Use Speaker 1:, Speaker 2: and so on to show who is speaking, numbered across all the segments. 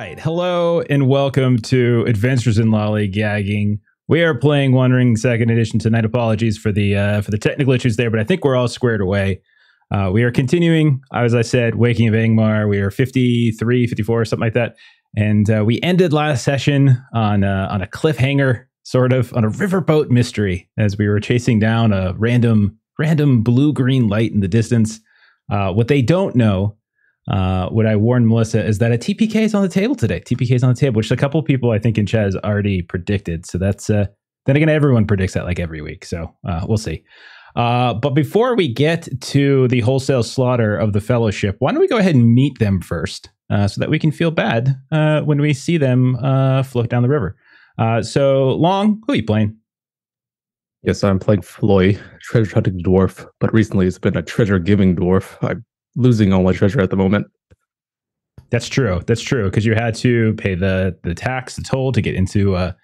Speaker 1: right. Hello and welcome to Adventures in Lollygagging. We are playing Wandering Second Edition tonight. Apologies for the technical issues there, but I think we're all squared away. We are continuing, as I said, Waking of Angmar. We are 53, 54, something like that. And we ended last session on a cliffhanger, sort of, on a riverboat mystery, as we were chasing down a random blue-green light in the distance. What they don't know, what I warned Melissa, is that a TPK is on the table today. TPK is on the table, which a couple people I think in chat has already predicted. So that's then again, everyone predicts that like every week. So we'll see. But before we get to the wholesale slaughter of the Fellowship, why don't we go ahead and meet them first, so that we can feel bad when we see them float down the river. So Long, who are you playing?
Speaker 2: Yes, I'm playing Floy, treasure hunting dwarf, but recently it's been a treasure giving dwarf. I'm losing all my treasure at the moment.
Speaker 1: That's true, because you had to pay the tax, the toll to get into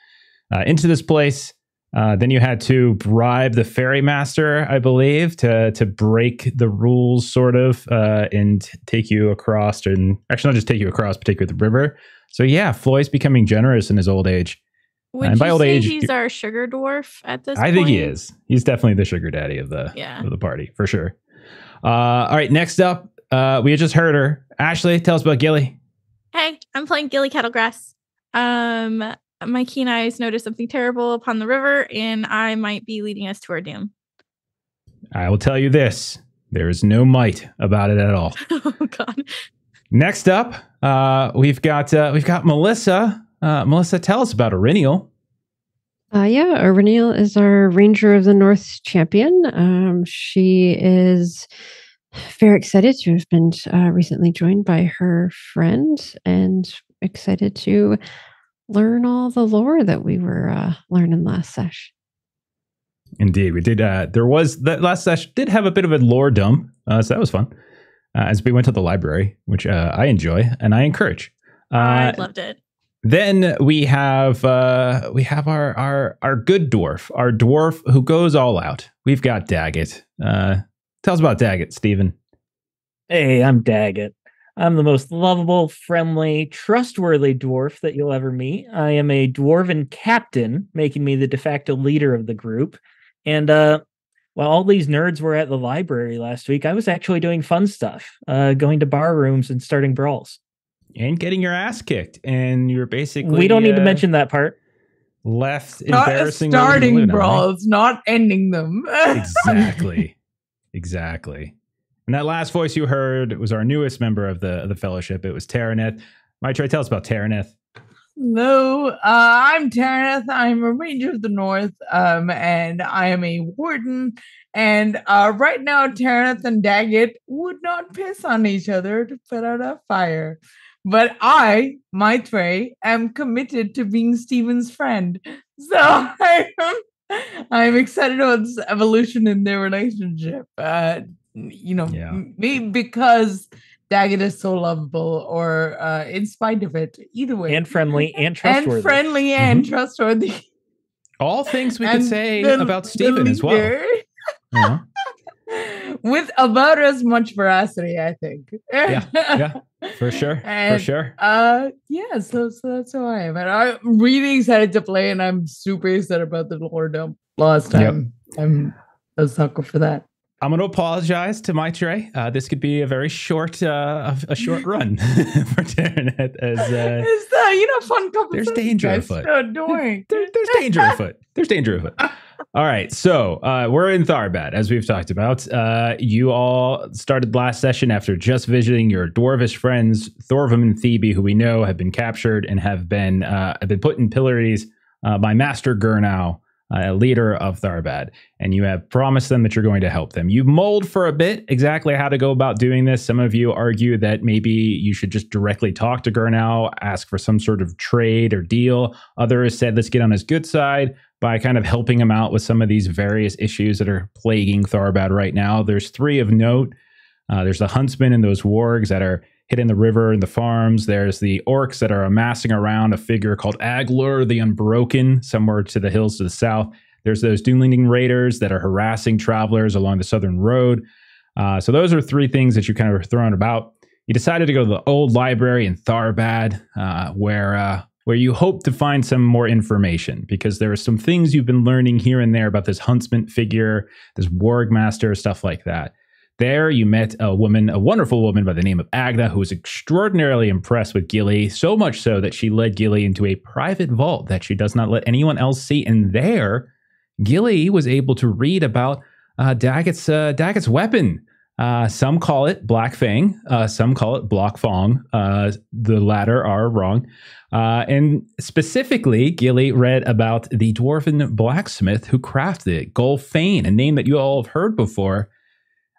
Speaker 1: this place. Then you had to bribe the ferry master, I believe, to break the rules, sort of, and take you across, and actually not just take you across, but take you to the river. So yeah, Floyd's becoming generous in his old age.
Speaker 3: Would
Speaker 1: and by
Speaker 3: you
Speaker 1: old
Speaker 3: say
Speaker 1: age,
Speaker 3: he's our sugar dwarf at this point?
Speaker 1: I think he is. He's definitely the sugar daddy of the party, for sure. All right, next up, we had just heard her. Ashley, tell us about Gilly.
Speaker 3: Hey, I'm playing Gilly Kettlegrass. My keen eyes noticed something terrible upon the river, and I might be leading us to our doom.
Speaker 1: I will tell you this. There is no might about it at all.
Speaker 3: Oh, God.
Speaker 1: Next up, we've got Melissa. Melissa, tell us about Auriniel.
Speaker 4: Auriniel is our Ranger of the North champion. She is very excited to have been recently joined by her friend and excited to learn all the lore that we were learning last sesh.
Speaker 1: Indeed, we did. That last sesh did have a bit of a lore dump, so that was fun. As we went to the library, which I enjoy and I encourage.
Speaker 3: I loved it.
Speaker 1: Then we have our good dwarf, our dwarf who goes all out. We've got Daggett. Tell us about Daggett, Stephen.
Speaker 5: Hey, I'm Daggett. I'm the most lovable, friendly, trustworthy dwarf that you'll ever meet. I am a dwarven captain, making me the de facto leader of the group. And while all these nerds were at the library last week, I was actually doing fun stuff, going to bar rooms and starting brawls.
Speaker 1: And getting your ass kicked. And you're basically...
Speaker 5: We don't need to mention that part.
Speaker 1: Left
Speaker 6: not
Speaker 1: embarrassing...
Speaker 6: starting brawls, not ending them.
Speaker 1: Exactly. And that last voice you heard was our newest member of the Fellowship. It was Taraneth. Maitre, tell us about Taraneth.
Speaker 6: Hello, I'm Taraneth. I'm a Ranger of the North, and I am a warden. And right now, Taraneth and Daggett would not piss on each other to put out a fire. But I, Maitre, am committed to being Stephen's friend. So I'm excited about this evolution in their relationship. Maybe because Daggett is so lovable, or in spite of it, either way.
Speaker 5: And friendly and trustworthy.
Speaker 6: Trustworthy.
Speaker 1: All things we could say about Stephen as well. Yeah.
Speaker 6: With about as much veracity, I think.
Speaker 1: Yeah, for sure.
Speaker 6: So that's how I am. And I'm really excited to play, and I'm super excited about the lore dump last time. Yep. I'm a sucker for that.
Speaker 1: I'm going to apologize to Maitre. This could be a very short run for Taraneth.
Speaker 6: It's fun conversation.
Speaker 1: There's danger afoot.
Speaker 6: Don't worry.
Speaker 1: There's danger afoot. There's danger afoot. All right, so we're in Tharbad, as we've talked about. You all started last session after just visiting your dwarvish friends, Thorvum and Thebe, who we know have been captured and have been put in pillories by Master Gurnau, leader of Tharbad, and you have promised them that you're going to help them. You mulled for a bit exactly how to go about doing this. Some of you argue that maybe you should just directly talk to Gurnau, ask for some sort of trade or deal. Others said, let's get on his good side by kind of helping him out with some of these various issues that are plaguing Tharbad right now. There's three of note. There's the huntsmen and those wargs that are hitting the river and the farms. There's the orcs that are amassing around a figure called Aglur the Unbroken, somewhere to the hills to the south. There's those Doomlinging raiders that are harassing travelers along the southern road. So those are three things that you kind of are throwing about. You decided to go to the old library in Tharbad, where you hope to find some more information, because there are some things you've been learning here and there about this huntsman figure, this warg master, stuff like that. There you met a wonderful woman by the name of Agda, who was extraordinarily impressed with Gilly, so much so that she led Gilly into a private vault that she does not let anyone else see. And there, Gilly was able to read about Daggett's weapon. Some call it Black Fang, some call it Block Fong. The latter are wrong. And specifically, Gilly read about the dwarven blacksmith who crafted it, Golfane, a name that you all have heard before.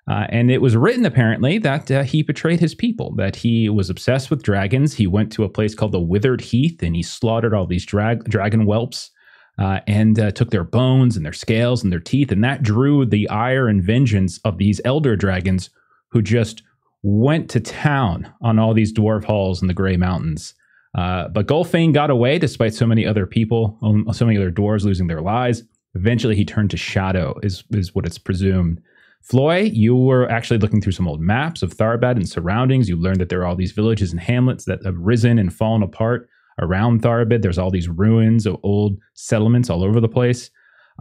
Speaker 1: And it was written, apparently, that he betrayed his people, that he was obsessed with dragons. He went to a place called the Withered Heath, and he slaughtered all these dragon whelps and took their bones and their scales and their teeth. And that drew the ire and vengeance of these elder dragons who just went to town on all these dwarf halls in the Grey Mountains. But Golfane got away despite so many other people, so many other dwarves losing their lives. Eventually, he turned to shadow, is what it's presumed. Floy, you were actually looking through some old maps of Tharbad and surroundings. You learned that there are all these villages and hamlets that have risen and fallen apart around Tharbad. There's all these ruins of old settlements all over the place.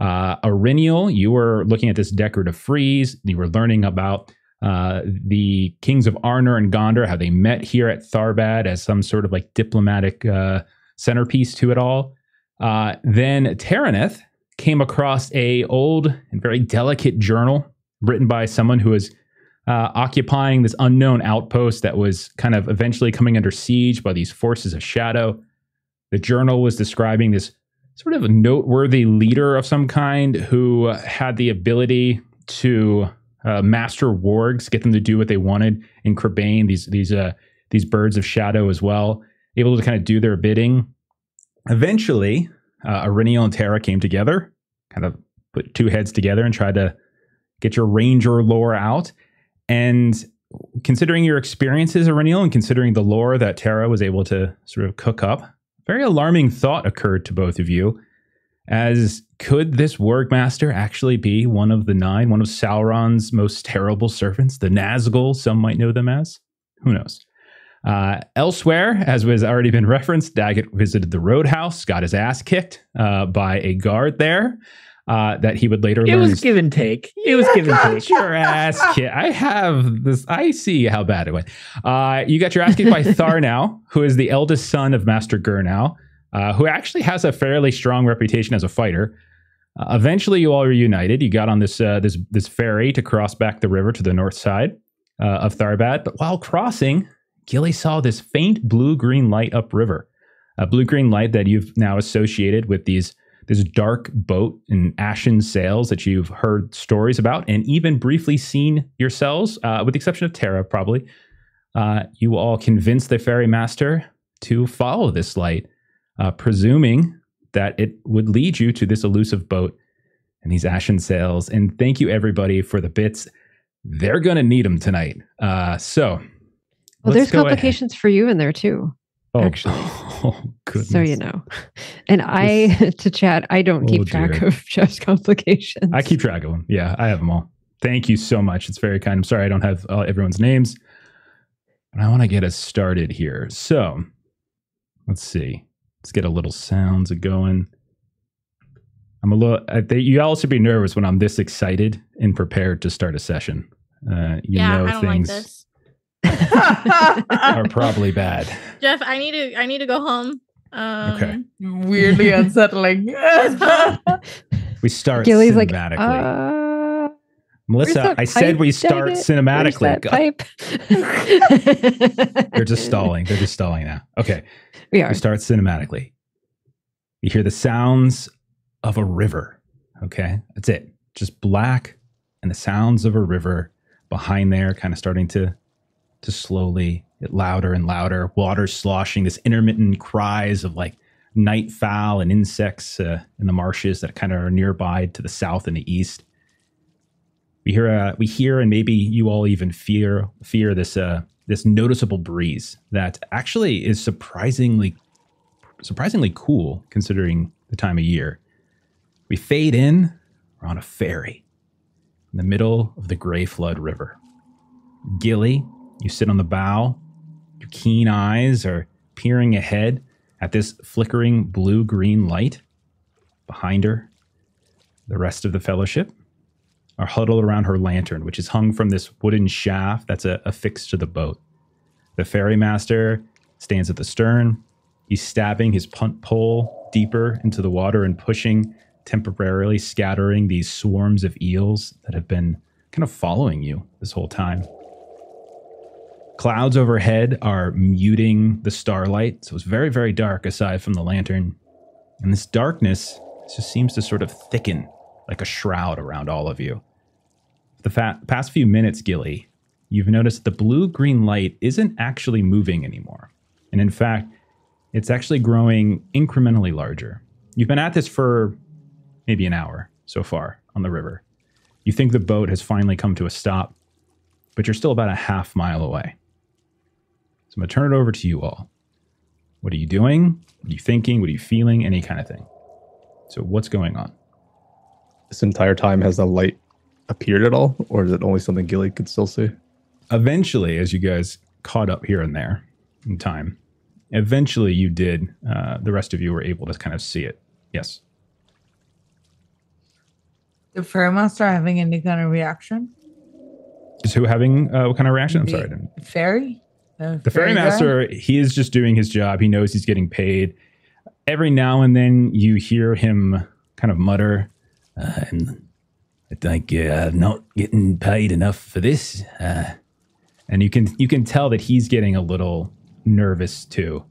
Speaker 1: Ariniel, you were looking at this decorative frieze. You were learning about the kings of Arnor and Gondor, how they met here at Tharbad as some sort of like diplomatic centerpiece to it all. Then Taraneth came across a old and very delicate journal written by someone who was occupying this unknown outpost that was kind of eventually coming under siege by these forces of shadow. The journal was describing this sort of a noteworthy leader of some kind who had the ability to master wargs, get them to do what they wanted in Crebain, these birds of shadow as well, able to kind of do their bidding. Eventually, Ariniel and Terra came together, kind of put two heads together and tried to get your ranger lore out. And considering your experiences, Ariniel, and considering the lore that Terra was able to sort of cook up, very alarming thought occurred to both of you. As could this warg master actually be one of the nine, one of Sauron's most terrible servants, the Nazgul, some might know them as? Who knows? Elsewhere, as was already been referenced, Daggett visited the roadhouse, got his ass kicked by a guard there. That he would later learn.
Speaker 5: It was give and take. It was give and take.
Speaker 1: Your ass kicked. I have this. I see how bad it went. You got your ass kicked by Tharnau, who is the eldest son of Master Gurnau, who actually has a fairly strong reputation as a fighter. Eventually, you all reunited. You got on this ferry to cross back the river to the north side of Tharbad. But while crossing, Gilly saw this faint blue-green light upriver. A blue-green light that you've now associated with this dark boat and ashen sails that you've heard stories about and even briefly seen yourselves, with the exception of Terra, probably. You all convinced the ferry master to follow this light, presuming that it would lead you to this elusive boat and these ashen sails. And thank you, everybody, for the bits. They're going to need them tonight. Well,
Speaker 4: there's complications for you in there, too.
Speaker 1: Oh,
Speaker 4: actually.
Speaker 1: Oh, goodness.
Speaker 4: So you know. And to chat, I don't keep track of just complications.
Speaker 1: I keep track of them. Yeah, I have them all. Thank you so much. It's very kind. I'm sorry I don't have everyone's names. But I want to get us started here. So, let's see. Let's get a little sounds going. I'm a little... you all should be nervous when I'm this excited and prepared to start a session. I don't like this. Are probably bad.
Speaker 3: Jeff, I need to go home.
Speaker 1: Okay.
Speaker 6: Weirdly unsettling.
Speaker 1: We start
Speaker 4: Gilly's
Speaker 1: cinematically.
Speaker 4: Like,
Speaker 1: Melissa, I said we start cinematically.
Speaker 4: Pipe?
Speaker 1: They're just stalling. They're just stalling now. Okay.
Speaker 4: We
Speaker 1: start cinematically. You hear the sounds of a river. Okay. That's it. Just black and the sounds of a river behind there, kind of starting to slowly get louder and louder, water sloshing, this intermittent cries of like night fowl and insects in the marshes that kind of are nearby to the south and the east. We hear, and maybe you all even fear this noticeable breeze that actually is surprisingly cool considering the time of year. We fade in. We're on a ferry in the middle of the Grey Flood River. Gilly, you sit on the bow keen eyes are peering ahead at this flickering blue-green light. Behind her, the rest of the fellowship are huddled around her lantern, which is hung from this wooden shaft that's affixed to the boat. The ferrymaster stands at the stern. He's stabbing his punt pole deeper into the water and pushing, temporarily scattering these swarms of eels that have been kind of following you this whole time. Clouds overhead are muting the starlight, so it's very, very dark aside from the lantern. And this darkness just seems to sort of thicken like a shroud around all of you. The past few minutes, Gilly, you've noticed the blue-green light isn't actually moving anymore. And in fact, it's actually growing incrementally larger. You've been at this for maybe an hour so far on the river. You think the boat has finally come to a stop, but you're still about a half mile away. So I'm going to turn it over to you all. What are you doing? What are you thinking? What are you feeling? Any kind of thing. So what's going on?
Speaker 2: This entire time has the light appeared at all? Or is it only something Gilly could still see?
Speaker 1: Eventually, as you guys caught up here and there in time, eventually you did, the rest of you were able to kind of see it. Yes.
Speaker 6: The ferrymaster having any kind of reaction?
Speaker 1: Is who having what kind of reaction? I'm sorry.
Speaker 6: Ferry?
Speaker 1: The ferrymaster, he is just doing his job. He knows he's getting paid. Every now and then you hear him kind of mutter, I think I'm not getting paid enough for this. And you can tell that he's getting a little nervous too.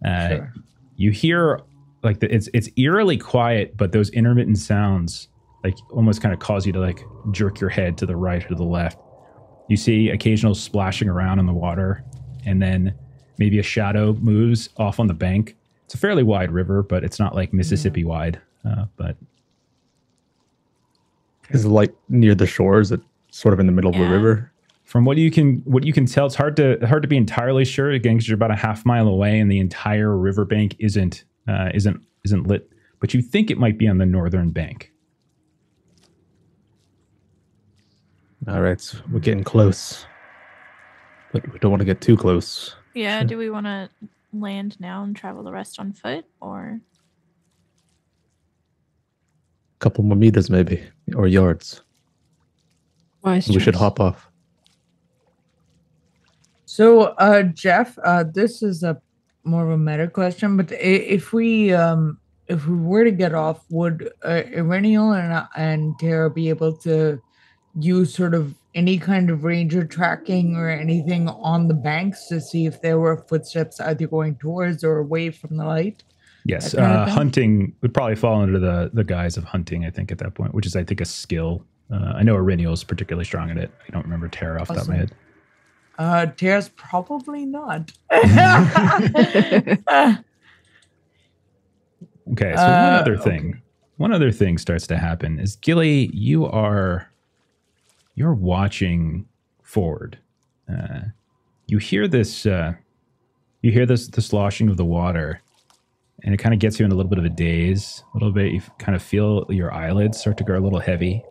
Speaker 6: Sure.
Speaker 1: You hear like it's eerily quiet, but those intermittent sounds like almost kind of cause you to like jerk your head to the right or to the left. You see occasional splashing around in the water, and then maybe a shadow moves off on the bank. It's a fairly wide river, but it's not like Mississippi wide. But
Speaker 2: is the light near the shore? Is it sort of in the middle of the river?
Speaker 1: From what you can tell, it's hard to be entirely sure again because you're about a half mile away, and the entire riverbank isn't lit. But you think it might be on the northern bank.
Speaker 2: All right, we're getting close, but we don't want to get too close.
Speaker 3: Yeah, do we want to land now and travel the rest on foot, or?
Speaker 2: A couple more meters maybe, or yards.
Speaker 4: Wise
Speaker 2: We should
Speaker 4: choice.
Speaker 2: hop off.
Speaker 6: So, Jeff, this is a more of a meta question, but if we were to get off, would Irenial and Tara be able to use sort of any kind of ranger tracking or anything on the banks to see if there were footsteps either going towards or away from the light?
Speaker 1: Yes,
Speaker 6: That kind of thing?
Speaker 1: hunting would probably fall under the guise of hunting, I think, at that point, which is, I think, a skill. I know Irenial is particularly strong at it. I don't remember Tara off the top of my head.
Speaker 6: Tara's probably not.
Speaker 1: Okay, so one other thing starts to happen is Gilly, you're watching forward. You hear this sloshing of the water, and it kind of gets you in a little bit of a daze. A little bit, you kind of feel your eyelids start to grow a little heavy,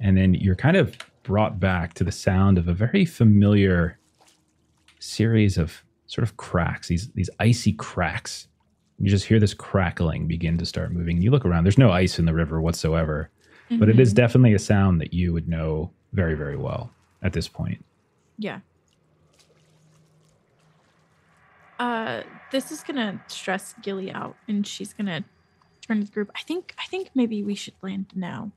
Speaker 1: and then you're kind of brought back to the sound of a very familiar series of sort of cracks, these icy cracks. You just hear this crackling begin to start moving. You look around, there's no ice in the river whatsoever, but it is definitely a sound that you would know very, very well at this point.
Speaker 3: Yeah. This is gonna stress Gilly out, and she's gonna turn to the group. I think maybe we should land now.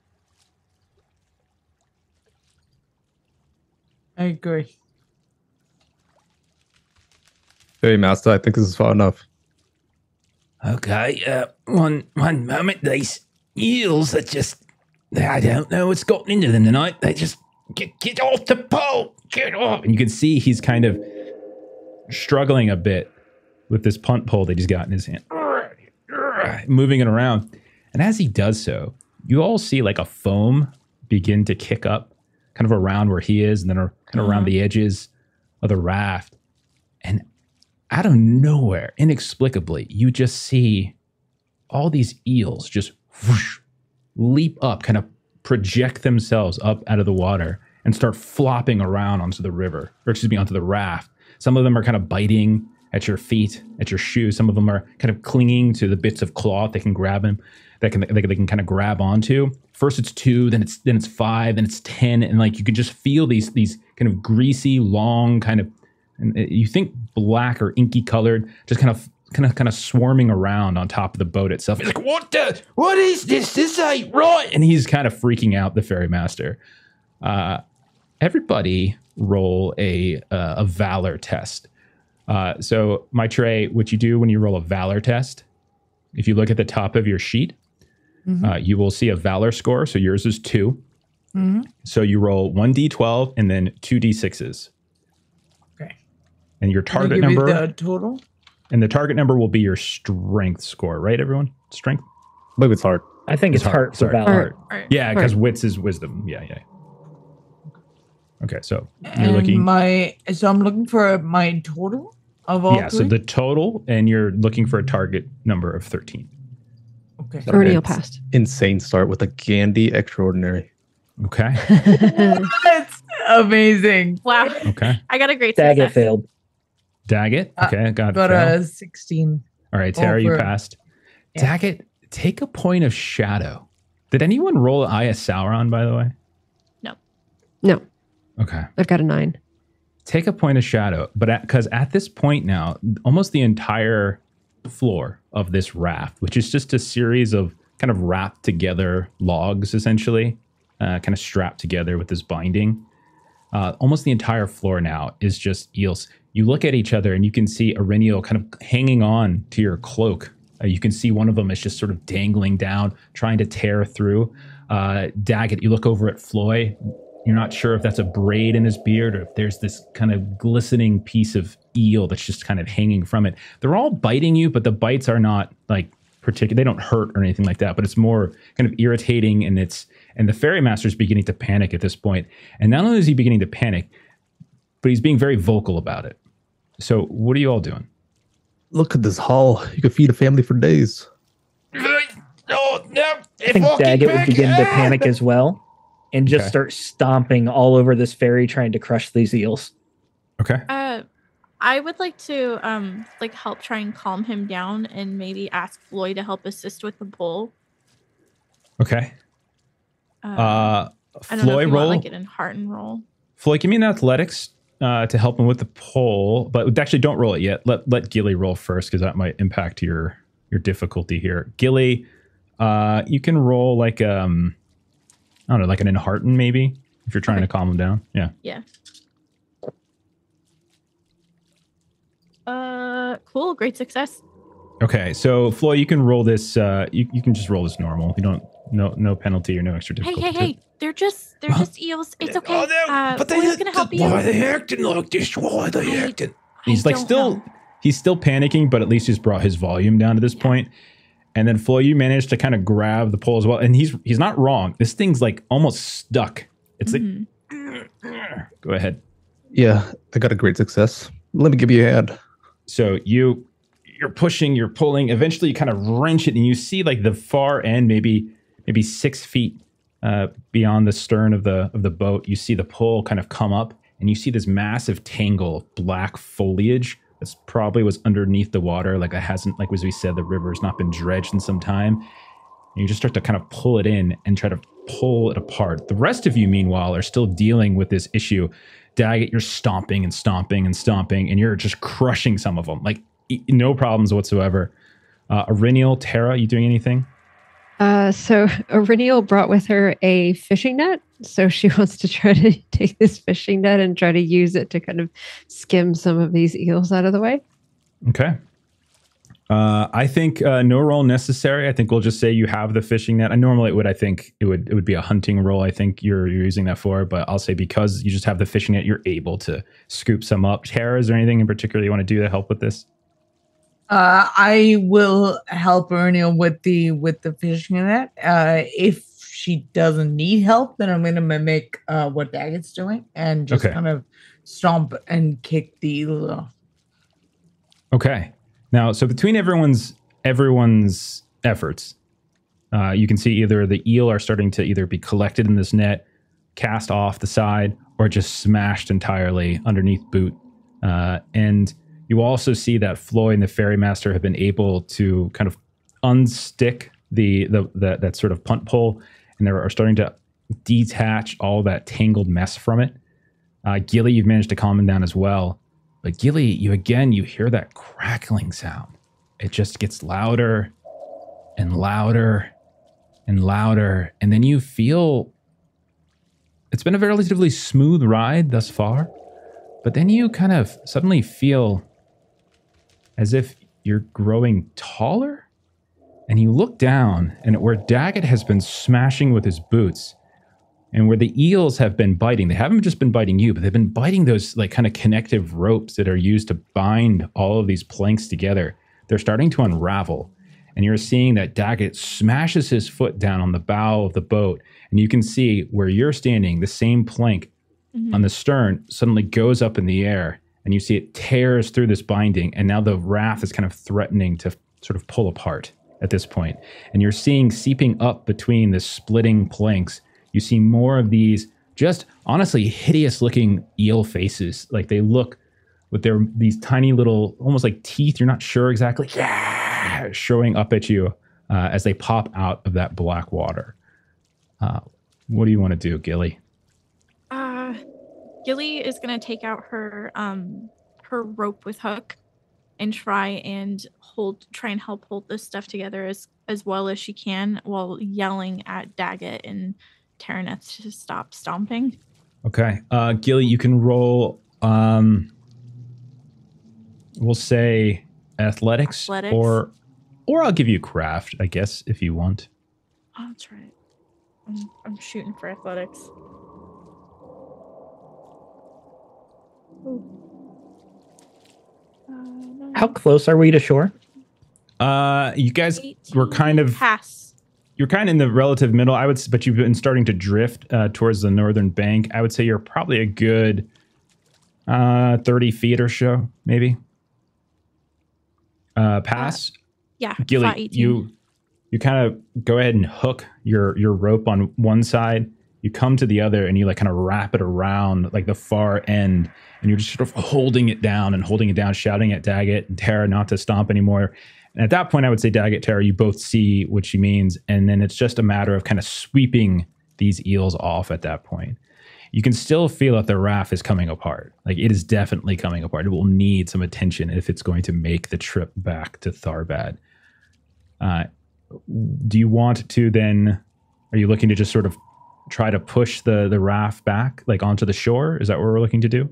Speaker 6: I agree.
Speaker 2: Hey, Master, I think this is far enough.
Speaker 7: Okay, one moment. These eels are just, I don't know what's gotten into them tonight. They just, get off the pole, get off.
Speaker 1: And you can see he's kind of struggling a bit with this punt pole that he's got in his hand, moving it around. And as he does so, you all see like a foam begin to kick up kind of around where he is, and then kind of around the edges of the raft. And out of nowhere, inexplicably, you just see all these eels just whoosh, leap up, kind of project themselves up out of the water and start flopping around onto the river, or excuse me, onto the raft. Some of them are kind of biting at your feet, at your shoes. Some of them are kind of clinging to the bits of cloth they can grab him, they can kind of grab onto. First it's 2, then it's 5, then it's 10, and like you can just feel these kind of greasy, long kind of, and you think black or inky colored, just kind of swarming around on top of the boat itself. He's like, what is this? This ain't right. And he's kind of freaking out, the ferry master. Everybody roll a valor test. So Maitre, what you do when you roll a valor test, if you look at the top of your sheet, you will see a valor score. So yours is 2. So you roll 1d12 and then 2d6s.
Speaker 6: Okay.
Speaker 1: And your target
Speaker 6: Give me
Speaker 1: number,
Speaker 6: the total.
Speaker 1: and the target number will be your strength score, right, everyone? Strength?
Speaker 2: Maybe it's hard.
Speaker 5: I think it's heart for
Speaker 1: Sorry,
Speaker 5: valor.
Speaker 1: heart.
Speaker 3: Alright.
Speaker 1: Yeah, because wits is wisdom. Yeah. Okay, so you're
Speaker 6: And
Speaker 1: looking.
Speaker 6: I'm looking for my total of all
Speaker 1: Yeah, so
Speaker 6: three?
Speaker 1: the total, and you're looking for a target number of 13.
Speaker 6: Okay.
Speaker 4: Erniel
Speaker 2: It's
Speaker 4: passed.
Speaker 2: Insane start with a Gandhi extraordinary.
Speaker 1: Okay.
Speaker 6: That's amazing.
Speaker 3: Wow.
Speaker 1: Okay.
Speaker 3: I got a great
Speaker 5: Daggett
Speaker 3: success.
Speaker 5: failed.
Speaker 1: Daggett. Okay, got
Speaker 6: Got
Speaker 1: fail.
Speaker 6: a 16.
Speaker 1: All right, Tara, you
Speaker 6: over.
Speaker 1: passed.
Speaker 6: Yeah.
Speaker 1: Daggett, take a point of shadow. Did anyone roll Eye of Sauron, by the way?
Speaker 4: No,
Speaker 1: Okay.
Speaker 4: I've got a 9.
Speaker 1: Take a point of shadow, but because at this point now, almost the entire floor of this raft, which is just a series of kind of wrapped together logs, essentially, kind of strapped together with this binding. Almost the entire floor now is just eels. You look at each other and you can see Eriniel kind of hanging on to your cloak. You can see one of them is just sort of dangling down, trying to tear through. Daggett, you look over at Floy. You're not sure if that's a braid in his beard or if there's this kind of glistening piece of eel that's just kind of hanging from it. They're all biting you, but the bites are not like particular. They don't hurt or anything like that, but it's more kind of irritating, and the ferry master's beginning to panic at this point. And not only is he beginning to panic, but he's being very vocal about it. So what are you all doing?
Speaker 2: Look at this haul. You could feed a family for days.
Speaker 7: Oh, no.
Speaker 5: I think Daggett would begin to panic as well and just
Speaker 1: Okay.
Speaker 5: start stomping all over this ferry trying to crush these eels.
Speaker 1: Okay.
Speaker 3: I would like to help try and calm him down and maybe ask Floyd to help assist with the pole.
Speaker 1: Okay.
Speaker 3: I don't know
Speaker 1: Floy
Speaker 3: if you
Speaker 1: roll.
Speaker 3: want like an Harton roll.
Speaker 1: Floy, give me an athletics to help him with the pole, but actually don't roll it yet. Let Gilly roll first because that might impact your difficulty here. Gilly, you can roll like I don't know, like an Enhearten maybe if you're trying to calm him down. Yeah.
Speaker 3: Yeah. Cool. Great success.
Speaker 1: Okay, so Floy, you can roll this. You can just roll this normal. You don't no penalty or no extra
Speaker 3: Hey,
Speaker 1: difficulty.
Speaker 3: hey, hey! They're just eels. It's okay.
Speaker 7: Oh, no, but
Speaker 3: Floyd's gonna help you.
Speaker 7: Why are they acting like this? Why are they acting?
Speaker 1: He's
Speaker 3: I
Speaker 1: like
Speaker 3: don't
Speaker 1: still
Speaker 3: know.
Speaker 1: he's still panicking, but at least he's brought his volume down to this point. And then Floy, you managed to kind of grab the pole as well, and he's not wrong. This thing's like almost stuck. It's
Speaker 3: Mhm.
Speaker 1: like, go ahead.
Speaker 2: Yeah, I got a great success. Let me give you a hand.
Speaker 1: So you're pushing, you're pulling. Eventually, you kind of wrench it, and you see like the far end, maybe 6 feet beyond the stern of the boat. You see the pole kind of come up, and you see this massive tangle of black foliage that's probably was underneath the water. Like it hasn't, like as we said, the river's not been dredged in some time. And you just start to kind of pull it in and try to pull it apart. The rest of you, meanwhile, are still dealing with this issue. Daggett, you're stomping and stomping and stomping, and you're just crushing some of them. Like no problems whatsoever. Eriniel, Tara, you doing anything?
Speaker 4: So Eriniel brought with her a fishing net. So she wants to try to take this fishing net and try to use it to kind of skim some of these eels out of the way.
Speaker 1: Okay. I think no roll necessary. I think we'll just say you have the fishing net. And normally I think it would be a hunting roll. I think you're using that for, but I'll say because you just have the fishing net, you're able to scoop some up. Tara, is there anything in particular you want to do to help with this?
Speaker 6: I will help Erniel with the fishing net. If she doesn't need help, then I'm going to mimic what Daggett's doing and just
Speaker 1: Okay.
Speaker 6: kind of stomp and kick the eel off.
Speaker 1: Okay. Now, so between everyone's efforts, you can see either the eel are starting to either be collected in this net, cast off the side, or just smashed entirely underneath Boot. And you also see that Floyd and the Ferrymaster have been able to kind of unstick that sort of punt pole, and they are starting to detach all that tangled mess from it. Gilly, you've managed to calm him down as well. But Gilly, you hear that crackling sound. It just gets louder and louder and louder. And then you feel it's been a relatively smooth ride thus far. But then you kind of suddenly feel as if you're growing taller. And you look down, and where Daggett has been smashing with his boots, and where the eels have been biting, they haven't just been biting you, but they've been biting those like kind of connective ropes that are used to bind all of these planks together. They're starting to unravel. And you're seeing that Daggett smashes his foot down on the bow of the boat. And you can see where you're standing, the same plank on the stern suddenly goes up in the air. And you see it tears through this binding. And now the raft is kind of threatening to sort of pull apart at this point. And you're seeing seeping up between the splitting planks, you see more of these just honestly hideous looking eel faces. Like they look with these tiny little, almost like teeth, you're not sure exactly, showing up at you as they pop out of that black water. What do you want to do, Gilly?
Speaker 3: Gilly is going to take out her rope with hook and try and help hold this stuff together as well as she can, while yelling at Daggett and Terraneth to stop stomping.
Speaker 1: Okay. Gilly, you can roll, we'll say athletics. Or I'll give you craft, I guess, if you want.
Speaker 3: Oh, that's right. I'm shooting for athletics.
Speaker 5: How close are we to shore?
Speaker 1: You guys were kind of
Speaker 3: pass.
Speaker 1: You're kind of in the relative middle, I would, but you've been starting to drift towards the northern bank. I would say you're probably a good 30 feet or so, maybe. Pass.
Speaker 3: Yeah,
Speaker 1: Gilly, you kind of go ahead and hook your rope on one side. You come to the other and you like kind of wrap it around like the far end, and you're just sort of holding it down, shouting at Daggett and Tara not to stomp anymore. And at that point, I would say Daggett, Tara, you both see what she means, and then it's just a matter of kind of sweeping these eels off at that point. You can still feel that the raft is coming apart. Like it is definitely coming apart. It will need some attention if it's going to make the trip back to Tharbad. Do you want to then, are you looking to just sort of try to push the raft back like onto the shore? Is that what we're looking to do?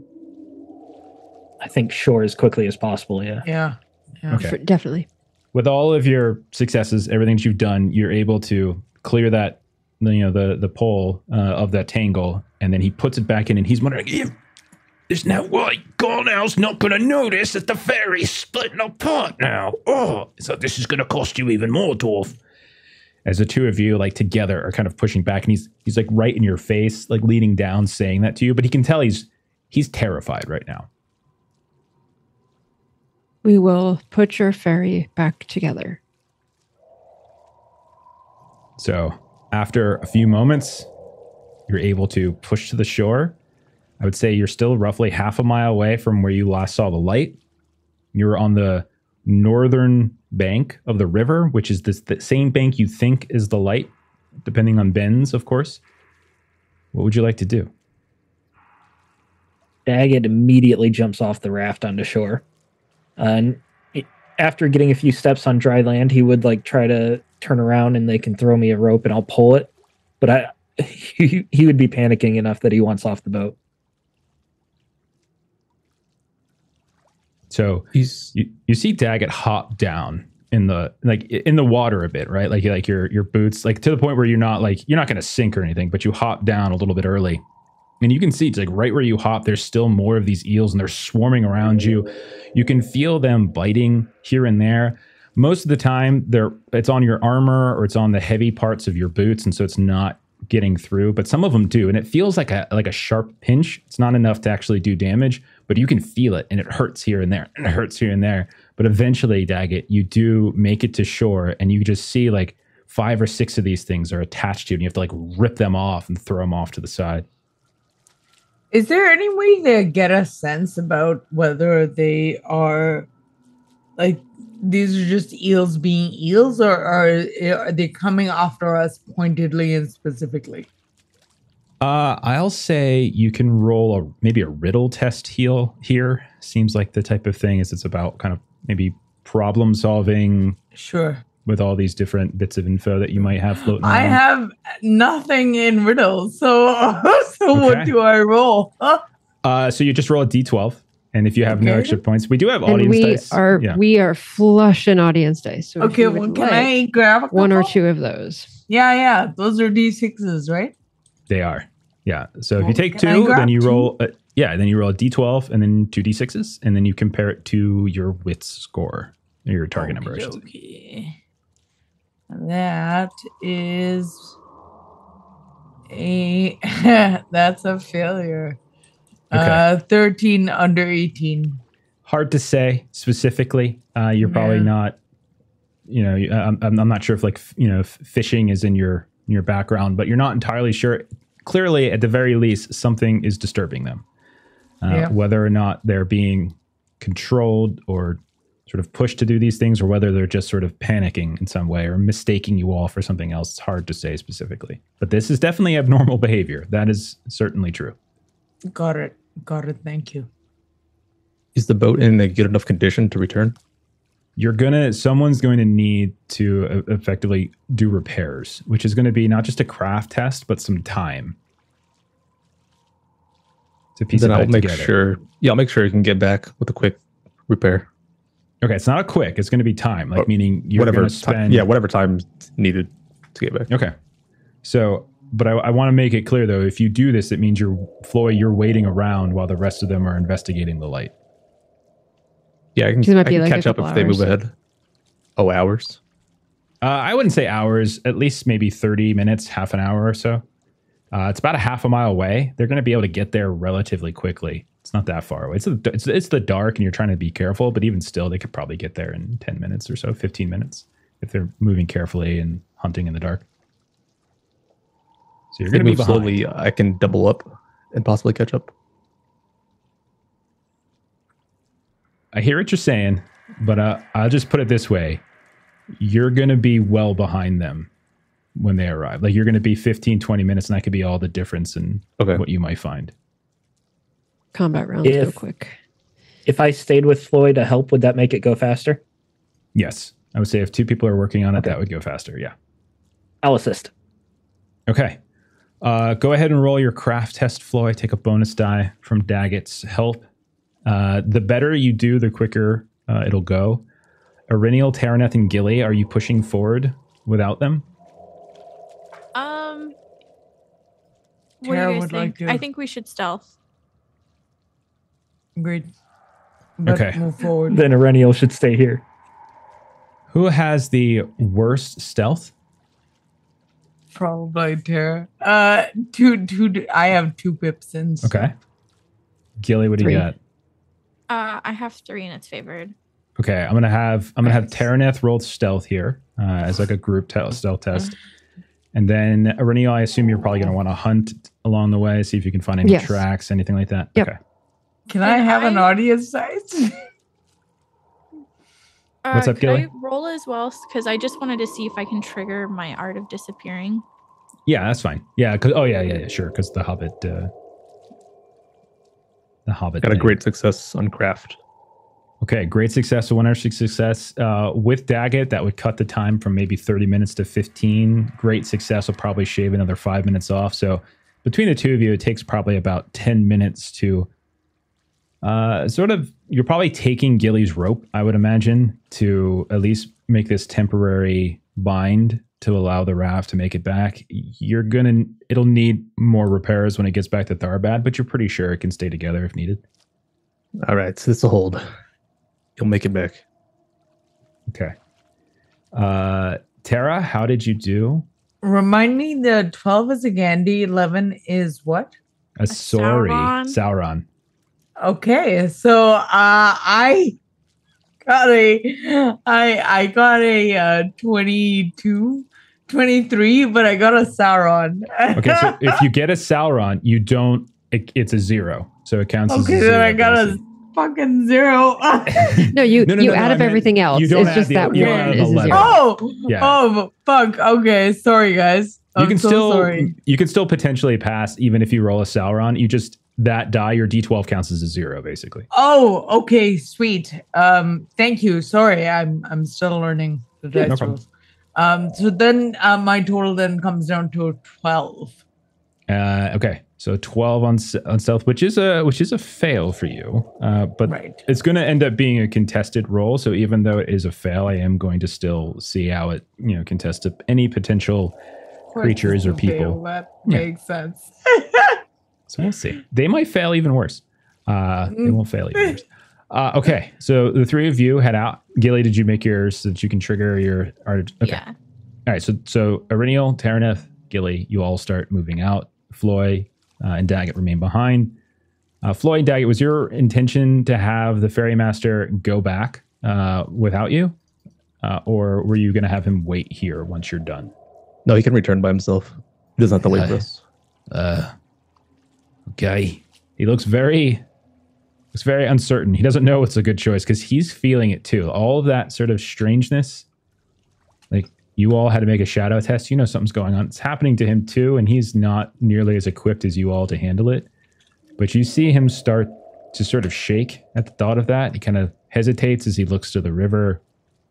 Speaker 5: I think shore as quickly as possible, yeah.
Speaker 6: Yeah.
Speaker 1: Okay.
Speaker 4: Definitely.
Speaker 1: With all of your successes, everything that you've done, you're able to clear that, the pole of that tangle, and then he puts it back in, and he's wondering,
Speaker 7: There's no way Garnell's not going to notice that the ferry's splitting apart now. Oh, so this is going to cost you even more, dwarf.
Speaker 1: As the two of you, like together, are kind of pushing back, and he's like right in your face, like leaning down, saying that to you, but he can tell he's terrified right now.
Speaker 4: We will put your ferry back together.
Speaker 1: So after a few moments, you're able to push to the shore. I would say you're still roughly half a mile away from where you last saw the light. You're on the northern bank of the river, which is the same bank you think is the light, depending on bends, of course. What would you like to do?
Speaker 5: Daggett immediately jumps off the raft onto shore. And after getting a few steps on dry land, he would like try to turn around and they can throw me a rope and I'll pull it. But he would be panicking enough that he wants off the boat.
Speaker 1: So you see Daggett hop down in the water a bit, right? Like your boots, like to the point where you're not going to sink or anything, but you hop down a little bit early. And you can see it's like right where you hop, there's still more of these eels and they're swarming around you. You can feel them biting here and there. Most of the time it's on your armor or it's on the heavy parts of your boots. And so it's not getting through, but some of them do. And it feels like a sharp pinch. It's not enough to actually do damage, but you can feel it and it hurts here and there and it hurts here and there. But eventually, Daggett, you do make it to shore and you just see like 5 or 6 of these things are attached to you and you have to like rip them off and throw them off to the side.
Speaker 6: Is there any way to get a sense about whether they are like these are just eels being eels, or are they coming after us pointedly and specifically?
Speaker 1: I'll say you can roll maybe a riddle test here. Seems like the type of thing is it's about kind of maybe problem solving.
Speaker 6: Sure.
Speaker 1: With all these different bits of info that you might have floating around.
Speaker 6: I have nothing in riddles, so what do I roll?
Speaker 1: So you just roll a d12, and if you have no extra points, we do have
Speaker 4: and
Speaker 1: audience dice.
Speaker 4: We are flush in audience dice. So
Speaker 6: okay, well, can I grab a couple?
Speaker 4: One or two of those?
Speaker 6: Yeah. Those are d6s, right?
Speaker 1: They are. Yeah. So if you take two, then you roll. Then you roll a d12 and then two d6s, and then you compare it to your wits score, or your target number.
Speaker 6: Okay. That is that's a failure. Okay. 13 under 18.
Speaker 1: Hard to say specifically. You're probably not, I'm not sure if fishing is in your background, but you're not entirely sure. Clearly, at the very least, something is disturbing them. Whether or not they're being controlled or sort of pushed to do these things, or whether they're just sort of panicking in some way or mistaking you all for something else. It's hard to say specifically. But this is definitely abnormal behavior. That is certainly true.
Speaker 6: Got it. Thank you.
Speaker 2: Is the boat in a good enough condition to return?
Speaker 1: Someone's going to need to effectively do repairs, which is going to be not just a craft test, but some time. It's a piece
Speaker 2: then
Speaker 1: of
Speaker 2: I'll make
Speaker 1: together.
Speaker 2: sure. Yeah, I'll make sure you can get back with a quick repair.
Speaker 1: Okay, it's not a quick. It's going to be time, meaning you're going to spend...
Speaker 2: whatever time's needed to get back.
Speaker 1: Okay. So, but I want to make it clear, though, if you do this, it means you're waiting around while the rest of them are investigating the light.
Speaker 2: Yeah, I can catch up if they move ahead. Oh, hours?
Speaker 1: I wouldn't say hours, at least maybe 30 minutes, half an hour or so. It's about a half a mile away. They're going to be able to get there relatively quickly. It's not that far away. It's the dark and you're trying to be careful, but even still, they could probably get there in 10 minutes or so, 15 minutes, if they're moving carefully and hunting in the dark. So you're going to be behind.
Speaker 2: Slowly. I can double up and possibly catch up.
Speaker 1: I hear what you're saying, but I'll just put it this way. You're going to be well behind them when they arrive. You're going to be 15, 20 minutes, and that could be all the difference in what you might find.
Speaker 4: Combat rounds go quick.
Speaker 5: If I stayed with Floyd to help, would that make it go faster?
Speaker 1: Yes. I would say if two people are working on it, that would go faster. Yeah.
Speaker 5: I'll assist.
Speaker 1: Okay. Go ahead and roll your craft test, Floyd. Take a bonus die from Daggett's help. The better you do, the quicker it'll go. Irinial, Taraneth, and Gilly, are you pushing forward without them?
Speaker 3: What do you guys think? I think we should stealth.
Speaker 6: Agreed. But move forward.
Speaker 5: Then Irinial should stay here.
Speaker 1: Who has the worst stealth?
Speaker 6: Probably Tara. Two. I have 2 pips in. So.
Speaker 1: Okay. Gilly, what do you got?
Speaker 3: I have 3 and it's favored.
Speaker 1: Okay, I'm gonna have Taraneth roll stealth here as a group stealth test, and then Irinial, I assume you're probably gonna want to hunt along the way, see if you can find any tracks, anything like that.
Speaker 4: Yep.
Speaker 1: Okay.
Speaker 6: Can I have an audience size?
Speaker 1: What's up, Gilly?
Speaker 3: Can I roll as well? Because I just wanted to see if I can trigger my art of disappearing.
Speaker 1: Yeah, that's fine. Yeah, sure. Because the Hobbit
Speaker 2: got a great success on craft.
Speaker 1: Okay, great success. So 1 success with Daggett. That would cut the time from maybe 30 minutes to 15. Great success will probably shave another 5 minutes off. So between the two of you, it takes probably about 10 minutes to you're probably taking Gilly's rope, I would imagine, to at least make this temporary bind to allow the raft to make it back. It'll need more repairs when it gets back to Tharbad, but you're pretty sure it can stay together if needed.
Speaker 2: All right, so this will hold. You'll make it back.
Speaker 1: Okay. Tara, how did you do?
Speaker 6: Remind me, the 12 is a Gandhi, 11 is what?
Speaker 1: A Sauron.
Speaker 6: Okay, so I got a 22, 23, but I got a Sauron.
Speaker 1: Okay, so if you get a Sauron, you don't it's a 0, so it counts as a
Speaker 6: Okay,
Speaker 1: 0.
Speaker 6: then I got a
Speaker 1: basically.
Speaker 6: fucking 0.
Speaker 4: No, you
Speaker 1: No,
Speaker 4: add
Speaker 1: I
Speaker 4: up
Speaker 1: meant
Speaker 4: everything else.
Speaker 1: you don't
Speaker 4: It's
Speaker 1: add
Speaker 4: just
Speaker 1: the-
Speaker 4: that
Speaker 1: you don't
Speaker 4: one
Speaker 1: add
Speaker 4: is
Speaker 1: the
Speaker 4: a
Speaker 1: letter.
Speaker 4: 0.
Speaker 6: Oh,
Speaker 1: Yeah.
Speaker 6: oh, fuck. Okay, sorry guys.
Speaker 1: You
Speaker 6: I'm
Speaker 1: can
Speaker 6: so
Speaker 1: still
Speaker 6: sorry.
Speaker 1: you can still potentially pass even if you roll a Sauron. You just that die your D12 counts as a 0 basically.
Speaker 6: Oh, okay, sweet. Thank you. Sorry, I'm still learning the
Speaker 1: Yeah, no
Speaker 6: dice
Speaker 1: problem.
Speaker 6: rolls. So then my total then comes down to 12.
Speaker 1: Okay, so 12 on stealth, which is a fail for you. But
Speaker 6: Right.
Speaker 1: it's going to end up being a contested roll. So even though it is a fail, I am going to still see how it contests any potential creatures or people.
Speaker 6: That
Speaker 1: Yeah.
Speaker 6: makes sense.
Speaker 1: So we'll see. They might fail even worse. They won't fail even worse. Okay, so the three of you head out. Gilly, did you make yours so that you can trigger your? Okay.
Speaker 3: Yeah.
Speaker 1: All right. So Ariniel, Taraneth, Gilly, you all start moving out. Floy and Daggett remain behind. Floy and Daggett, was your intention to have the ferry master go back without you, or were you going to have him wait here once you're done?
Speaker 2: No, he can return by himself. He doesn't have to wait for us.
Speaker 1: Okay. He looks very uncertain. He doesn't know what's a good choice because he's feeling it too. All of that sort of strangeness, like you all had to make a shadow test. You know something's going on. It's happening to him too, and he's not nearly as equipped as you all to handle it. But you see him start to sort of shake at the thought of that. He kind of hesitates as he looks to the river,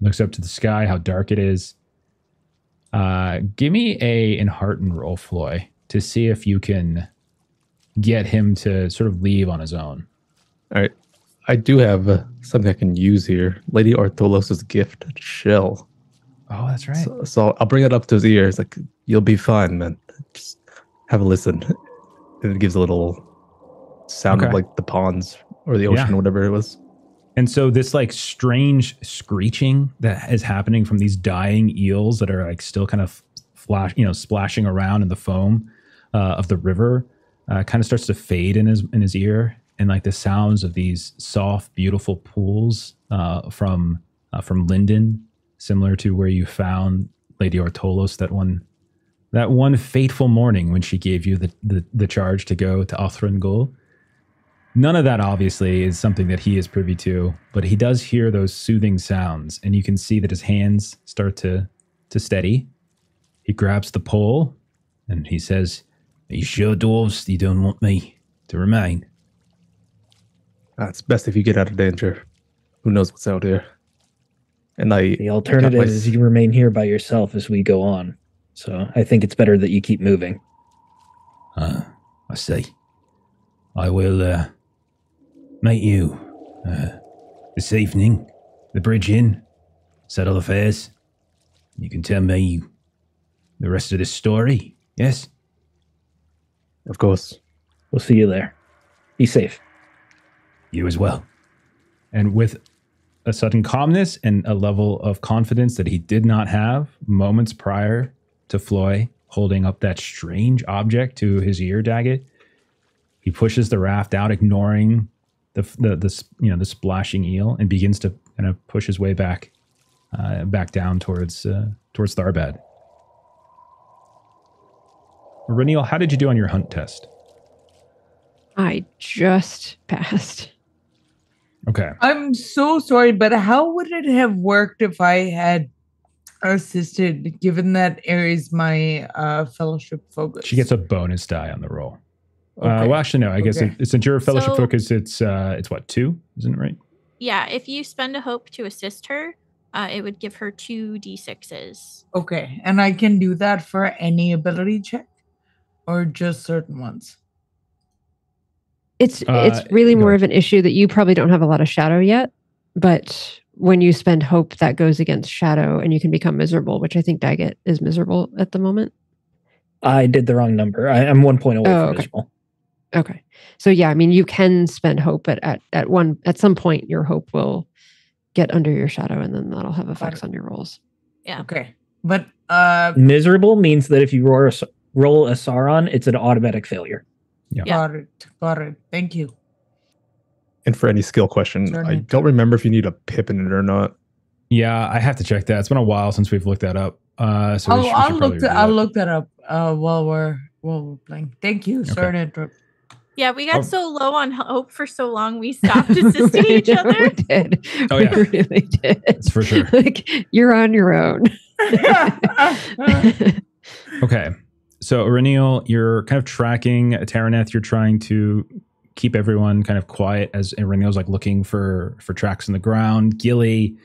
Speaker 1: looks up to the sky, how dark it is. Give me a enhearten roll, Floy, to see if you can get him to sort of leave on his own.
Speaker 2: All right. I do have something I can use here. Lady Artholos' gift shell.
Speaker 1: Oh, that's right.
Speaker 2: So I'll bring it up to his ear. It's like, you'll be fine, man. Just have a listen. And it gives a little sound of
Speaker 1: Okay.
Speaker 2: like the ponds or the ocean
Speaker 1: Yeah.
Speaker 2: or whatever it was.
Speaker 1: And so this like strange screeching that is happening from these dying eels that are like still kind of splashing around in the foam of the river kind of starts to fade in his ear, and like the sounds of these soft, beautiful pools from Linden, similar to where you found Lady Ortolos that one fateful morning when she gave you the charge to go to Othrangul. None of that obviously is something that he is privy to, but he does hear those soothing sounds, and you can see that his hands start to steady. He grabs the pole and he says, "Are you sure, dwarves, you don't want me to remain?"
Speaker 2: It's best if you get out of danger. Who knows what's out here? And
Speaker 5: The alternative is you remain here by yourself as we go on. So I think it's better that you keep moving.
Speaker 7: I see. I will meet you this evening, the Bridge Inn, settle affairs. You can tell me the rest of this story, yes?
Speaker 2: Of course.
Speaker 5: We'll see you there. Be safe.
Speaker 7: You as well.
Speaker 1: And with a sudden calmness and a level of confidence that he did not have moments prior to Floy holding up that strange object to his ear, Daggett, he pushes the raft out, ignoring the splashing eel, and begins to kind of push his way back down towards Tharbad. Reniel, how did you do on your hunt test?
Speaker 4: I just passed.
Speaker 1: Okay.
Speaker 6: I'm so sorry, but how would it have worked if I had assisted, given that Aries my fellowship focus?
Speaker 1: She gets a bonus die on the roll.
Speaker 6: Okay.
Speaker 1: Well, actually, no. I guess
Speaker 6: Okay.
Speaker 1: since your fellowship
Speaker 3: So-
Speaker 1: focus, it's what, 2? Isn't it right?
Speaker 3: Yeah, if you spend a hope to assist her, it would give her 2d6s.
Speaker 6: Okay, and I can do that for any ability check, or just certain ones.
Speaker 4: It's really
Speaker 1: go
Speaker 4: more
Speaker 1: ahead.
Speaker 4: of an issue that you probably don't have a lot of shadow yet, but when you spend hope, that goes against shadow and you can become miserable, which I think Daggett is miserable at the moment.
Speaker 5: I did the wrong number. I'm 1 point away
Speaker 4: Oh,
Speaker 5: from
Speaker 4: okay.
Speaker 5: miserable.
Speaker 4: Okay. So yeah, I mean, you can spend hope, but at some point your hope will get under your shadow, and then that'll have effects on your rolls.
Speaker 3: Yeah.
Speaker 6: Okay, but
Speaker 5: Miserable means that if you roll a Sauron, it's an automatic failure.
Speaker 3: Yeah.
Speaker 6: got it. Thank you.
Speaker 2: And for any skill question,
Speaker 6: Turn
Speaker 2: I
Speaker 6: it.
Speaker 2: don't remember if you need a pip in it or not.
Speaker 1: Yeah, I have to check that. It's been a while since we've looked that up. So we should
Speaker 6: I'll
Speaker 1: probably review
Speaker 6: look
Speaker 1: that.
Speaker 6: that up while we're playing. Thank you. Sorry to interrupt.
Speaker 3: Yeah, we got
Speaker 1: Oh.
Speaker 3: so low on hope for so long, we stopped assisting each
Speaker 4: We
Speaker 3: other.
Speaker 4: did.
Speaker 1: Oh,
Speaker 4: We
Speaker 1: yeah.
Speaker 4: really did.
Speaker 1: That's for sure.
Speaker 4: Like, you're on your own.
Speaker 1: Okay. So, Irenial, you're kind of tracking Taraneth. You're trying to keep everyone kind of quiet as Irenial's like looking for tracks in the ground. Gilly,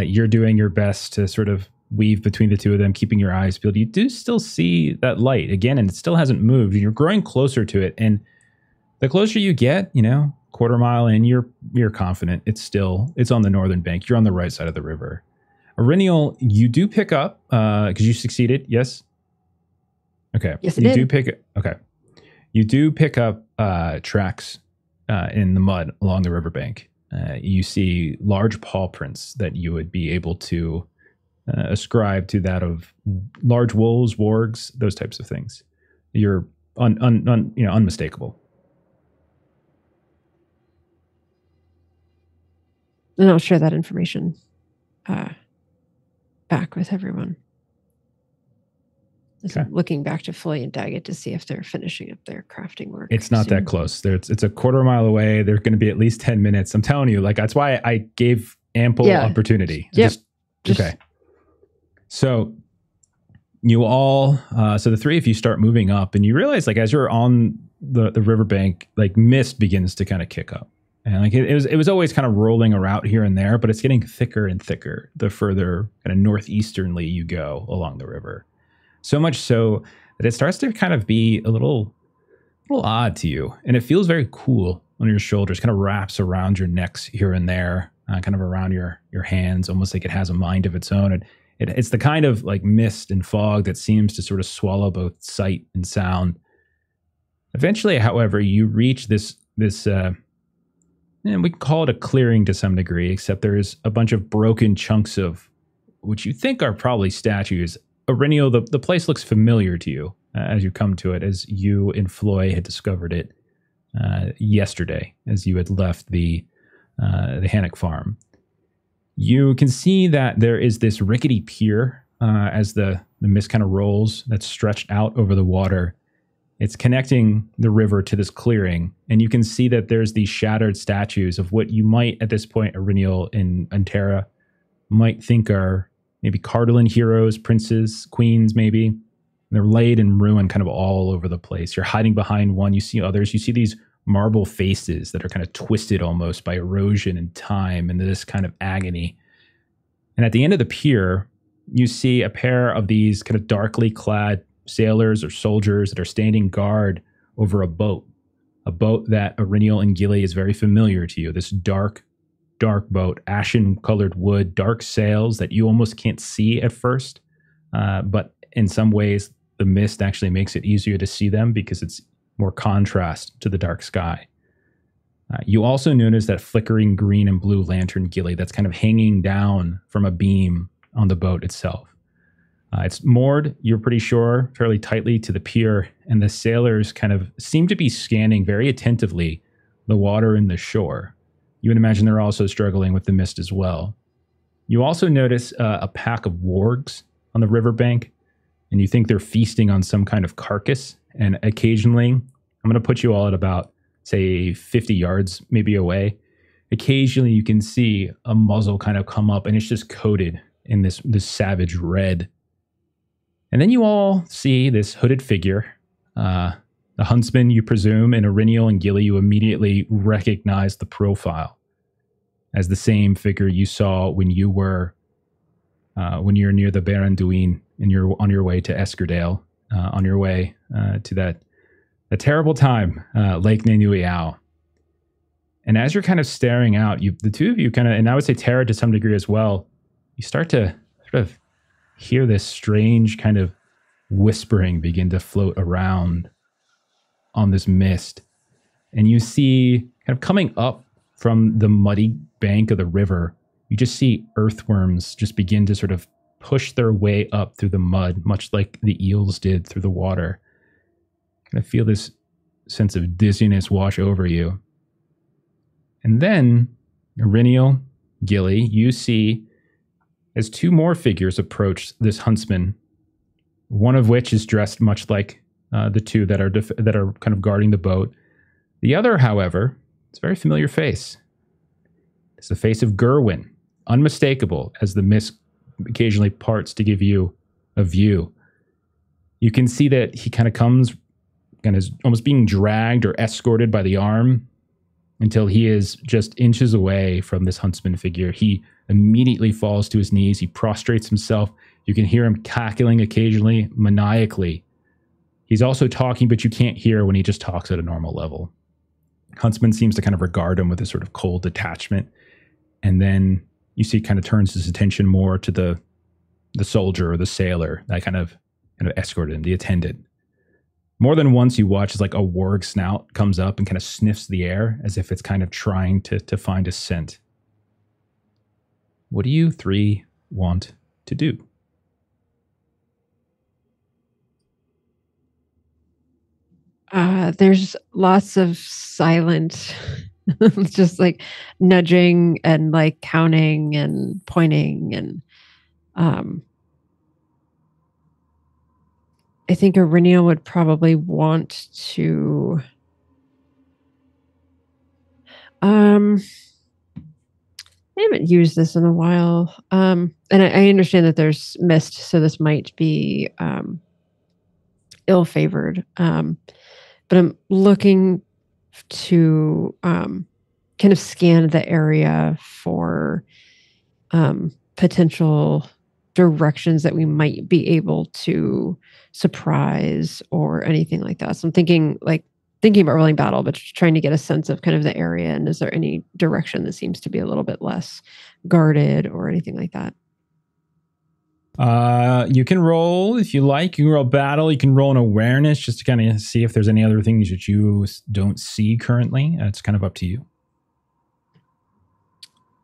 Speaker 1: you're doing your best to sort of weave between the two of them, keeping your eyes peeled. You do still see that light again, and it still hasn't moved. You're growing closer to it, and the closer you get, quarter mile in, you're confident it's on the northern bank. You're on the right side of the river. Irenial, you do pick up because you succeeded. Yes. Okay.
Speaker 4: Yes, I did.
Speaker 1: You do pick up tracks in the mud along the riverbank. You see large paw prints that you would be able to ascribe to that of large wolves, wargs, those types of things. You're unmistakable.
Speaker 4: And I'll share that information back with everyone.
Speaker 1: Okay.
Speaker 4: Looking back to Floy and Daggett to see if they're finishing up their crafting work.
Speaker 1: It's not that close. It's a quarter mile away. They're going to be at least 10 minutes. I'm telling you, that's why I gave ample opportunity.
Speaker 4: Yep.
Speaker 1: Okay. So you all, so the three of you start moving up, and you realize as you're on the riverbank, mist begins to kind of kick up. And it was always kind of rolling around here and there, but it's getting thicker and thicker the further kind of northeasternly you go along the river. So much so that it starts to kind of be a little odd to you, and it feels very cool on your shoulders. Kind of wraps around your necks here and there, kind of around your hands, almost like it has a mind of its own. And it's the kind of mist and fog that seems to sort of swallow both sight and sound. Eventually, however, you reach this. And we can call it a clearing to some degree, except there's a bunch of broken chunks of which you think are probably statues. Irenial, the place looks familiar to you as you come to it, as you and Floy had discovered it yesterday, as you had left the Hannock farm. You can see that there is this rickety pier as the mist kind of rolls that's stretched out over the water. It's connecting the river to this clearing, and you can see that there's these shattered statues of what you might, at this point, Irenial and Antera, might think are maybe Cardolan heroes, princes, queens, maybe. And they're laid in ruin kind of all over the place. You're hiding behind one. You see others. You see these marble faces that are kind of twisted almost by erosion and time and this kind of agony. And at the end of the pier, you see a pair of these kind of darkly clad sailors or soldiers that are standing guard over a boat that Irenial and Gilly is very familiar to you. This dark boat, ashen colored wood, dark sails that you almost can't see at first. But in some ways, the mist actually makes it easier to see them because it's more contrast to the dark sky. You also notice that flickering green and blue lantern, Gilly, that's kind of hanging down from a beam on the boat itself. It's moored, you're pretty sure, fairly tightly to the pier, and the sailors kind of seem to be scanning very attentively the water and the shore. You would imagine they're also struggling with the mist as well. You also notice a pack of wargs on the riverbank, and you think they're feasting on some kind of carcass. And occasionally, I'm going to put you all at about, say, 50 yards maybe away. Occasionally, you can see a muzzle kind of come up, and it's just coated in this savage red. And then you all see this hooded figure, the huntsman, you presume, and Irenial and Gilly, you immediately recognize the profile as the same figure you saw when you were near the Baron Duin and you're on your way to Eskerdale, on your way to that terrible time, Lake Nenuiao. And as you're kind of staring out, the two of you kind of, and I would say Tara to some degree as well, you start to sort of hear this strange kind of whispering begin to float around on this mist. And you see kind of coming up from the muddy bank of the river, you just see earthworms just begin to sort of push their way up through the mud, much like the eels did through the water. Kind of feel this sense of dizziness wash over you. And then, Irenial, Gilly, you see as two more figures approach this huntsman, one of which is dressed much like the two that are kind of guarding the boat. The other, however, it's a very familiar face. It's the face of Gerwin, unmistakable as the mist occasionally parts to give you a view. You can see that he kind of comes, kind of almost being dragged or escorted by the arm until he is just inches away from this huntsman figure. He immediately falls to his knees. He prostrates himself. You can hear him cackling occasionally, maniacally. He's also talking, but you can't hear when he just talks at a normal level. Huntsman seems to kind of regard him with a sort of cold detachment. And then you see kind of turns his attention more to the soldier or the sailor that kind of escorted him, the attendant. More than once you watch as like a warg snout comes up and kind of sniffs the air as if it's kind of trying to find a scent. What do you three want to do?
Speaker 4: There's lots of silent, just like nudging and like counting and pointing. And I think Aurenia would probably want to I haven't used this in a while. And I understand that there's mist, so this might be ill-favored. But I'm looking to kind of scan the area for potential directions that we might be able to surprise or anything like that. So I'm thinking about rolling battle, but just trying to get a sense of kind of the area. And is there any direction that seems to be a little bit less guarded or anything like that?
Speaker 1: You can roll if you like. You can roll battle. You can roll an awareness just to kind of see if there's any other things that you don't see currently. It's kind of up to you.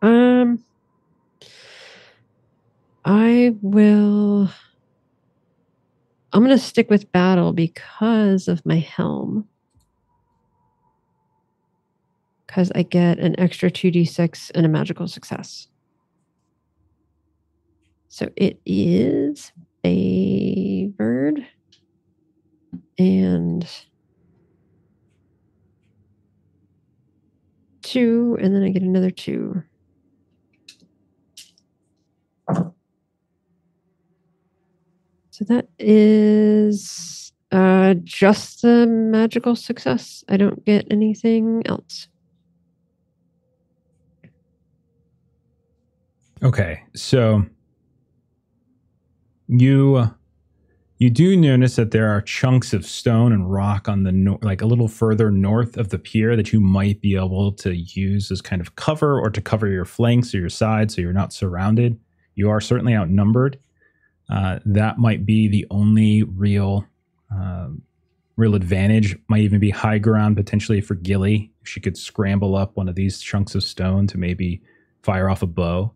Speaker 4: I'm going to stick with battle because of my helm. Because I get an extra 2d6 and a magical success. So it is favored. And 2, and then I get another 2. So that is just the magical success. I don't get anything else.
Speaker 1: Okay, so you do notice that there are chunks of stone and rock on the like a little further north of the pier that you might be able to use as kind of cover or to cover your flanks or your sides so you're not surrounded. You are certainly outnumbered. That might be the only real advantage. Might even be high ground potentially for Gilly. She could scramble up one of these chunks of stone to maybe fire off a bow.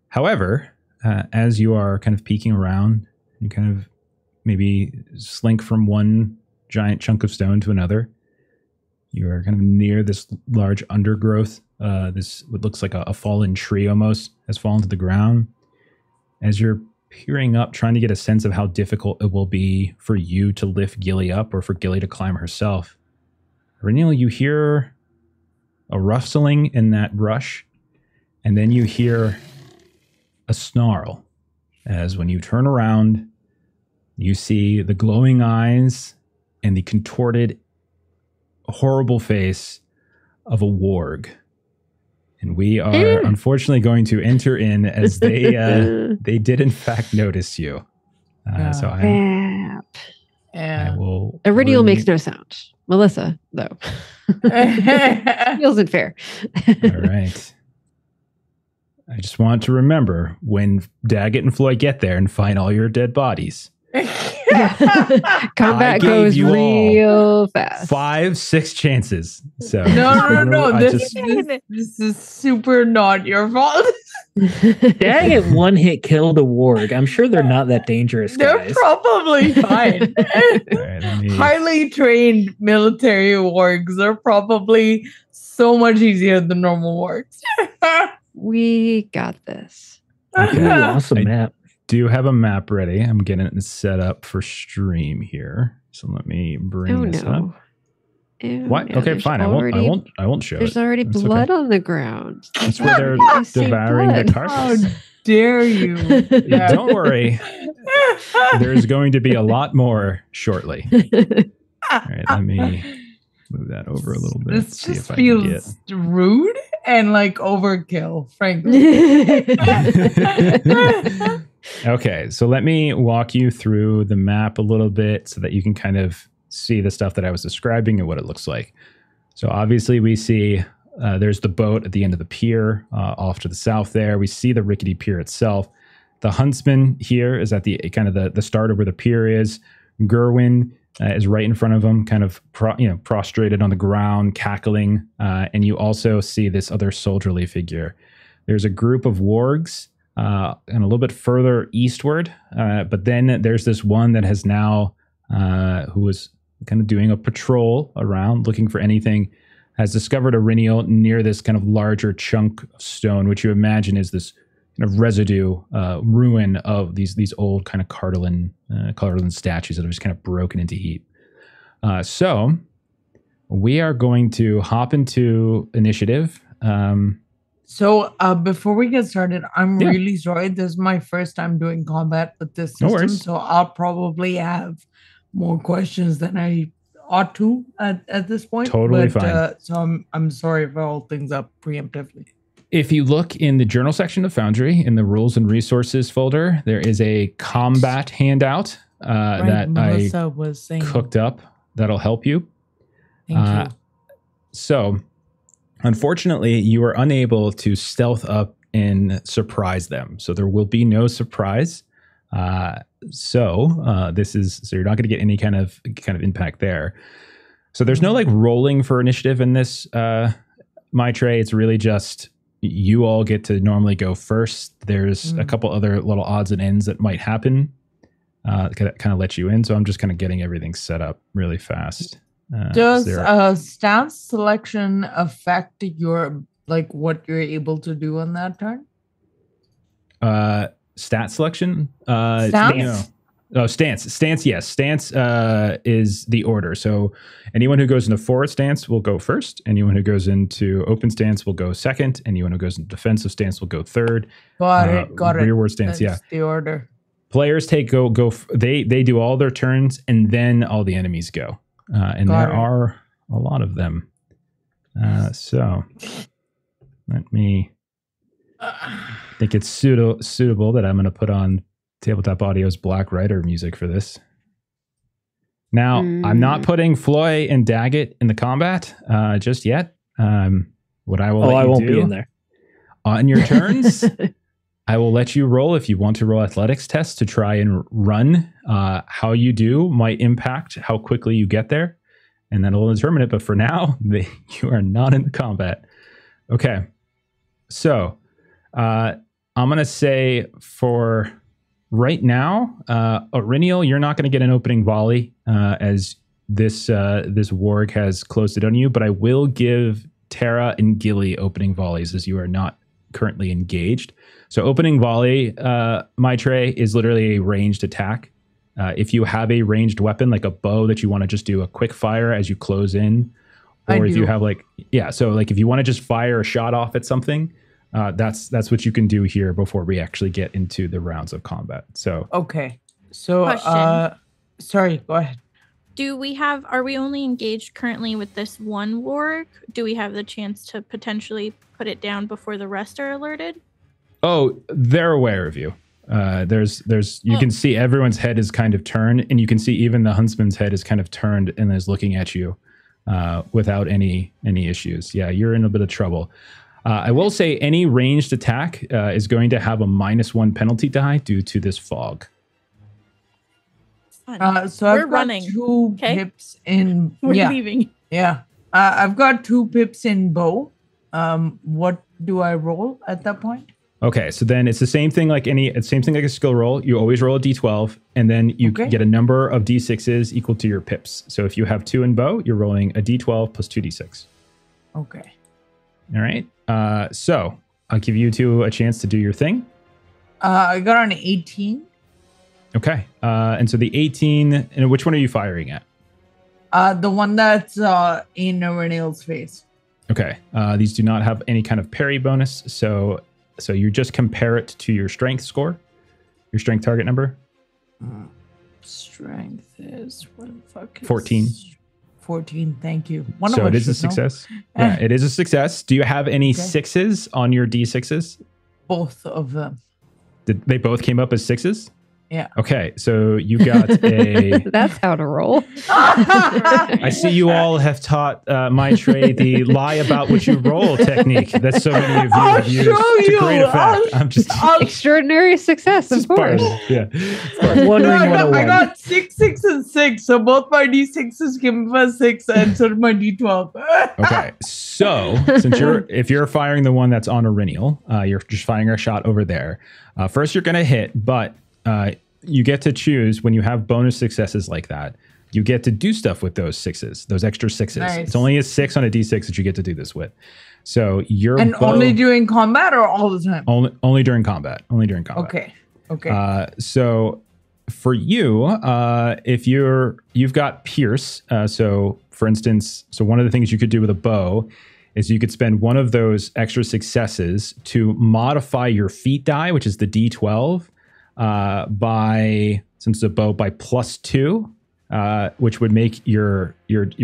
Speaker 1: However, as you are kind of peeking around, you kind of maybe slink from one giant chunk of stone to another. You are kind of near this large undergrowth. This what looks like a fallen tree almost has fallen to the ground. As you're peering up, trying to get a sense of how difficult it will be for you to lift Gilly up or for Gilly to climb herself. Renil, you hear a rustling in that brush, and then you hear a snarl as when you turn around, you see the glowing eyes and the contorted, horrible face of a warg. And we are unfortunately going to enter in as they did in fact notice you. So I will.
Speaker 4: Aurenia makes no sound. Melissa, though, feels unfair.
Speaker 1: All right. I just want to remember when Daggett and Floyd get there and find all your dead bodies.
Speaker 4: Combat goes real fast.
Speaker 1: 5-6 chances. So
Speaker 6: no. This is super not your fault.
Speaker 5: Daggett one hit killed a warg. I'm sure they're not that dangerous, guys.
Speaker 6: They're probably fine.
Speaker 1: Right,
Speaker 6: Highly trained military wargs are probably so much easier than normal wargs.
Speaker 4: We got this.
Speaker 5: Ooh, awesome map.
Speaker 1: Do have a map ready. I'm getting it set up for stream here. So let me bring this up. What? Okay, fine. I won't show
Speaker 4: There's
Speaker 1: it.
Speaker 4: already
Speaker 1: That's
Speaker 4: blood
Speaker 1: okay.
Speaker 4: on the ground.
Speaker 1: That's where they're
Speaker 4: I see
Speaker 1: devouring the
Speaker 4: blood.
Speaker 1: carcass.
Speaker 6: How dare you?
Speaker 1: Yeah, don't worry. There's going to be a lot more shortly. All right, let me move that over a little bit.
Speaker 6: This
Speaker 1: See
Speaker 6: just
Speaker 1: if I can get.
Speaker 6: feels rude and like overkill, frankly.
Speaker 1: Okay, so let me walk you through the map a little bit so that you can kind of see the stuff that I was describing and what it looks like. So obviously we see there's the boat at the end of the pier off to the south there. We see the rickety pier itself. The huntsman here is at the kind of the start of where the pier is. Gerwin is right in front of him, kind of prostrated on the ground, cackling. And you also see this other soldierly figure. There's a group of wargs and a little bit further eastward. But then there's this one that has now, who was kind of doing a patrol around, looking for anything, has discovered a Rinial near this kind of larger chunk of stone, which you imagine is this kind of residue, ruin of these old kind of cartellin statues that are just kind of broken into heap. So we are going to hop into initiative.
Speaker 6: So before we get started, I'm really sorry. This is my first time doing combat with this system,
Speaker 1: No worries.
Speaker 6: so I'll probably have more questions than I ought to at this point.
Speaker 1: Totally fine.
Speaker 6: So I'm sorry if I hold things up preemptively.
Speaker 1: If you look in the journal section of Foundry, in the rules and resources folder, there is a combat handout that
Speaker 6: Melissa was saying.
Speaker 1: cooked up that'll help you.
Speaker 6: Thank you.
Speaker 1: So, unfortunately, you are unable to stealth up and surprise them. So there will be no surprise. So you're not going to get any kind of impact there. So there's no like rolling for initiative in this my tray. It's really just you all get to normally go first. There's a couple other little odds and ends that might happen that kind of let you in. So I'm just kind of getting everything set up really fast.
Speaker 6: Does stance selection affect your what you're able to do on that turn?
Speaker 1: Stat selection?
Speaker 6: Stance?
Speaker 1: No. Oh, stance. Stance, yes. Stance is the order. So anyone who goes into forward stance will go first. Anyone who goes into open stance will go second. Anyone who goes into defensive stance will go third.
Speaker 6: Got it.
Speaker 1: Rearward stance,
Speaker 6: That's the order.
Speaker 1: Players take they do all their turns and then all the enemies go. And there are a lot of them. So let me think it's suitable that I'm going to put on Tabletop Audio's Black Rider music for this. Now, I'm not putting Floy and Daggett in the combat just yet. What I will let
Speaker 5: I
Speaker 1: you
Speaker 5: won't
Speaker 1: do
Speaker 5: be in there.
Speaker 1: on your turns, I will let you roll if you want to roll athletics tests to try and run. How you do might impact how quickly you get there, and that'll determine it. But for now, you are not in the combat. Okay. So I'm going to say for right now, Aurinial, you're not going to get an opening volley as this warg has closed it on you, but I will give Tara and Gilly opening volleys as you are not currently engaged. So opening volley, my tray, is literally a ranged attack. If you have a ranged weapon like a bow that you want to just do a quick fire as you close in, or if you have so if you want to just fire a shot off at something, that's what you can do here before we actually get into the rounds of combat. So
Speaker 6: okay. So sorry, go ahead.
Speaker 3: Are we only engaged currently with this one warg? Do we have the chance to potentially put it down before the rest are alerted?
Speaker 1: Oh, they're aware of you. You can see everyone's head is kind of turned, and you can see even the huntsman's head is kind of turned and is looking at you without any issues. Yeah, you're in a bit of trouble. I will say any ranged attack is going to have a -1 penalty die due to this fog.
Speaker 6: So I've got 2 pips in.
Speaker 3: We're leaving.
Speaker 6: Yeah, I've got 2 pips in bow. What do I roll at that point?
Speaker 1: Okay, so then it's the same thing like a skill roll. You always roll a d12, and then you get a number of d6s equal to your pips. So if you have 2 in bow, you're rolling a d12 plus 2d6.
Speaker 6: Okay.
Speaker 1: All right. So I'll give you 2 a chance to do your thing.
Speaker 6: I got an 18.
Speaker 1: Okay. And so the 18, and which one are you firing at?
Speaker 6: The one that's in Renil's face.
Speaker 1: Okay. These do not have any kind of parry bonus, so you just compare it to your strength score, your strength target number.
Speaker 6: Strength is what the fuck?
Speaker 1: 14.
Speaker 6: 14. Thank you.
Speaker 1: So it is a success. Yeah, it is a success. Do you have any sixes on your D6s?
Speaker 6: Both of them.
Speaker 1: Did they both came up as sixes?
Speaker 6: Yeah.
Speaker 1: Okay, so you got a.
Speaker 4: That's how to roll.
Speaker 1: I see you all have taught my trade the lie about what you roll technique that so many of you have used to great effect. I'm just
Speaker 4: Extraordinary success, of course.
Speaker 1: Yeah.
Speaker 5: Wondering what
Speaker 6: I got 6, 6, and 6. So both my D6s came up as 6, and so did my D12.
Speaker 1: Okay, so since if you're firing the one that's on Aurinial, you're just firing a shot over there. First, you're going to hit, but you get to choose when you have bonus successes like that. You get to do stuff with those sixes, those extra sixes.
Speaker 6: Nice.
Speaker 1: It's only a 6 on a D6 that you get to do this with. So you're
Speaker 6: only during combat or all the time?
Speaker 1: Only during combat. Only during combat.
Speaker 6: Okay.
Speaker 1: So for you, if you've got Pierce. So for instance, one of the things you could do with a bow is you could spend one of those extra successes to modify your feat die, which is the D12, by, since it's a bow, by +2, which would make your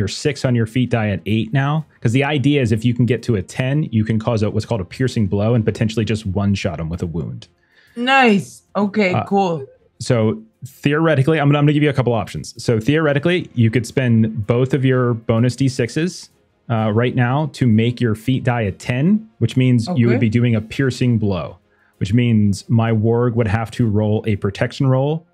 Speaker 1: 6 on your feat die at 8 now. Because the idea is if you can get to a 10, you can cause what's called a piercing blow and potentially just one-shot him with a wound.
Speaker 6: Nice. Okay, cool.
Speaker 1: So theoretically, I'm gonna give you a couple options. So theoretically, you could spend both of your bonus D6s right now to make your feat die a 10, which means you would be doing a piercing blow, which means my warg would have to roll a protection roll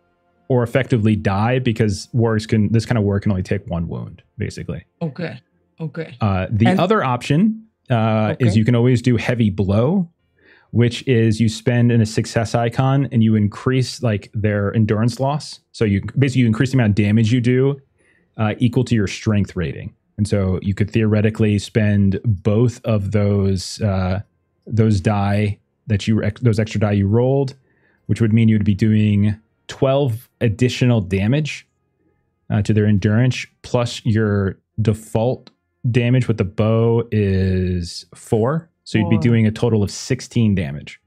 Speaker 1: or effectively die, because this kind of warg can only take 1 wound, basically.
Speaker 6: Okay.
Speaker 1: The other option is you can always do heavy blow, which is you spend in a success icon and you increase like their endurance loss. So you increase the amount of damage you do equal to your strength rating. And so you could theoretically spend both of those die those extra die you rolled, which would mean you'd be doing 12 additional damage to their endurance, plus your default damage with the bow is 4. So you'd be doing a total of 16 damage.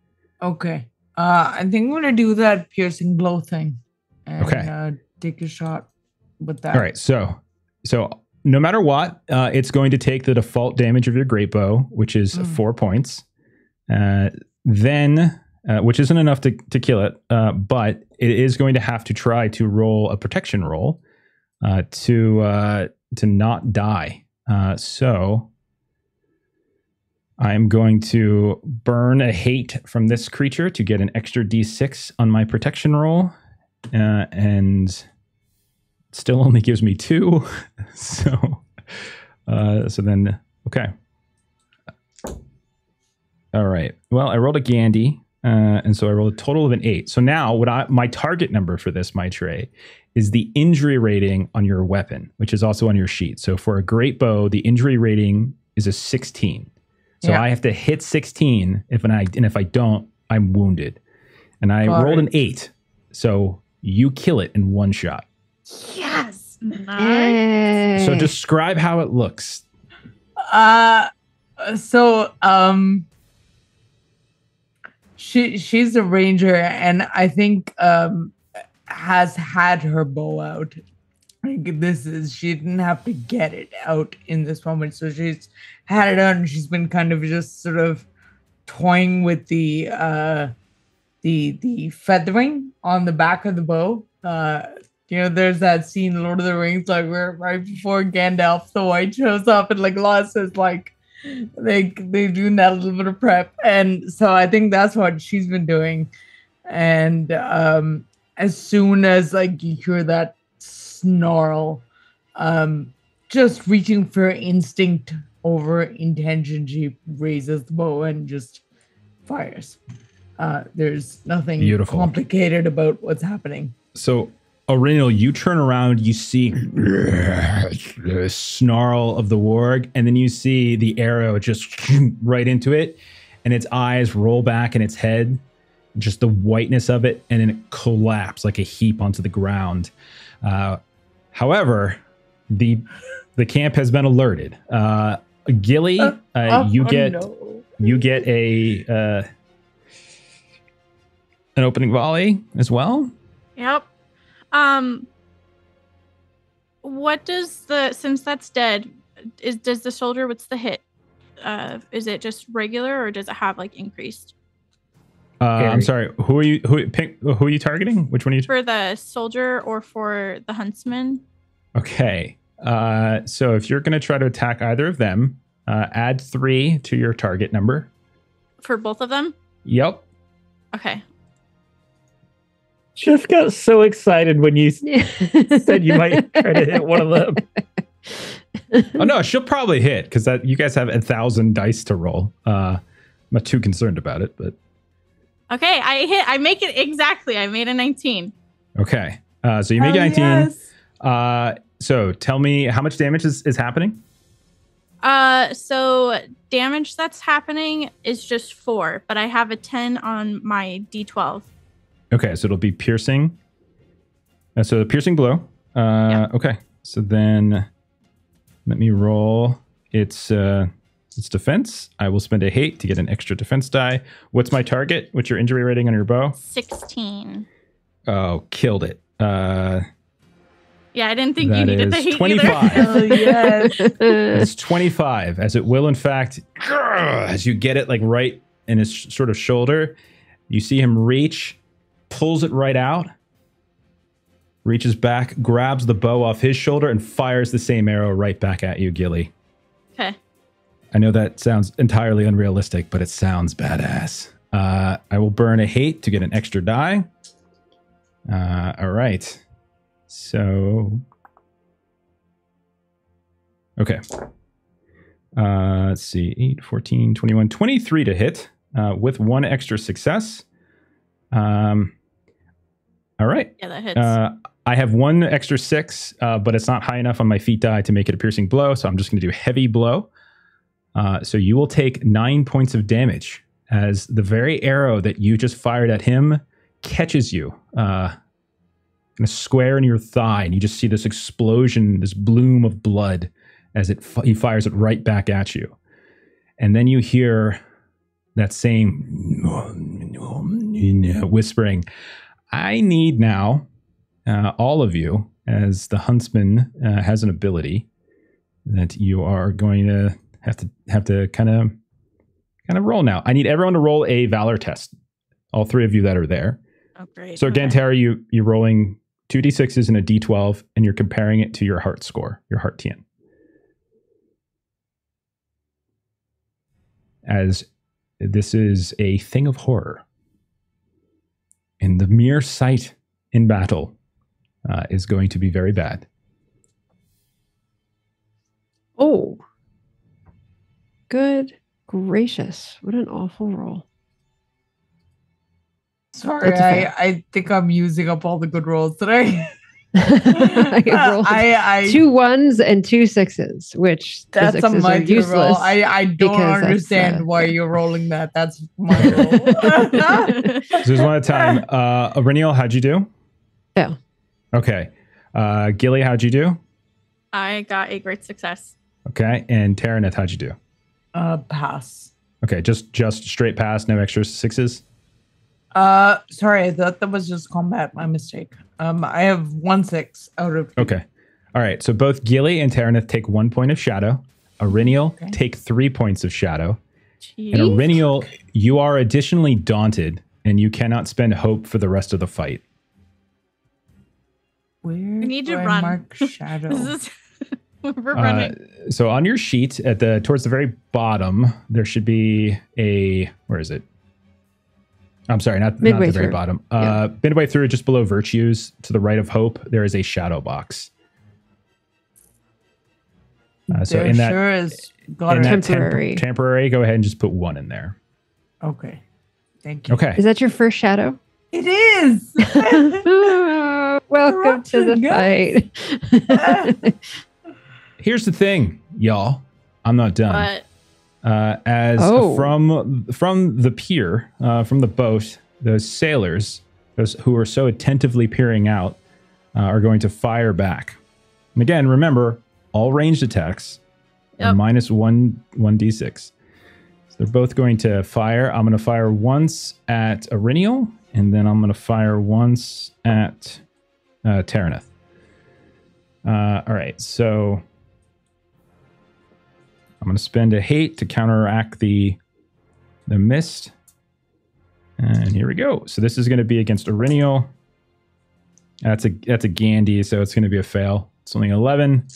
Speaker 6: Okay. I think I'm going to do that piercing blow thing and take a shot with that.
Speaker 1: All right. So no matter what, it's going to take the default damage of your great bow, which is 4 points. Then, which isn't enough to kill it, but it is going to have to try to roll a protection roll to not die. So I'm going to burn a hate from this creature to get an extra D6 on my protection roll, and it still only gives me 2. So then, okay. All right. Well, I rolled a Gandhi, and so I rolled a total of an 8. So now my target number for this, my tray, is the injury rating on your weapon, which is also on your sheet. So for a great bow, the injury rating is a 16. So I have to hit 16. If I don't, I'm wounded. And I rolled an 8. So you kill it in 1 shot.
Speaker 3: Yes. Nice.
Speaker 1: So describe how it looks.
Speaker 6: She's a ranger, and I think has had her bow out. Like she didn't have to get it out in this moment, so she's had it out, and she's been kind of just sort of toying with the feathering on the back of the bow. There's that scene in Lord of the Rings, like where right before Gandalf the White shows up, and like Lost is like. They doing that little bit of prep, and so I think that's what she's been doing. And as soon as like you hear that snarl, just reaching for instinct over intention, she raises the bow and just fires. There's nothing complicated about what's happening.
Speaker 1: So Aurinial, you turn around, you see the snarl of the warg, and then you see the arrow just right into it, and its eyes roll back in its head, just the whiteness of it, and then it collapses like a heap onto the ground. However, the camp has been alerted. Gilly, you get a an opening volley as well.
Speaker 3: Yep. What does since that's dead, does the soldier, what's the hit? Is it just regular or does it have like increased?
Speaker 1: I'm sorry. Who are you targeting? Which one are you?
Speaker 3: For the soldier or for the huntsman?
Speaker 1: Okay. So if you're going to try to attack either of them, add 3 to your target number.
Speaker 3: For both of them?
Speaker 1: Yep.
Speaker 3: Okay.
Speaker 5: Just got so excited when you said you might try to hit one of them.
Speaker 1: Oh no, she'll probably hit because you guys have 1,000 dice to roll. I'm not too concerned about it, but
Speaker 3: okay, I make it exactly. I made a 19.
Speaker 1: Okay, so you make 19. Yes. So tell me how much damage is happening.
Speaker 3: So damage that's happening is just 4, but I have a 10 on my D12.
Speaker 1: Okay, so it'll be piercing. So the piercing blow. Yeah. Okay, so then let me roll its defense. I will spend a hate to get an extra defense die. What's my target? What's your injury rating on your bow?
Speaker 3: 16.
Speaker 1: Oh, killed it.
Speaker 3: Yeah, I didn't think you needed the hate
Speaker 1: 25.
Speaker 6: Oh, yes.
Speaker 1: It's 25, as it will, in fact, as you get it like right in his sort of shoulder, you see him reach, pulls it right out, reaches back, grabs the bow off his shoulder, and fires the same arrow right back at you, Gilly.
Speaker 3: Okay.
Speaker 1: I know that sounds entirely unrealistic, but it sounds badass. I will burn a hate to get an extra die. All right. So, okay. Let's see, 8, 14, 21, 23 to hit with 1 extra success. All right.
Speaker 3: Yeah, that hits.
Speaker 1: I have 1 extra 6, but it's not high enough on my feat die to make it a piercing blow, so I'm just going to do heavy blow. So you will take 9 points of damage as the very arrow that you just fired at him catches you. In a square in your thigh, and you just see this explosion, this bloom of blood as he fires it right back at you. And then you hear that same whispering. I need now all of you, as the huntsman has an ability that you are going to have to kind of roll now. I need everyone to roll a valor test. All 3 of you that are there.
Speaker 3: Oh, great.
Speaker 1: So again, Tara, you're rolling 2d6s and a d12, and you're comparing it to your heart score, your heart TN. As this is a thing of horror. And the mere sight in battle is going to be very bad.
Speaker 4: Oh. Good gracious. What an awful roll.
Speaker 6: Sorry, I think I'm using up all the good rolls today.
Speaker 4: I rolled 2 1s and 2 6s, which
Speaker 6: that's a mighty roll. I don't understand why you're rolling that. That's my roll.
Speaker 1: So there's one at a time. Reniel, how'd you do?
Speaker 4: Fail.
Speaker 1: Okay. Gilly, how'd you do?
Speaker 3: I got a great success.
Speaker 1: Okay. And Taraneth, how'd you do?
Speaker 6: Pass.
Speaker 1: Okay, just straight pass, no extra 6s?
Speaker 6: Sorry, that was just combat, my mistake. I have 1 6 out of 2.
Speaker 1: Okay. All right, so both Gilly and Taraneth take 1 point of shadow. Ariniel take 3 points of shadow. Jeez. And Ariniel, you are additionally daunted, and you cannot spend hope for the rest of the fight.
Speaker 6: Where
Speaker 3: we need to
Speaker 6: run.
Speaker 3: Mark
Speaker 6: shadow?
Speaker 3: We're running.
Speaker 1: So on your sheet, towards the very bottom, there should be a, where is it? I'm sorry, not the very bottom. Midway through, just below virtues, to the right of hope, there is a shadow box. So in that,
Speaker 6: sure is
Speaker 1: temporary, go ahead and just put 1 in there.
Speaker 6: Okay, thank you.
Speaker 1: Okay,
Speaker 4: is that your first shadow?
Speaker 6: It is.
Speaker 4: Welcome to the fight.
Speaker 1: Here's the thing, y'all. I'm not done.
Speaker 3: What?
Speaker 1: From the pier, from the boat, those sailors, those who are so attentively peering out, are going to fire back. And again, remember, all ranged attacks are minus 1d6. So they're both going to fire. I'm going to fire once at Aryniel, and then I'm going to fire once at Terraneth. All right, so I'm going to spend a hate to counteract the mist. And here we go. So this is going to be against Aryniel. That's a Gandhi, so it's going to be a fail. It's only 11.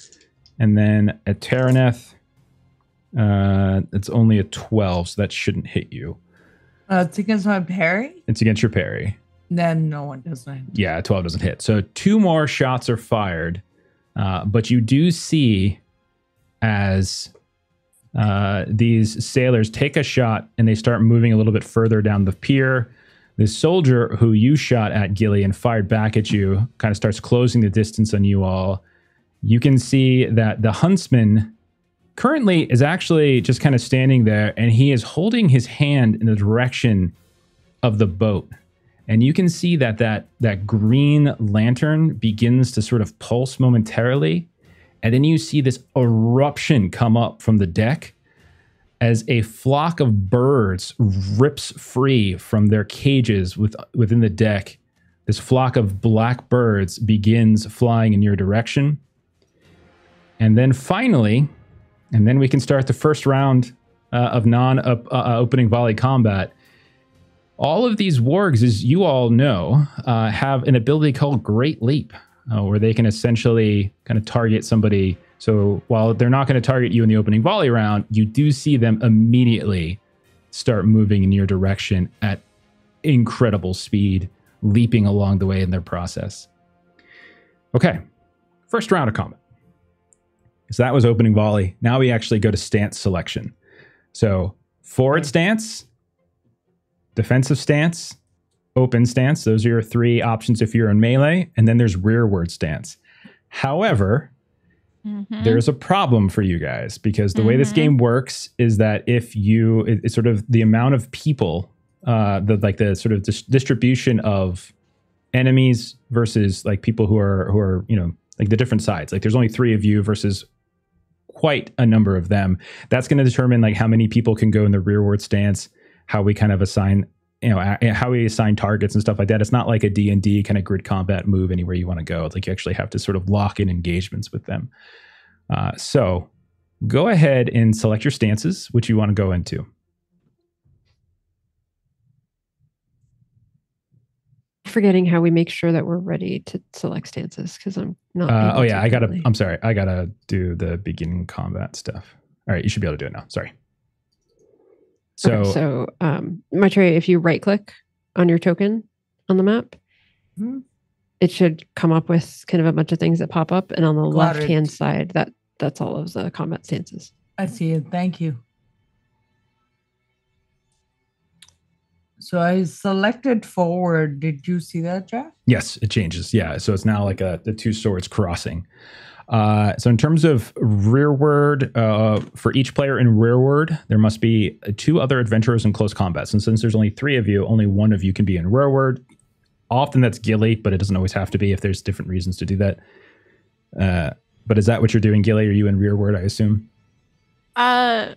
Speaker 1: And then at Terraneth, it's only a 12, so that shouldn't hit you.
Speaker 6: It's against my parry?
Speaker 1: It's against your parry.
Speaker 6: Then no, it doesn't.
Speaker 1: Yeah, 12 doesn't hit. So 2 more shots are fired. But you do see as these sailors take a shot and they start moving a little bit further down the pier. The soldier who you shot at, Gilly, and fired back at you kind of starts closing the distance on you all. You can see that the huntsman currently is actually just kind of standing there, and he is holding his hand in the direction of the boat. And you can see that green lantern begins to sort of pulse momentarily. And then you see this eruption come up from the deck as a flock of birds rips free from their cages within the deck. This flock of black birds begins flying in your direction. And then finally, and then we can start the first round of non-opening volley combat. All of these wargs, as you all know, have an ability called Great Leap, where they can essentially kind of target somebody. So while they're not going to target you in the opening volley round, you do see them immediately start moving in your direction at incredible speed, leaping along the way in their process. Okay, first round of combat. So that was opening volley. Now we actually go to stance selection. So forward stance, defensive stance, open stance. Those are your 3 options if you're in melee. And then there's rearward stance. However, there's a problem for you guys, because the way this game works is that if you, it's sort of the amount of people, the sort of distribution of enemies versus like people who are, you know, like the different sides. Like there's only 3 of you versus quite a number of them. That's going to determine like how many people can go in the rearward stance, how we kind of assign, you know, how we assign targets and stuff like that. It's not like a D&D kind of grid combat move anywhere you want to go. It's like you actually have to sort of lock in engagements with them. So go ahead and select your stances, which you want to go into.
Speaker 4: Forgetting how we make sure that we're ready to select stances, because I'm not.
Speaker 1: Oh yeah, I'm sorry. I gotta do the beginning combat stuff. All right, you should be able to do it now. Sorry.
Speaker 4: So, Maitreya, if you right click on your token on the map, it should come up with kind of a bunch of things that pop up, and on the left hand side, that's all of the combat stances.
Speaker 6: I see it. Thank you. So I selected forward. Did you see that, Jeff?
Speaker 1: Yes, it changes. Yeah, so it's now like the 2 swords crossing. So in terms of rearward, for each player in rearward, there must be 2 other adventurers in close combat. And since there's only 3 of you, only 1 of you can be in rearward. Often that's Gilly, but it doesn't always have to be if there's different reasons to do that. But is that what you're doing, Gilly? Are you in rearward, I assume?
Speaker 3: I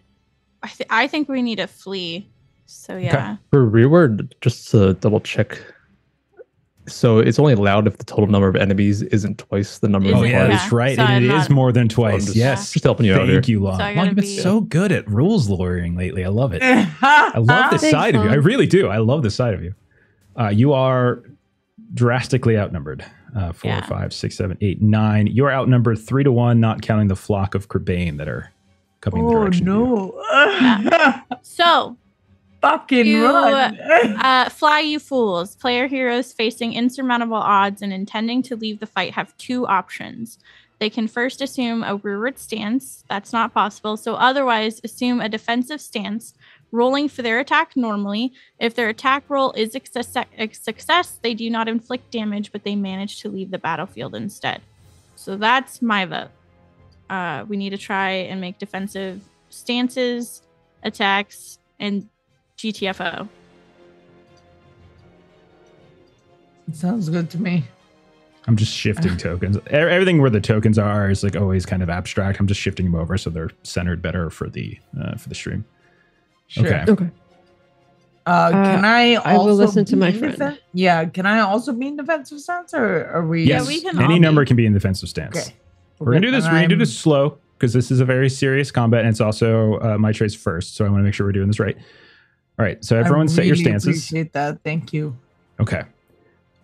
Speaker 3: think we need to flee. So yeah.
Speaker 2: Okay. For rearward, just to double check. So it's only allowed if the total number of enemies isn't twice the number of
Speaker 1: parties. Yeah, that's right.
Speaker 3: So
Speaker 1: and it is more than twice. Yes.
Speaker 2: Just helping you out here.
Speaker 1: Thank you, Lon.
Speaker 3: So
Speaker 1: Lon, you've been so good at rules lawyering lately. I love it. I love this side of you. I really do. I love this side of you. You are drastically outnumbered. 4, 5, 6, 7, 8, 9. You're outnumbered 3-1, not counting the flock of Kerbane that are coming in the direction of you.
Speaker 3: So
Speaker 6: fucking run.
Speaker 3: Fly, you fools. Player heroes facing insurmountable odds and intending to leave the fight have 2 options. They can first assume a rearward stance. That's not possible. So otherwise, assume a defensive stance, rolling for their attack normally. If their attack roll is a success, they do not inflict damage, but they manage to leave the battlefield instead. So that's my vote. We need to try and make defensive stances, attacks, and GTFO.
Speaker 6: Sounds good to me.
Speaker 1: I'm just shifting tokens. Everything where the tokens are is like always kind of abstract. I'm just shifting them over so they're centered better for the stream.
Speaker 6: Sure.
Speaker 1: Okay.
Speaker 4: Okay.
Speaker 6: Can I also
Speaker 4: I will listen to
Speaker 6: be
Speaker 4: my
Speaker 6: in
Speaker 4: friend.
Speaker 6: Yeah, can I also be in defensive stance, or are we?
Speaker 1: Yes.
Speaker 3: Yeah, we can all
Speaker 1: Any
Speaker 3: be.
Speaker 1: number can be in defensive stance.
Speaker 6: Okay.
Speaker 1: We're gonna do this. We're gonna do this slow because this is a very serious combat, and it's also my choice first. So I want to make sure we're doing this right. All right. So everyone, set your stances.
Speaker 6: Appreciate that. Thank you.
Speaker 1: Okay.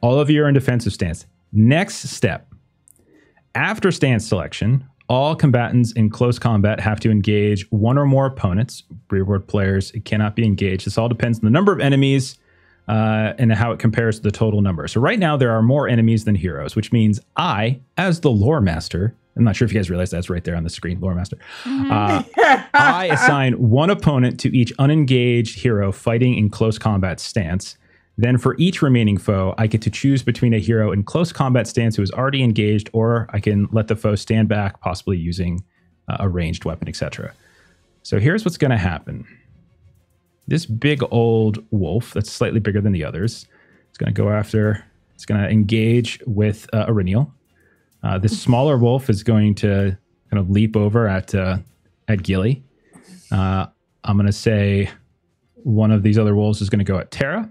Speaker 1: All of you are in defensive stance. Next step. After stance selection, all combatants in close combat have to engage one or more opponents. Rearward players, it cannot be engaged. This all depends on the number of enemies and how it compares to the total number. So right now there are more enemies than heroes, which means I, as the lore master, I'm not sure if you guys realize that's right there on the screen, lore master. I assign one opponent to each unengaged hero fighting in close combat stance. Then for each remaining foe, I get to choose between a hero in close combat stance who is already engaged, or I can let the foe stand back, possibly using a ranged weapon, etc. So here's what's going to happen. This big old wolf that's slightly bigger than the others is going to go after, it's going to engage with Auriniel. This smaller wolf is going to kind of leap over at Gilly. I'm going to say one of these other wolves is going to go at Terra.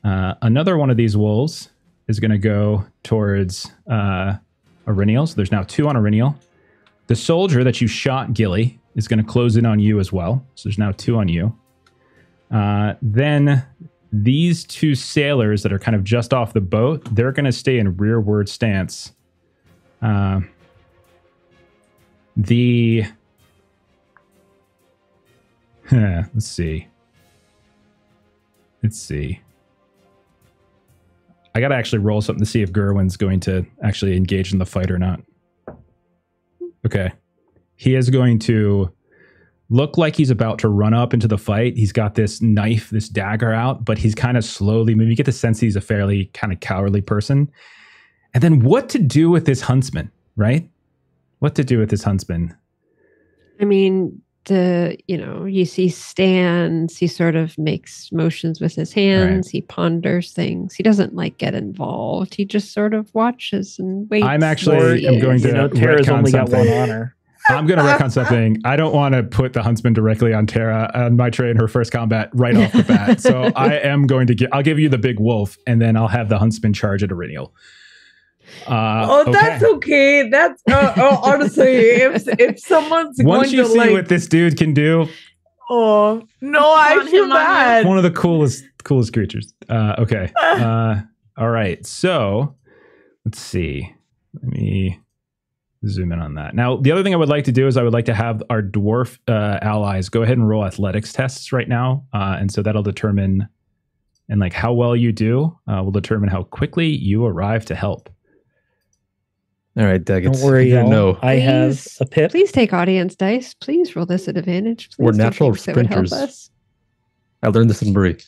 Speaker 1: Another one of these wolves is going to go towards Auriniel. So there's now 2 on Auriniel. The soldier that you shot, Gilly, is going to close in on you as well. So there's now 2 on you. Then these 2 sailors that are kind of just off the boat, they're going to stay in rearward stance. Let's see. I got to actually roll something to see if Gerwin's going to actually engage in the fight or not. Okay. He is going to look like he's about to run up into the fight. He's got this knife, this dagger out, but he's kind of slowly, maybe you get the sense he's a fairly kind of cowardly person. And then what to do with this huntsman, right? What to do with this huntsman?
Speaker 4: I mean, you see stands, he sort of makes motions with his hands, He ponders things. He doesn't get involved. He just sort of watches and waits.
Speaker 1: I'm going to
Speaker 5: Tara's only got
Speaker 1: something.
Speaker 5: one honor.
Speaker 1: I'm going to retcon something. I don't want to put the huntsman directly on Tara on my tray in her first combat right off the bat. So I am going to I'll give you the big wolf, and then I'll have the huntsman charge at Auriniel.
Speaker 6: That's okay. That's honestly, if someone's
Speaker 1: once
Speaker 6: going
Speaker 1: you
Speaker 6: to
Speaker 1: see what this dude can do,
Speaker 6: oh no, I feel bad.
Speaker 1: One of the coolest creatures. Okay. All right. So let's see. Let me zoom in on that. Now, the other thing I would like to do is I would like to have our dwarf allies go ahead and roll athletics tests right now, and so that'll determine how well you do will determine how quickly you arrive to help.
Speaker 2: All right, Daggett.
Speaker 5: Don't worry,
Speaker 2: no.
Speaker 5: I have a pip.
Speaker 4: Please take audience dice. Please roll this at advantage. Please
Speaker 2: We're
Speaker 4: do
Speaker 2: natural
Speaker 4: things that would help
Speaker 2: sprinters.
Speaker 4: us.
Speaker 2: I learned this in Brie.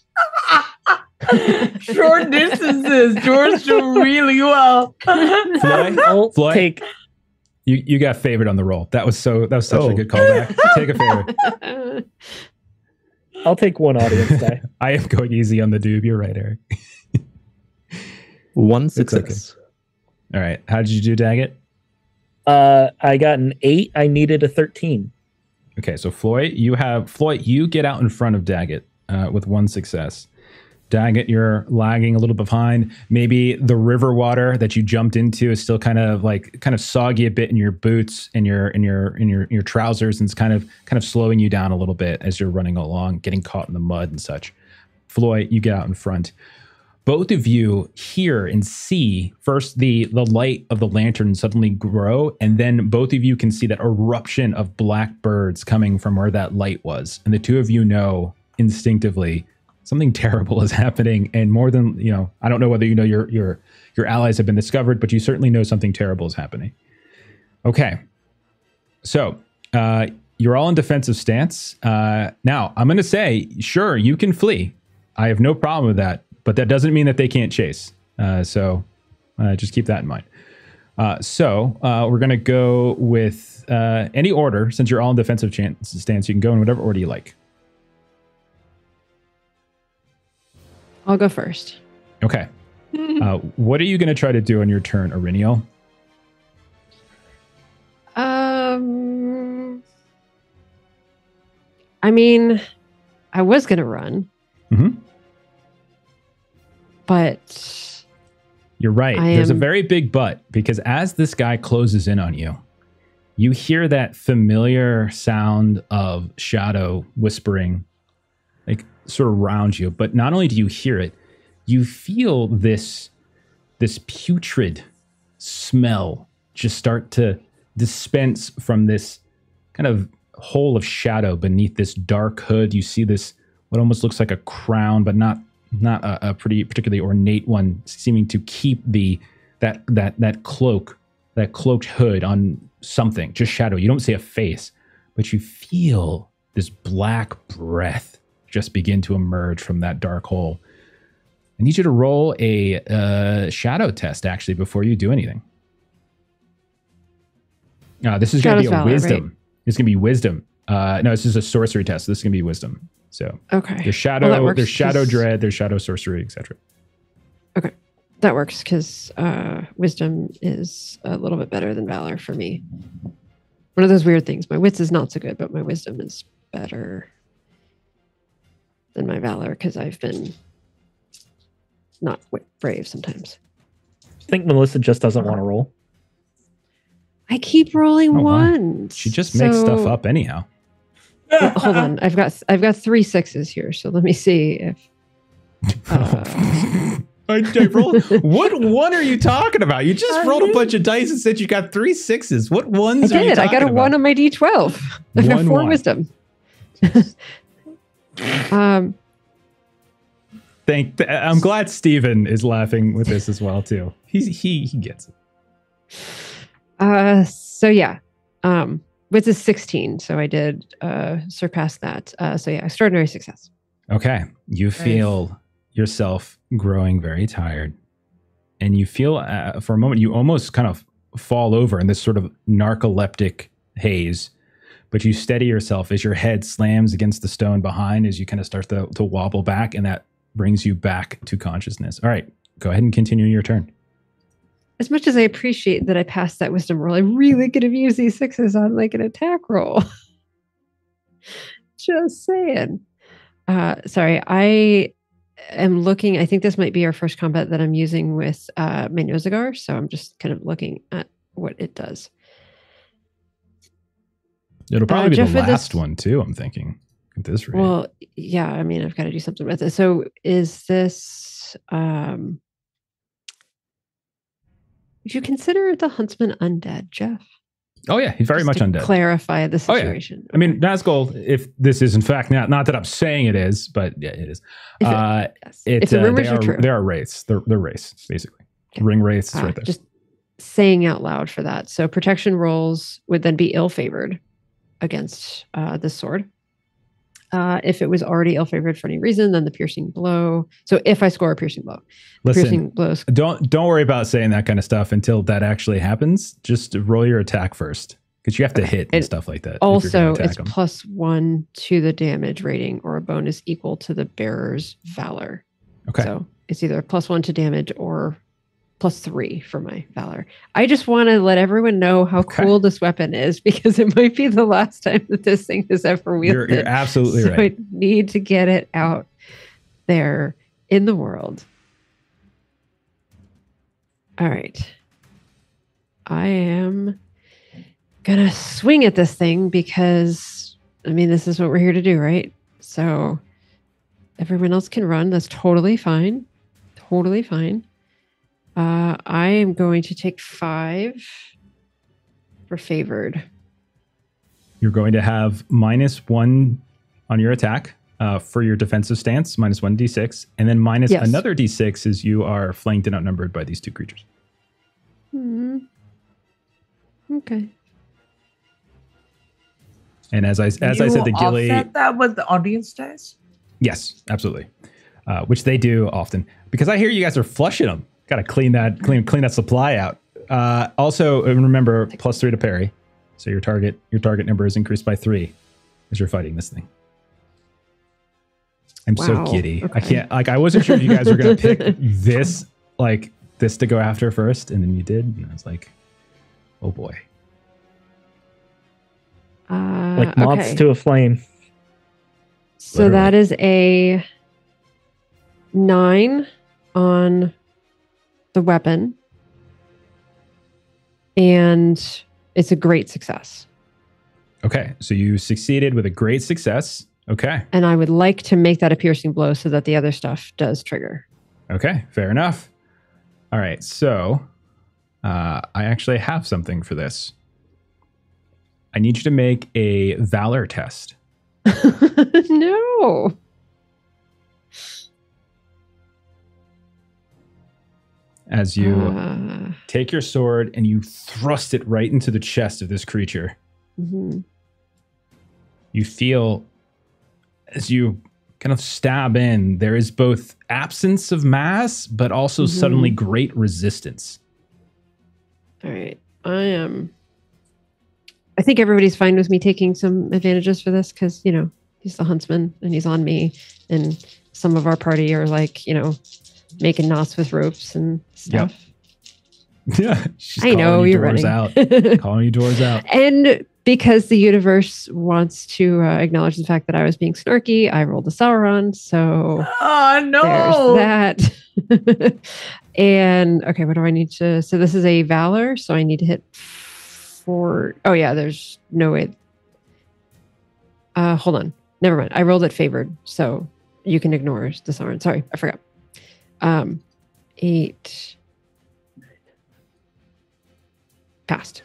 Speaker 6: Short distances. George do really well.
Speaker 1: Floyd,
Speaker 5: Take.
Speaker 1: You got favored on the roll. That was such a good callback. Take a favor.
Speaker 5: I'll take one audience die.
Speaker 1: I am going easy on the doob. You're right, Eric.
Speaker 2: 1 success.
Speaker 1: All right. How did you do, Daggett?
Speaker 5: I got an 8. I needed a 13.
Speaker 1: Okay, so Floyd, you get out in front of Daggett with 1 success. Daggett, you're lagging a little behind. Maybe the river water that you jumped into is still kind of soggy a bit in your boots and your trousers, and it's kind of slowing you down a little bit as you're running along, getting caught in the mud and such. Floyd, you get out in front. Both of you hear and see first the light of the lantern suddenly grow, and then both of you can see that eruption of black birds coming from where that light was. And the two of you know instinctively something terrible is happening. And more than, I don't know whether you know your allies have been discovered, but you certainly know something terrible is happening. Okay. So you're all in defensive stance. Now, I'm going to say, sure, you can flee. I have no problem with that. But that doesn't mean that they can't chase. So just keep that in mind. So we're going to go with any order. Since you're all in defensive stance, you can go in whatever order you like.
Speaker 4: I'll go first.
Speaker 1: Okay. What are you going to try to do on your turn, Auriniel?
Speaker 4: I mean, I was going to run.
Speaker 1: Mm-hmm.
Speaker 4: But
Speaker 1: you're right. There's a very big but, because as this guy closes in on you, you hear that familiar sound of shadow whispering, like sort of around you. But not only do you hear it, you feel this putrid smell just start to dispense from this kind of hole of shadow beneath this dark hood. You see this, what almost looks like a crown, but not a particularly ornate one, seeming to keep that cloaked hood on something, just shadow. You don't see a face, but you feel this black breath just begin to emerge from that dark hole. I need you to roll a shadow test, actually, before you do anything. This is going to be a wisdom. Right? It's going to be wisdom. No, this is a sorcery test. So this is going to be wisdom. So
Speaker 4: okay.
Speaker 1: There's shadow, there's shadow dread, there's shadow sorcery, etc.
Speaker 4: Okay. That works because wisdom is a little bit better than valor for me. One of those weird things. My wits is not so good, but my wisdom is better than my valor because I've been not brave sometimes.
Speaker 5: I think Melissa just doesn't want to roll.
Speaker 4: I keep rolling ones.
Speaker 1: She just makes stuff up anyhow.
Speaker 4: Well, hold on. I've got 3 6s here, so let me see if
Speaker 1: what one are you talking about? You just rolled a bunch of dice and said you got 3 6s. What ones
Speaker 4: I
Speaker 1: are you
Speaker 4: did.
Speaker 1: talking
Speaker 4: I got a
Speaker 1: about?
Speaker 4: 1 on my D12. I've got 4 wisdom.
Speaker 1: I'm glad Steven is laughing with this as well too. He gets it.
Speaker 4: So yeah. Wits is 16, so I did surpass that. So yeah, extraordinary success.
Speaker 1: Okay. You feel yourself growing very tired. And you feel for a moment, you almost kind of fall over in this sort of narcoleptic haze. But you steady yourself as your head slams against the stone behind as you kind of start to wobble back. And that brings you back to consciousness. All right. Go ahead and continue your turn.
Speaker 4: As much as I appreciate that I passed that wisdom roll, I really could have used these 6s on like an attack roll. Just saying. Sorry, I am looking. I think this might be our first combat that I'm using with my Nozagar, so I'm just kind of looking at what it does.
Speaker 1: It'll probably be the last one too, I'm thinking, at this rate.
Speaker 4: Well, yeah, I mean, I've got to do something with it. So is this... would you consider the huntsman undead, Jeff?
Speaker 1: Oh yeah, he's very much undead.
Speaker 4: Clarify the situation.
Speaker 1: Oh, yeah. I mean, Nazgul, if this is in fact not that I'm saying it is, but yeah, it is.
Speaker 4: If the rumors are true.
Speaker 1: They are wraiths. They're wraiths, basically. Okay. Ring wraiths, right there.
Speaker 4: Just saying out loud for that. So protection rolls would then be ill-favored against this sword. If it was already ill-favored for any reason, then the piercing blow. So if I score a piercing blow, piercing blows.
Speaker 1: Don't worry about saying that kind of stuff until that actually happens. Just roll your attack first, because you have to hit and stuff like that.
Speaker 4: Also, it's +1 to the damage rating or a bonus equal to the bearer's valor.
Speaker 1: Okay.
Speaker 4: So it's either +1 to damage or +3 for my valor. I just want to let everyone know how cool this weapon is, because it might be the last time that this thing is ever wielded.
Speaker 1: You're absolutely right.
Speaker 4: I need to get it out there in the world. All right. I am gonna swing at this thing because, I mean, this is what we're here to do, right? So everyone else can run. That's totally fine. Totally fine. I am going to take 5 for favored.
Speaker 1: You're going to have -1 on your attack for your defensive stance, -1 d6, and then minus another d6 as you are flanked and outnumbered by these 2 creatures.
Speaker 4: Okay.
Speaker 1: And as I said to Gilly,
Speaker 6: offset that with the audience dice?
Speaker 1: Yes, absolutely. Which they do often, because I hear you guys are flushing them. Got to clean that supply out. Also, remember +3 to parry, so your target number is increased by 3 as you're fighting this thing. I'm so giddy. Okay. I can't. I wasn't sure if you guys were going to pick this like this to go after first, and then you did, and I was like, oh boy.
Speaker 5: Like moths
Speaker 4: Okay.
Speaker 5: to a flame.
Speaker 4: So that is a 9 on the weapon. And it's a great success.
Speaker 1: Okay, so you succeeded with a great success. Okay.
Speaker 4: And I would like to make that a piercing blow so that the other stuff does trigger.
Speaker 1: Okay, fair enough. All right, so I actually have something for this. I need you to make a valor test.
Speaker 4: No.
Speaker 1: As you take your sword and you thrust it right into the chest of this creature.
Speaker 4: Mm-hmm.
Speaker 1: You feel, as you kind of stab in, there is both absence of mass, but also suddenly great resistance.
Speaker 4: All right. I think everybody's fine with me taking some advantages for this because, you know, he's the huntsman and he's on me. And some of our party are like, you know, making knots with ropes and stuff.
Speaker 1: Yeah. She's
Speaker 4: I know, you're
Speaker 1: doors
Speaker 4: running.
Speaker 1: out. Calling you doors out.
Speaker 4: And because the universe wants to acknowledge the fact that I was being snarky, I rolled a Sauron. So
Speaker 6: Oh, no.
Speaker 4: there's that. And okay, what do I need to? So this is a Valor. So I need to hit 4. Oh, yeah, there's no way. Hold on. Never mind. I rolled it favored. So you can ignore the Sauron. Sorry, I forgot. 8. Passed.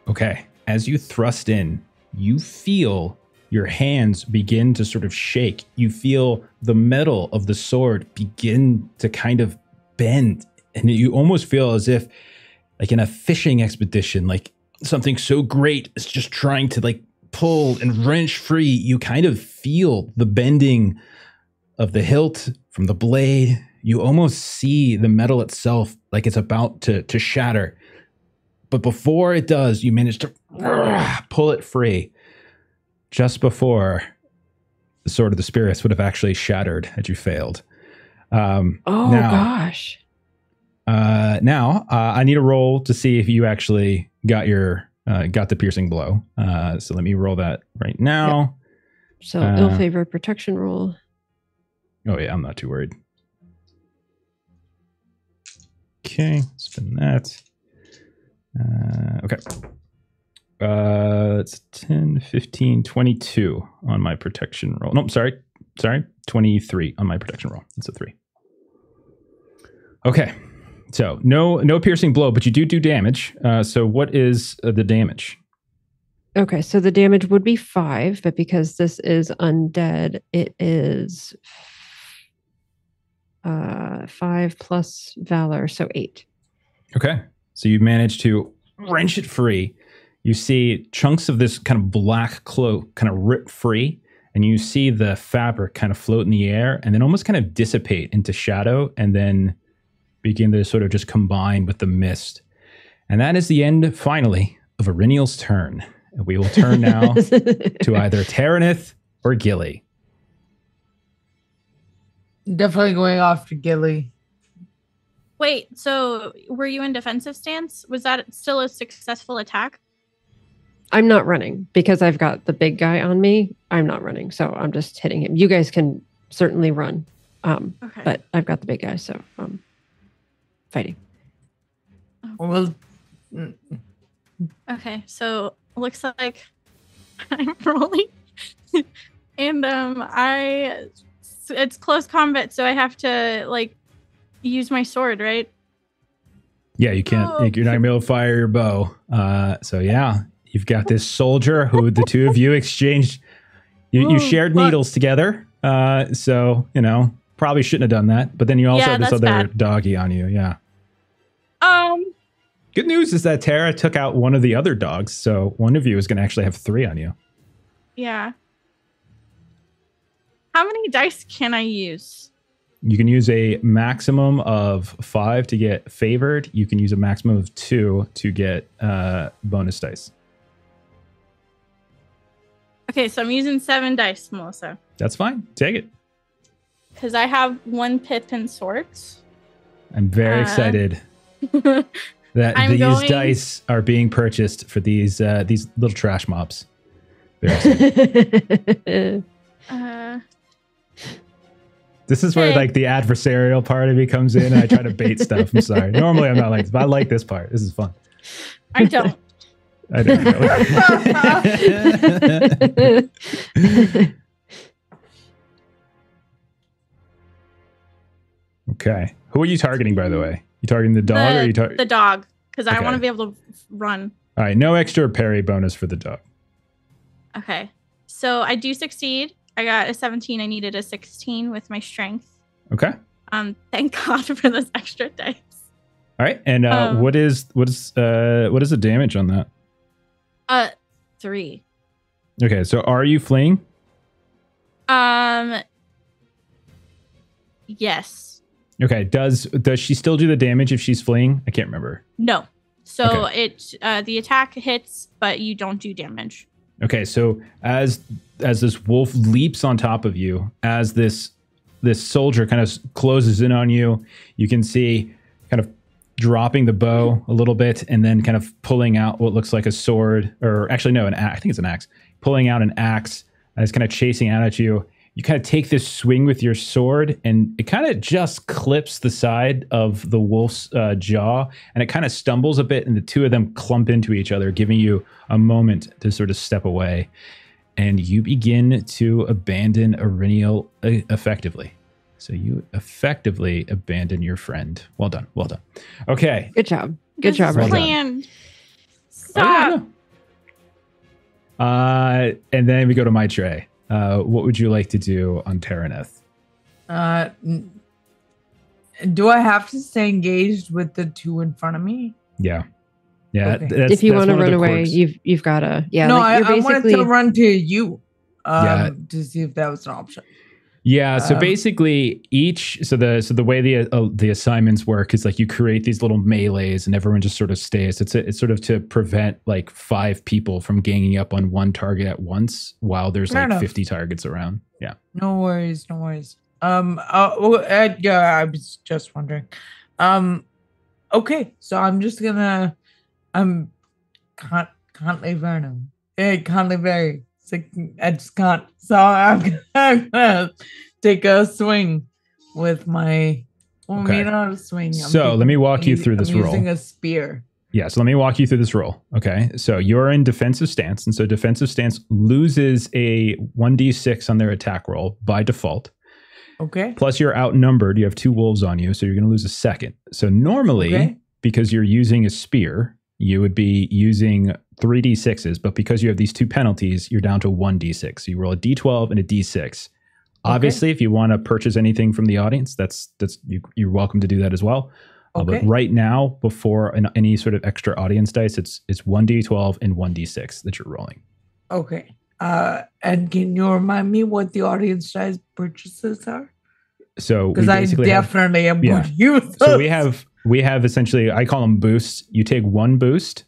Speaker 1: Okay. As you thrust in, you feel your hands begin to sort of shake. You feel the metal of the sword begin to kind of bend. And you almost feel as if, like in a fishing expedition, like something so great is just trying to like pull and wrench free. You kind of feel the bending of the hilt from the blade. You almost see the metal itself like it's about to shatter. But before it does, you manage to pull it free just before the Sword of the Spirits would have actually shattered had you failed.
Speaker 4: Gosh.
Speaker 1: Now, I need a roll to see if you actually got the piercing blow. So let me roll that right now.
Speaker 4: Yep. So ill-favored protection roll.
Speaker 1: Oh yeah, I'm not too worried. Okay, spin that. Okay. It's 10, 15, 22 on my protection roll. No, sorry, 23 on my protection roll. That's a 3. Okay, so no piercing blow, but you do damage. So what is the damage?
Speaker 4: Okay, so the damage would be 5, but because this is undead, it is 5 plus Valor, so 8.
Speaker 1: Okay, so you manage to wrench it free. You see chunks of this kind of black cloak kind of rip free, and you see the fabric kind of float in the air and then almost kind of dissipate into shadow and then begin to sort of just combine with the mist. And that is the end, finally, of Iriniel's turn. And we will turn now to either Taranith or Gilly.
Speaker 6: Definitely going off to Gilly.
Speaker 3: Wait, so were you in defensive stance? Was that still a successful attack?
Speaker 4: I'm not running because I've got the big guy on me. I'm not running, so I'm just hitting him. You guys can certainly run,
Speaker 3: Okay.
Speaker 4: but I've got the big guy, so I'm fighting.
Speaker 6: Well,
Speaker 3: Okay, so looks like I'm rolling, and it's close combat, so I have to like use my sword, right?
Speaker 1: Yeah, you can't. You're not gonna be able to fire your bow. So yeah, you've got this soldier who the two of you exchanged. You shared needles together. So you know probably shouldn't have done that. But then you also have this other
Speaker 3: bad.
Speaker 1: doggy on you. Yeah. Good news is that Tara took out one of the other dogs, so one of you is going to actually have 3 on you.
Speaker 3: Yeah. How many dice can I use?
Speaker 1: You can use a maximum of 5 to get favored. You can use a maximum of 2 to get bonus dice.
Speaker 3: Okay, so I'm using 7 dice, Melissa.
Speaker 1: That's fine. Take it.
Speaker 3: because I have 1 pip in swords.
Speaker 1: I'm very excited that these dice are being purchased for these little trash mobs. Very excited. This is where like the adversarial part of me comes in, and I try to bait stuff. I'm sorry. Normally I'm not like this, but I like this part. This is fun.
Speaker 3: I don't.
Speaker 1: I don't know. Okay. Who are you targeting, by the way? You targeting the dog or are you
Speaker 3: the dog? Because I
Speaker 1: Okay.
Speaker 3: want to be able to run.
Speaker 1: All right. No extra parry bonus for the dog.
Speaker 3: Okay. So I do succeed. I got a 17. I needed a 16 with my strength.
Speaker 1: Okay.
Speaker 3: Thank God for those extra dice.
Speaker 1: All right. And what is the damage on that?
Speaker 3: 3.
Speaker 1: Okay. So are you fleeing?
Speaker 3: Yes.
Speaker 1: Okay. Does she still do the damage if she's fleeing? I can't remember.
Speaker 3: No. So
Speaker 1: Okay.
Speaker 3: the attack hits, but you don't do damage.
Speaker 1: Okay. So as this wolf leaps on top of you, as this soldier kind of closes in on you, you can see kind of dropping the bow a little bit and then kind of pulling out what looks like a sword, or actually no, I think it's an axe. Pulling out an axe and it's kind of chasing out at you. You kind of take this swing with your sword and it kind of just clips the side of the wolf's jaw, and it kind of stumbles a bit and the two of them clump into each other, giving you a moment to sort of step away. And you begin to abandon Iriniel effectively. So you effectively abandon your friend. Well done. Well done. Okay.
Speaker 4: Good job. Good job,
Speaker 1: Well
Speaker 4: Ren.
Speaker 3: Planned.
Speaker 1: Oh, yeah,
Speaker 3: Stop.
Speaker 1: no. And then we go to Maitre. What would you like to do on Terraneth?
Speaker 6: Do I have to stay engaged with the 2 in front of me?
Speaker 1: Yeah. Yeah.
Speaker 6: Okay.
Speaker 4: If you
Speaker 1: that's
Speaker 4: want to
Speaker 1: one of
Speaker 4: run
Speaker 1: the
Speaker 4: away,
Speaker 1: quirks.
Speaker 4: you've got to. Yeah.
Speaker 6: No,
Speaker 4: like,
Speaker 6: I wanted to run to you
Speaker 1: Yeah.
Speaker 6: to see if that was an option.
Speaker 1: Yeah, so basically the way the assignments work is like you create these little melees and everyone just sort of stays. It's sort of to prevent like 5 people from ganging up on one target at once while there's
Speaker 6: Fair
Speaker 1: like
Speaker 6: enough.
Speaker 1: 50 targets around. Yeah.
Speaker 6: No worries. Yeah, I was just wondering. Okay, so I'm just gonna can't leave Verno. Can't leave Barry. I just can't. So I'm gonna take a swing with my. Well,
Speaker 1: Okay.
Speaker 6: maybe not a swing.
Speaker 1: So let me walk you through this roll.
Speaker 6: Using a spear.
Speaker 1: Yeah, so let me walk you through this roll. Okay, so you're in defensive stance, and so defensive stance loses a 1d6 on their attack roll by default.
Speaker 6: Okay.
Speaker 1: Plus, you're outnumbered. You have 2 wolves on you, so you're going to lose a second. So normally, because you're using a spear, you would be using 3d6s, but because you have these 2 penalties, you're down to 1d6. So you roll a d12 and a d6. Obviously, if you want to purchase anything from the audience, that's you're welcome to do that as well. But right now, before any sort of extra audience dice, it's 1d12 and 1d6 that you're rolling.
Speaker 6: Okay. And can you remind me what the audience size purchases are?
Speaker 1: So
Speaker 6: because I definitely am going to use those.
Speaker 1: So we have essentially, I call them boosts. You take 1 boost,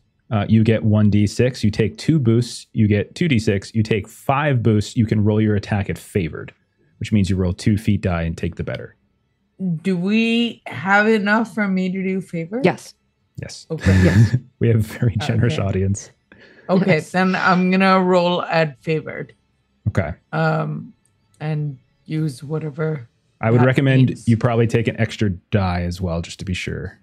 Speaker 1: you get 1d6. You take 2 boosts, you get 2d6. You take 5 boosts, you can roll your attack at favored, which means you roll 2 feat die and take the better.
Speaker 6: Do we have enough for me to do favor?
Speaker 4: Yes.
Speaker 1: Yes.
Speaker 6: Okay.
Speaker 4: Yes.
Speaker 1: We have a very generous audience.
Speaker 6: Okay,
Speaker 4: Yes.
Speaker 6: then I'm gonna roll at favored.
Speaker 1: Okay.
Speaker 6: And use whatever.
Speaker 1: I would
Speaker 6: that
Speaker 1: recommend
Speaker 6: means.
Speaker 1: you probably take an extra die as well, just to be sure.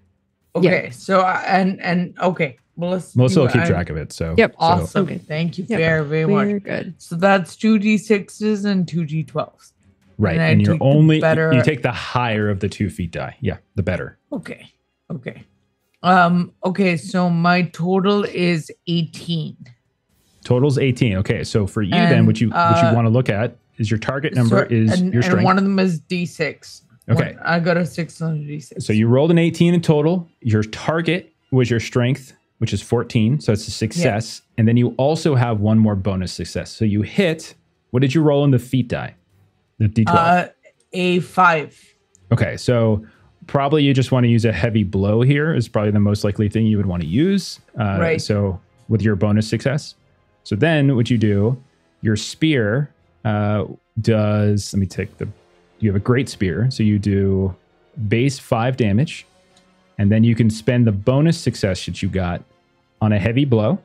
Speaker 6: Okay, so and okay,
Speaker 1: Melissa will keep track of it. So
Speaker 4: Yep.
Speaker 6: Awesome.
Speaker 4: Okay.
Speaker 6: Thank you
Speaker 4: Yep.
Speaker 6: very
Speaker 4: We're
Speaker 6: much.
Speaker 4: good.
Speaker 6: So that's 2d6s and 2d12s.
Speaker 1: Right,
Speaker 6: And I
Speaker 1: and you're
Speaker 6: take the
Speaker 1: only
Speaker 6: better-
Speaker 1: you take the higher of the 2 feat die. Yeah, the better.
Speaker 6: Okay. Okay, so my total is 18.
Speaker 1: Total's 18. Okay, so for you then,
Speaker 6: And,
Speaker 1: what you want to look at is your target number is
Speaker 6: and,
Speaker 1: your strength.
Speaker 6: And one of them is d6.
Speaker 1: Okay.
Speaker 6: I got a 6 on a d6.
Speaker 1: So you rolled an 18 in total. Your target was your strength, which is 14. So it's a success. And then you also have one more bonus success. So you hit. What did you roll in the feat die? The d12.
Speaker 6: A 5.
Speaker 1: Okay. So probably you just want to use a heavy blow here is probably the most likely thing you would want to use.
Speaker 6: Right.
Speaker 1: So with your bonus success. So then what you do, your spear does, let me take the you have a great spear, so you do base 5 damage, and then you can spend the bonus success that you got on a heavy blow,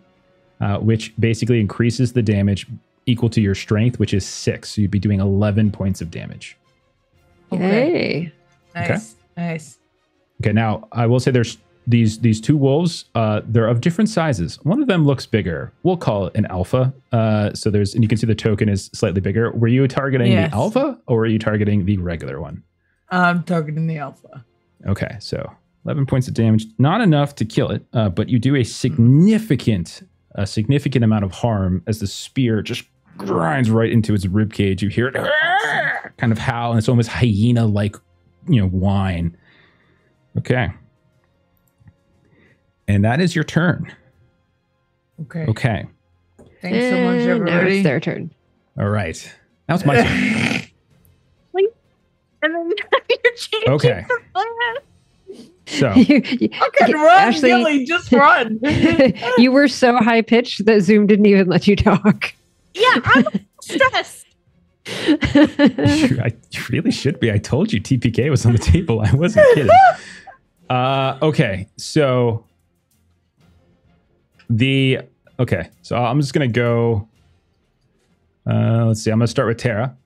Speaker 1: which basically increases the damage equal to your strength, which is 6. So you'd be doing 11 points of damage.
Speaker 6: Okay.
Speaker 4: Hey.
Speaker 6: Nice. Nice.
Speaker 1: Okay, now I will say there's these two wolves. They're of different sizes. One of them looks bigger. We'll call it an alpha. So and you can see the token is slightly bigger. Were you targeting
Speaker 6: Yes.
Speaker 1: the alpha, or were you targeting the regular one?
Speaker 6: I'm targeting the alpha.
Speaker 1: Okay, so 11 points of damage, not enough to kill it, but you do a significant amount of harm as the spear just grinds right into its rib cage. You hear it kind of howl, and it's almost hyena-like, whine. Okay. And that is your turn.
Speaker 6: Okay.
Speaker 1: Okay.
Speaker 6: Thanks so much,
Speaker 4: And now
Speaker 6: everybody.
Speaker 4: it's their turn.
Speaker 1: All right. Now it's my turn.
Speaker 3: And then you're changing
Speaker 1: Okay.
Speaker 3: the plan.
Speaker 1: So,
Speaker 6: Okay, run,
Speaker 4: Ashley-
Speaker 6: Gilly, just run.
Speaker 4: You were so high pitched that Zoom didn't even let you talk.
Speaker 3: Yeah, I'm stressed.
Speaker 1: I really should be. I told you TPK was on the table. I wasn't kidding. Okay. So, so I'm just going to go. Let's see. I'm going to start with Tara.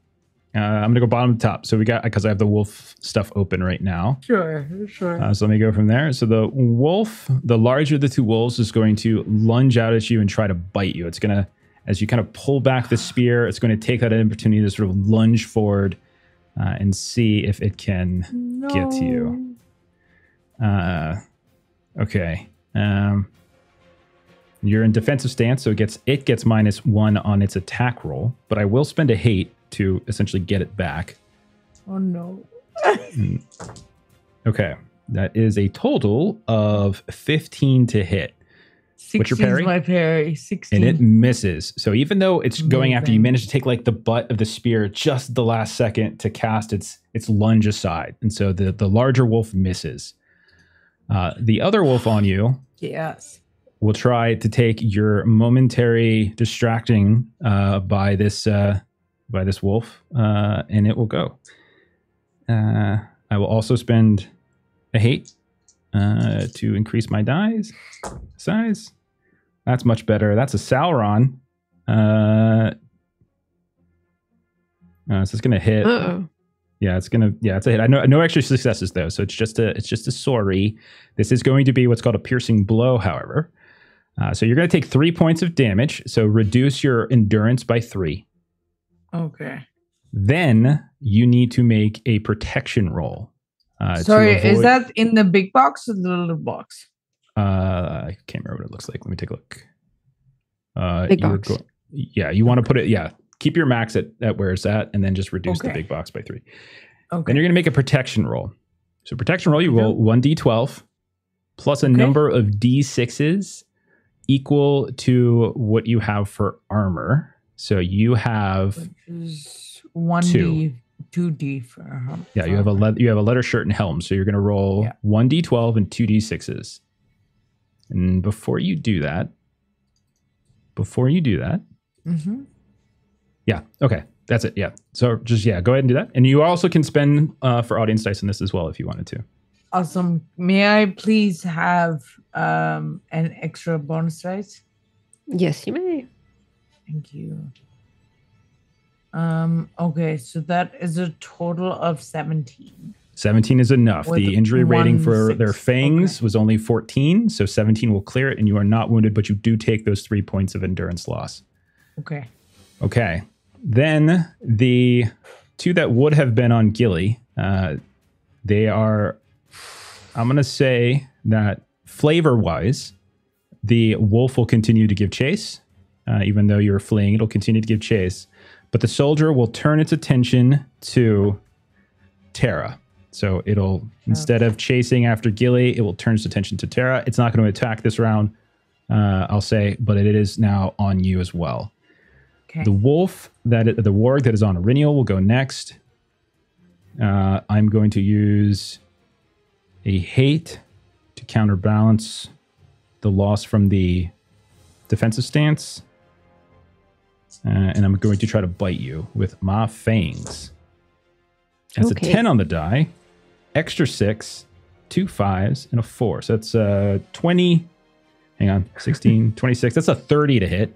Speaker 1: I'm going to go bottom to top. So we got, because I have the wolf stuff open right now.
Speaker 6: Sure.
Speaker 1: So let me go from there. So the wolf, the larger of the two wolves, is going to lunge out at you and try to bite you. It's going to, as you kind of pull back the spear, it's going to take that opportunity to sort of lunge forward and see if it can get to you. Okay. You're in defensive stance, so it gets -1 on its attack roll, but I will spend a hate to essentially get it back.
Speaker 6: Oh no.
Speaker 1: Okay. That is a total of 15 to hit. What's your
Speaker 6: 16
Speaker 1: parry?
Speaker 6: is my parry. 16.
Speaker 1: And it misses. So even though it's going after you,
Speaker 6: Amazing.
Speaker 1: manage to take like the butt of the spear just the last second to cast its lunge aside. And so the larger wolf misses. The other wolf on you
Speaker 6: Yes.
Speaker 1: will try to take your momentary distracting by this wolf, and it will go. I will also spend a hate to increase my dice size. That's much better. That's a Sauron. So it's gonna hit.
Speaker 4: Uh-oh.
Speaker 1: Yeah, it's a hit. I know no extra successes though, so it's just a sorry. This is going to be what's called a piercing blow, however. So you're going to take 3 points of damage. So reduce your endurance by 3.
Speaker 6: Okay.
Speaker 1: Then you need to make a protection roll.
Speaker 6: Sorry,
Speaker 1: to
Speaker 6: is
Speaker 1: avoid-
Speaker 6: that in the big box or the little box?
Speaker 1: I can't remember what it looks like. Let me take a look.
Speaker 4: Big
Speaker 1: you were
Speaker 4: box.
Speaker 1: you want to put it. Yeah, keep your max at where it's at, and then just reduce the
Speaker 6: Okay.
Speaker 1: big box by 3.
Speaker 6: Okay.
Speaker 1: Then you're going to make a protection roll. So protection roll, you roll 1d12 plus a number of d6s equal to what you have for armor. So you have
Speaker 6: Which is 1d, 2d for
Speaker 1: yeah, you have a leather shirt and helm. So you're going to roll 1d12 and 2d6s. And before you do that,
Speaker 6: Mm-hmm.
Speaker 1: yeah, okay, that's it. Yeah, so just go ahead and do that. And you also can spend for audience dice on this as well if you wanted to.
Speaker 6: Awesome. May I please have an extra bonus dice?
Speaker 4: Yes, you may.
Speaker 6: Thank you. Okay, so that is a total of 17.
Speaker 1: 17 is enough.
Speaker 6: With
Speaker 1: The injury rating for
Speaker 6: 1/6.
Speaker 1: their fangs was only 14, so 17 will clear it, and you are not wounded, but you do take those 3 points of endurance loss.
Speaker 6: Okay.
Speaker 1: Okay. Then the 2 that would have been on Gilly, they are, I'm going to say that flavor-wise, the wolf will continue to give chase. Even though you're fleeing, it'll continue to give chase. But the soldier will turn its attention to Tara. So it'll, instead of chasing after Gilly, it will turn its attention to Tara. It's not going to attack this round, I'll say, but it is now on you as well.
Speaker 6: Okay.
Speaker 1: The wolf, the warg that is on Auriniel will go next. I'm going to use a hate to counterbalance the loss from the defensive stance. And I'm going to try to bite you with my fangs. That's
Speaker 4: Okay.
Speaker 1: a 10 on the die. Extra 6, 2 5s, and a 4. So that's 20. Hang on. 16, 26. That's a 30 to hit.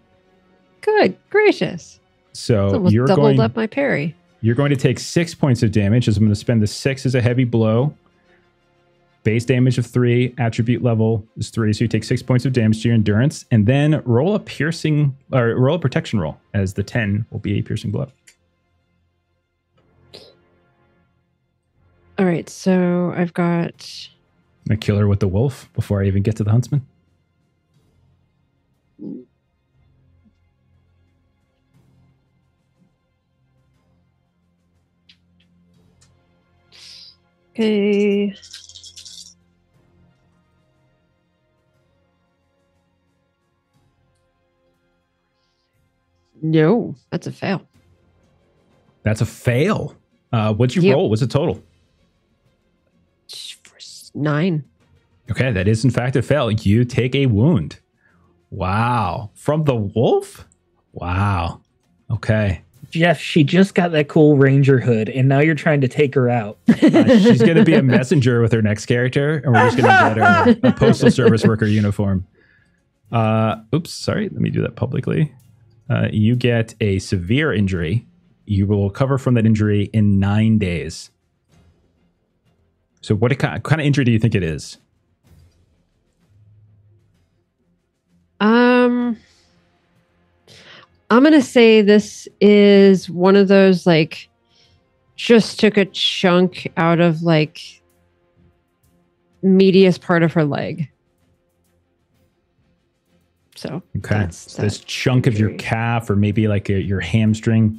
Speaker 4: Good gracious.
Speaker 1: So
Speaker 4: It's almost
Speaker 1: you're
Speaker 4: doubled
Speaker 1: going,
Speaker 4: up my parry.
Speaker 1: you're going to take 6 points of damage, as I'm going to spend the 6 as a heavy blow. Base damage of 3, attribute level is 3, so you take 6 points of damage to your endurance, and then roll a protection roll, as the 10 will be a piercing blow.
Speaker 4: All right, so I've got
Speaker 1: I'm gonna kill her with the wolf before I even get to the huntsman.
Speaker 4: okay. No, that's a fail.
Speaker 1: That's a fail. What'd you
Speaker 4: Yep.
Speaker 1: roll? What's the total?
Speaker 4: 9.
Speaker 1: Okay, that is in fact a fail. You take a wound. Wow. From the wolf? Wow. Okay.
Speaker 5: Jeff, she just got that cool ranger hood, and now you're trying to take her out.
Speaker 1: She's going to be a messenger with her next character, and we're just going to get her a postal service worker uniform. Oops, sorry. Let me do that publicly. You get a severe injury. You will recover from that injury in 9 days. So what kind of injury do you think it is?
Speaker 4: I'm gonna say this is one of those like just took a chunk out of like meatiest part of her leg. So
Speaker 1: Okay.
Speaker 4: that's
Speaker 1: This chunk of your
Speaker 4: injury.
Speaker 1: calf or maybe like your hamstring,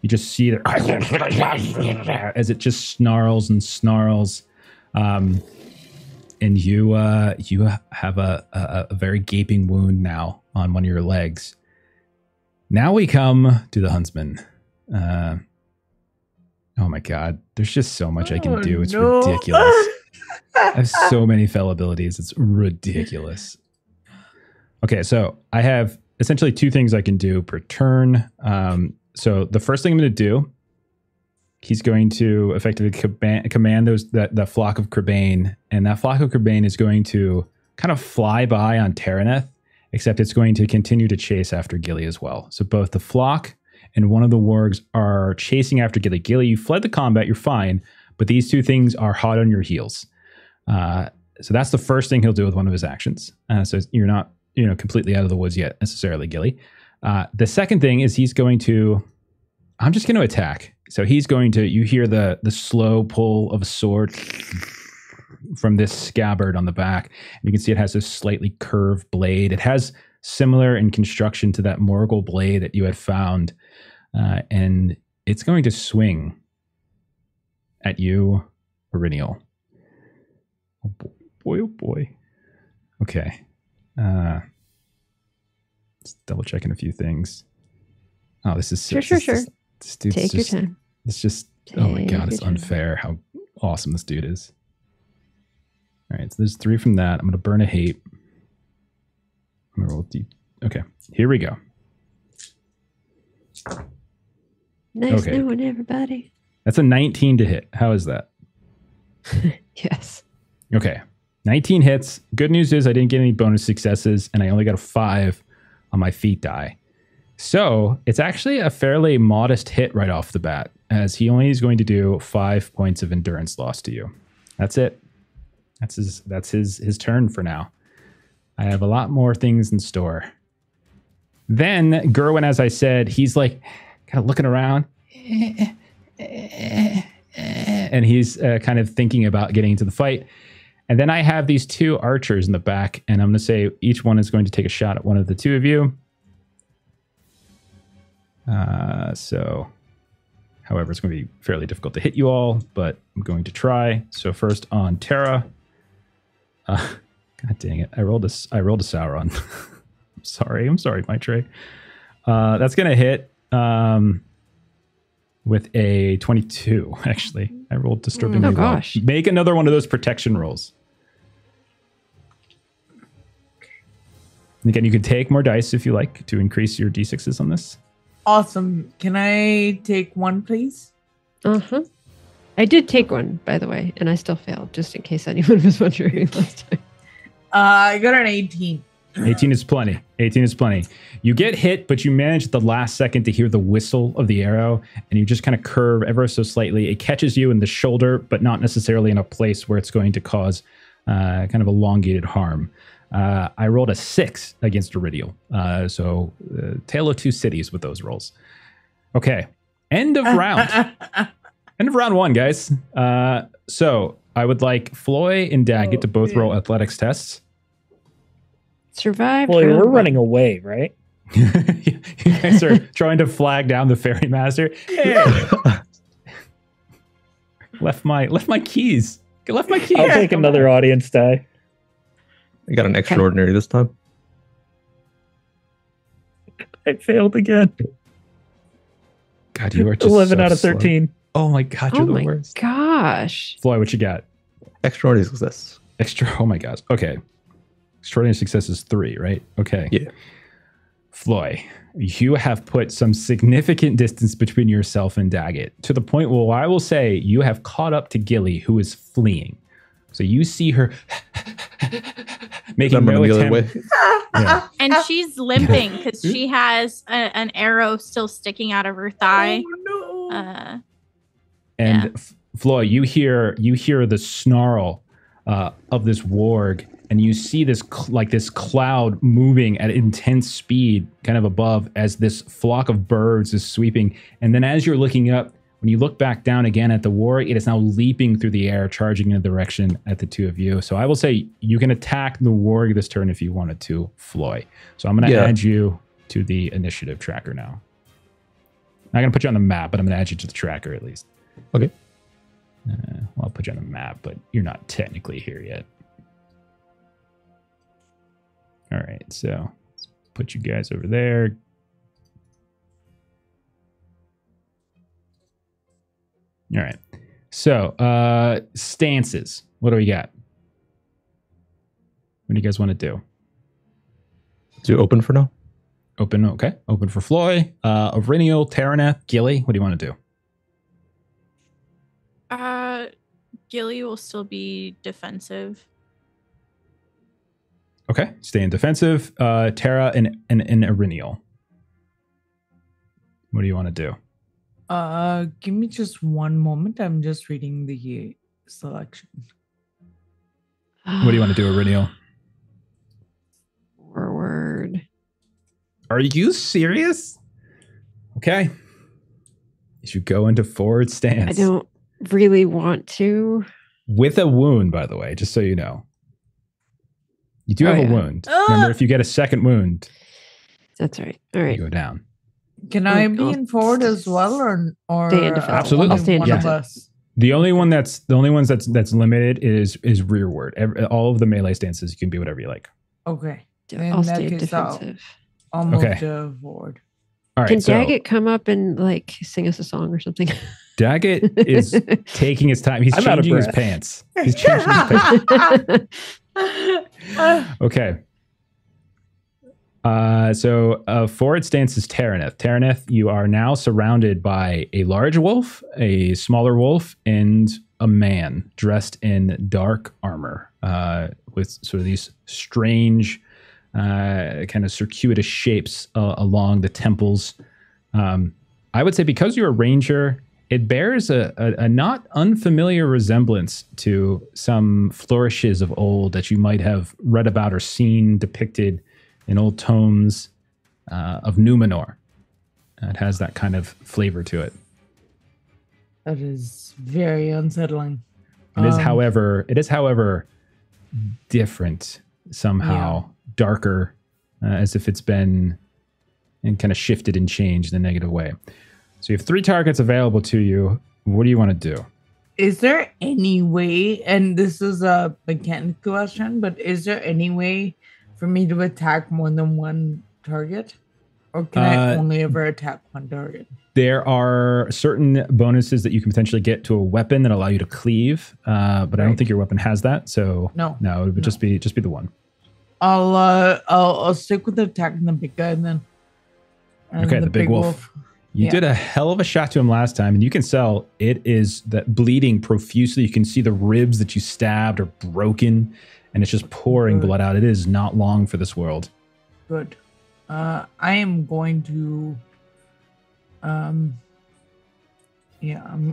Speaker 1: you just see that as it just snarls and snarls. And you have a very gaping wound now on one of your legs. Now we come to the huntsman. Oh my god, there's just so much I can do. It's
Speaker 6: no.
Speaker 1: ridiculous. I have so many fell abilities. It's ridiculous. Okay, so I have essentially 2 things I can do per turn. So the first thing I'm going to do, he's going to effectively command that flock of Crebain, and that flock of Crebain is going to kind of fly by on Terraneth, except it's going to continue to chase after Gilly as well. So both the flock and one of the wargs are chasing after Gilly. Gilly, you fled the combat, you're fine, but these 2 things are hot on your heels. So that's the first thing he'll do with one of his actions. So you're not completely out of the woods yet necessarily, Gilly. The second thing is I'm just going to attack. So he's going to, you hear the slow pull of a sword from this scabbard on the back. You can see it has a slightly curved blade. It has similar in construction to that Morgul blade that you had found. And it's going to swing at you, Perennial. Oh boy, oh boy. Okay. Just double checking a few things. Oh, this is
Speaker 4: Sure.
Speaker 1: This dude's
Speaker 4: Take
Speaker 1: just,
Speaker 4: your time.
Speaker 1: It's just, oh my
Speaker 4: Take
Speaker 1: god, it's
Speaker 4: your time.
Speaker 1: unfair how awesome this dude is. All right, so there's 3 from that. I'm going to burn a hate. I'm going to roll deep. Okay, here we go.
Speaker 4: Nice
Speaker 1: Okay.
Speaker 4: knowing everybody.
Speaker 1: That's a 19 to hit. How is that?
Speaker 4: Yes.
Speaker 1: Okay, 19 hits. Good news is I didn't get any bonus successes, and I only got a 5 on my feat die. So it's actually a fairly modest hit right off the bat, as he only is going to do 5 points of endurance loss to you. That's it. That's his turn for now. I have a lot more things in store. Then Gerwin, as I said, he's like kind of looking around, and he's kind of thinking about getting into the fight. And then I have these 2 archers in the back, and I'm going to say each one is going to take a shot at one of the 2 of you. However, it's going to be fairly difficult to hit you all, but I'm going to try. So first on Terra. God dang it. I rolled a Sauron. I'm sorry, Maitre. That's going to hit with a 22, actually. I rolled disturbingly
Speaker 4: Oh,
Speaker 1: well.
Speaker 4: gosh.
Speaker 1: Make another one of those protection rolls. And again, you can take more dice if you like to increase your d6s on this.
Speaker 6: Awesome. Can I take 1, please?
Speaker 4: Uh-huh. I did take one, by the way, and I still failed, just in case anyone was wondering last time.
Speaker 6: I got an 18.
Speaker 1: 18 is plenty. 18 is plenty. You get hit, but you manage at the last second to hear the whistle of the arrow, and you just kind of curve ever so slightly. It catches you in the shoulder, but not necessarily in a place where it's going to cause kind of elongated harm. I rolled a 6 against Iridial. So tale of two cities with those rolls. Okay. End of round. End of round 1, guys. So I would like Floy and Daggett to both roll athletics tests.
Speaker 4: Survived.
Speaker 5: Boy,
Speaker 4: round
Speaker 5: we're
Speaker 4: one.
Speaker 5: running away, right?
Speaker 1: You guys are trying to flag down the ferry master. Hey. left my keys. Left my keys.
Speaker 5: I'll take another audience die.
Speaker 2: I got an extraordinary this time.
Speaker 5: I failed again.
Speaker 1: God, you are just
Speaker 5: 11
Speaker 1: so
Speaker 5: out of
Speaker 1: slow.
Speaker 5: 13.
Speaker 1: Oh my God, you're
Speaker 4: Oh
Speaker 1: the
Speaker 4: my
Speaker 1: worst.
Speaker 4: gosh.
Speaker 1: Floy, what you got?
Speaker 2: Extraordinary success.
Speaker 1: Oh my gosh. Okay. Extraordinary success is 3, right? Okay.
Speaker 2: Yeah.
Speaker 1: Floy, you have put some significant distance between yourself and Daggett to the point where I will say you have caught up to Gilly, who is fleeing. So you see her making
Speaker 2: I'm
Speaker 1: no
Speaker 2: running the other
Speaker 1: attempt.
Speaker 2: way.
Speaker 1: Yeah.
Speaker 3: And she's limping because she has an arrow still sticking out of her thigh.
Speaker 6: Oh, no.
Speaker 1: And
Speaker 3: Yeah.
Speaker 1: Floy, you hear the snarl of this warg, and you see this this cloud moving at intense speed, kind of above, as this flock of birds is sweeping. And then, as you're looking up, when you look back down again at the warg, it is now leaping through the air, charging in a direction at the two of you. So I will say you can attack the warg this turn if you wanted to, Floy. So I'm going to add you to the initiative tracker now. I'm not going to put you on the map, but I'm going to add you to the tracker at least.
Speaker 2: Okay.
Speaker 1: Well, I'll put you on the map, but you're not technically here yet. All right, so let's put you guys over there. All right, so stances. What do we got? What do you guys want to do?
Speaker 2: Do open for now?
Speaker 1: Open, okay. Open for Floy. Aurinial, Taraneth, Gilly. What do you want to do?
Speaker 3: Gilly will still be defensive.
Speaker 1: Okay, stay in defensive. Tara and Aurinial. What do you want to do?
Speaker 6: Give me just one moment. I'm just reading the selection.
Speaker 1: What do you want to do, Aurinial?
Speaker 4: Forward.
Speaker 1: Are you serious? Okay. You should go into forward stance.
Speaker 4: I don't really want to.
Speaker 1: With a wound, by the way, just so you know. You do have a wound. Remember, if you get a second wound,
Speaker 4: that's right. All right.
Speaker 1: you go down.
Speaker 6: Can I be in forward as well, or
Speaker 4: stay in defensive?
Speaker 1: Absolutely.
Speaker 6: only
Speaker 4: I'll stay in
Speaker 6: one of
Speaker 4: defensive.
Speaker 6: us?
Speaker 1: The only ones that's limited is rearward. All of the melee stances, you can be whatever you like.
Speaker 6: Okay.
Speaker 4: I'll
Speaker 6: In
Speaker 4: stay in
Speaker 6: that case,
Speaker 4: defensive.
Speaker 6: I'll move
Speaker 1: Okay.
Speaker 6: to forward.
Speaker 1: All right.
Speaker 4: Can
Speaker 1: So
Speaker 4: Daggett come up and like sing us a song or something?
Speaker 1: Daggett is taking his time. He's
Speaker 5: I'm out of
Speaker 1: changing his
Speaker 5: breath.
Speaker 1: pants. He's changing his pants. Okay. So forward stance is Taraneth. Taraneth, you are now surrounded by a large wolf, a smaller wolf, and a man dressed in dark armor with sort of these strange kind of circuitous shapes along the temples. I would say because you're a ranger, it bears a not unfamiliar resemblance to some flourishes of old that you might have read about or seen depicted in old tomes of Numenor. It has that kind of flavor to it.
Speaker 6: That is very unsettling.
Speaker 1: It is, however, different somehow, darker, as if it's been and kind of shifted and changed in a negative way. So you have 3 targets available to you. What do you want to do?
Speaker 6: Is there any way, and this is a mechanic question, but is there any way for me to attack more than one target? Or can I only ever attack one target?
Speaker 1: There are certain bonuses that you can potentially get to a weapon that allow you to cleave, but I don't think your weapon has that. So
Speaker 6: No,
Speaker 1: it would just be the one.
Speaker 6: I'll stick with attacking the big guy then.
Speaker 1: Okay, the big wolf. You did a hell of a shot to him last time, and you can tell it is that bleeding profusely. You can see the ribs that you stabbed are broken, and it's just pouring blood out. It is not long for this world.
Speaker 6: Good. I am going to I'm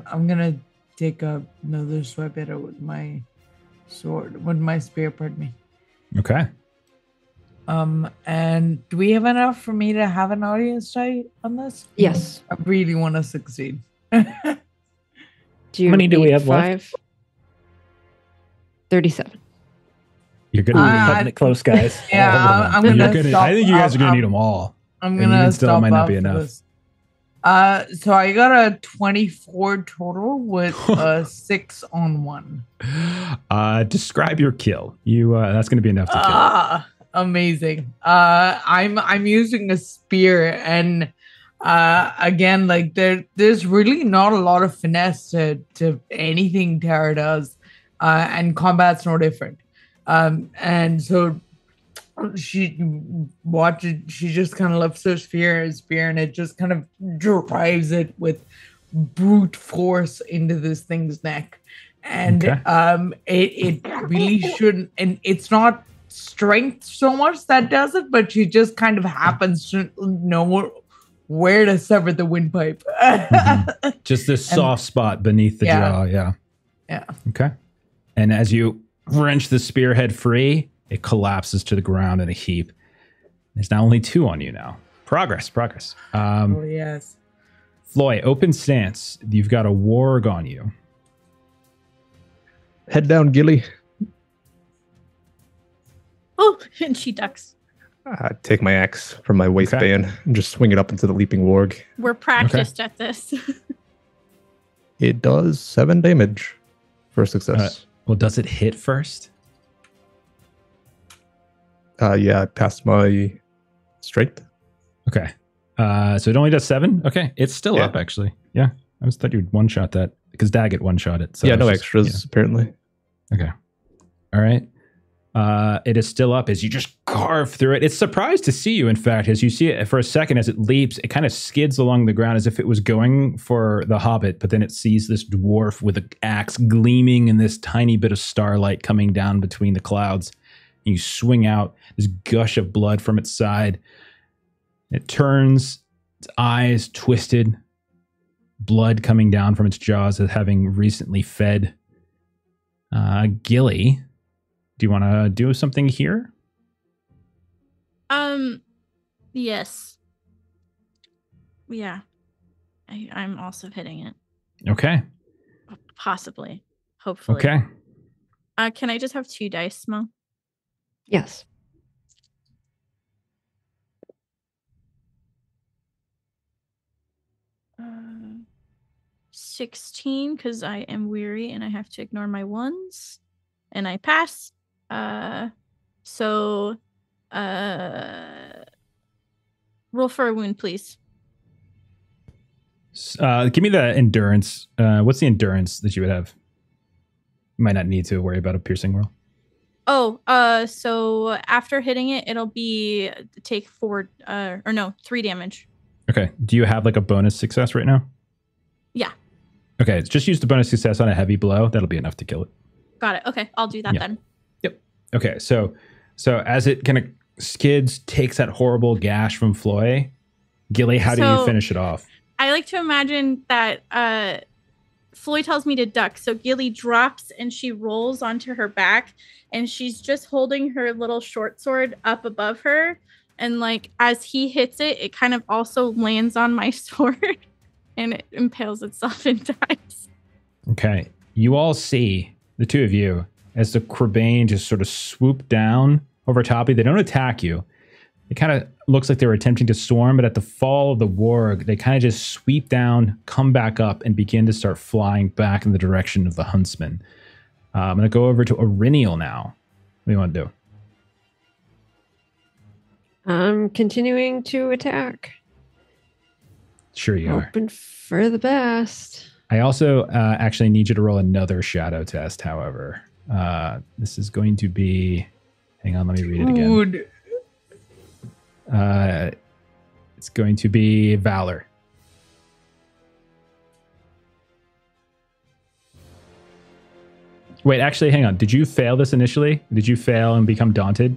Speaker 6: gonna take another swipe at it with my sword, with my spear, pardon me.
Speaker 1: Okay.
Speaker 6: And do we have enough for me to have an audience die on this?
Speaker 4: Yes.
Speaker 6: I really want to succeed.
Speaker 5: How many do we have left?
Speaker 4: 37.
Speaker 1: You're gonna
Speaker 5: cutting it close, guys.
Speaker 6: Yeah, I'm gonna stop.
Speaker 1: I think you guys are gonna need them all.
Speaker 6: I'm gonna
Speaker 1: still
Speaker 6: stop.
Speaker 1: might not be enough.
Speaker 6: This. So I got a 24 total with a 6 on 1.
Speaker 1: Describe your kill. You that's gonna be enough to kill.
Speaker 6: Amazing. I'm using a spear, and again, like there's really not a lot of finesse to anything Tara does, and combat's no different. And so she just kind of lifts her spear, and it just kind of drives it with brute force into this thing's neck. And it really shouldn't, and it's not strength so much that does it, but she just kind of happens to know where to sever the windpipe.
Speaker 1: Just this soft spot beneath the jaw. Yeah. Okay. And as you wrench the spearhead free, it collapses to the ground in a heap. There's now only 2 on you now. Progress.
Speaker 6: Oh yes.
Speaker 1: Floy, open stance. You've got a warg on you.
Speaker 2: Head down, Gilly.
Speaker 3: Oh, and she ducks.
Speaker 2: Take my axe from my waistband and just swing it up into the leaping warg.
Speaker 3: We're practiced at this.
Speaker 2: It does 7 damage for success.
Speaker 1: Well, does it hit first?
Speaker 2: Yeah, I passed my strength.
Speaker 1: Okay. So it only does 7? Okay. It's still up, actually. Yeah. I just thought you'd one-shot that because Daggett one-shot it. So
Speaker 2: yeah, no extras, apparently.
Speaker 1: Okay. All right. It is still up as you just carve through it. It's surprised to see you, in fact, as you see it for a second as it leaps. It kind of skids along the ground as if it was going for the hobbit, but then it sees this dwarf with an axe gleaming in this tiny bit of starlight coming down between the clouds. And you swing out this gush of blood from its side. It turns, its eyes twisted, blood coming down from its jaws as having recently fed. Gilly, do you want to do something here?
Speaker 3: Yes. Yeah. I'm also hitting it.
Speaker 1: Okay.
Speaker 3: Possibly. Hopefully.
Speaker 1: Okay.
Speaker 3: Can I just have 2 dice, Mo?
Speaker 4: Yes.
Speaker 3: Uh, 16, because I am weary and I have to ignore my 1s. And I pass. So roll for a wound, please.
Speaker 1: Give me the endurance. What's the endurance that you would have? You might not need to worry about a piercing roll.
Speaker 3: Oh, so after hitting it, it'll be take 3 damage.
Speaker 1: Okay. Do you have like a bonus success right now?
Speaker 3: Yeah.
Speaker 1: Okay. Just use the bonus success on a heavy blow. That'll be enough to kill it.
Speaker 3: Got it. Okay. I'll do that then.
Speaker 1: Yep. Okay. So as it kind of skids, takes that horrible gash from Floy, Gilly, how do you finish it off?
Speaker 3: I like to imagine that Floyd tells me to duck. So Gilly drops and she rolls onto her back and she's just holding her little short sword up above her. And like, as he hits it, it kind of also lands on my sword and it impales itself and dies.
Speaker 1: Okay. You all see, the 2 of you, as the Crabane just sort of swoop down over top of you. They don't attack you. It kind of looks like they were attempting to swarm, but at the fall of the warg, they kind of just sweep down, come back up, and begin to start flying back in the direction of the huntsman. I'm going to go over to Aurinial now. What do you want to do?
Speaker 4: I'm continuing to attack.
Speaker 1: Sure you are.
Speaker 4: Hoping for the best.
Speaker 1: I also actually need you to roll another shadow test, however. This is going to be... Hang on, let me read it again. It's going to be Valor. Wait, actually, hang on. Did you fail this initially? Did you fail and become daunted?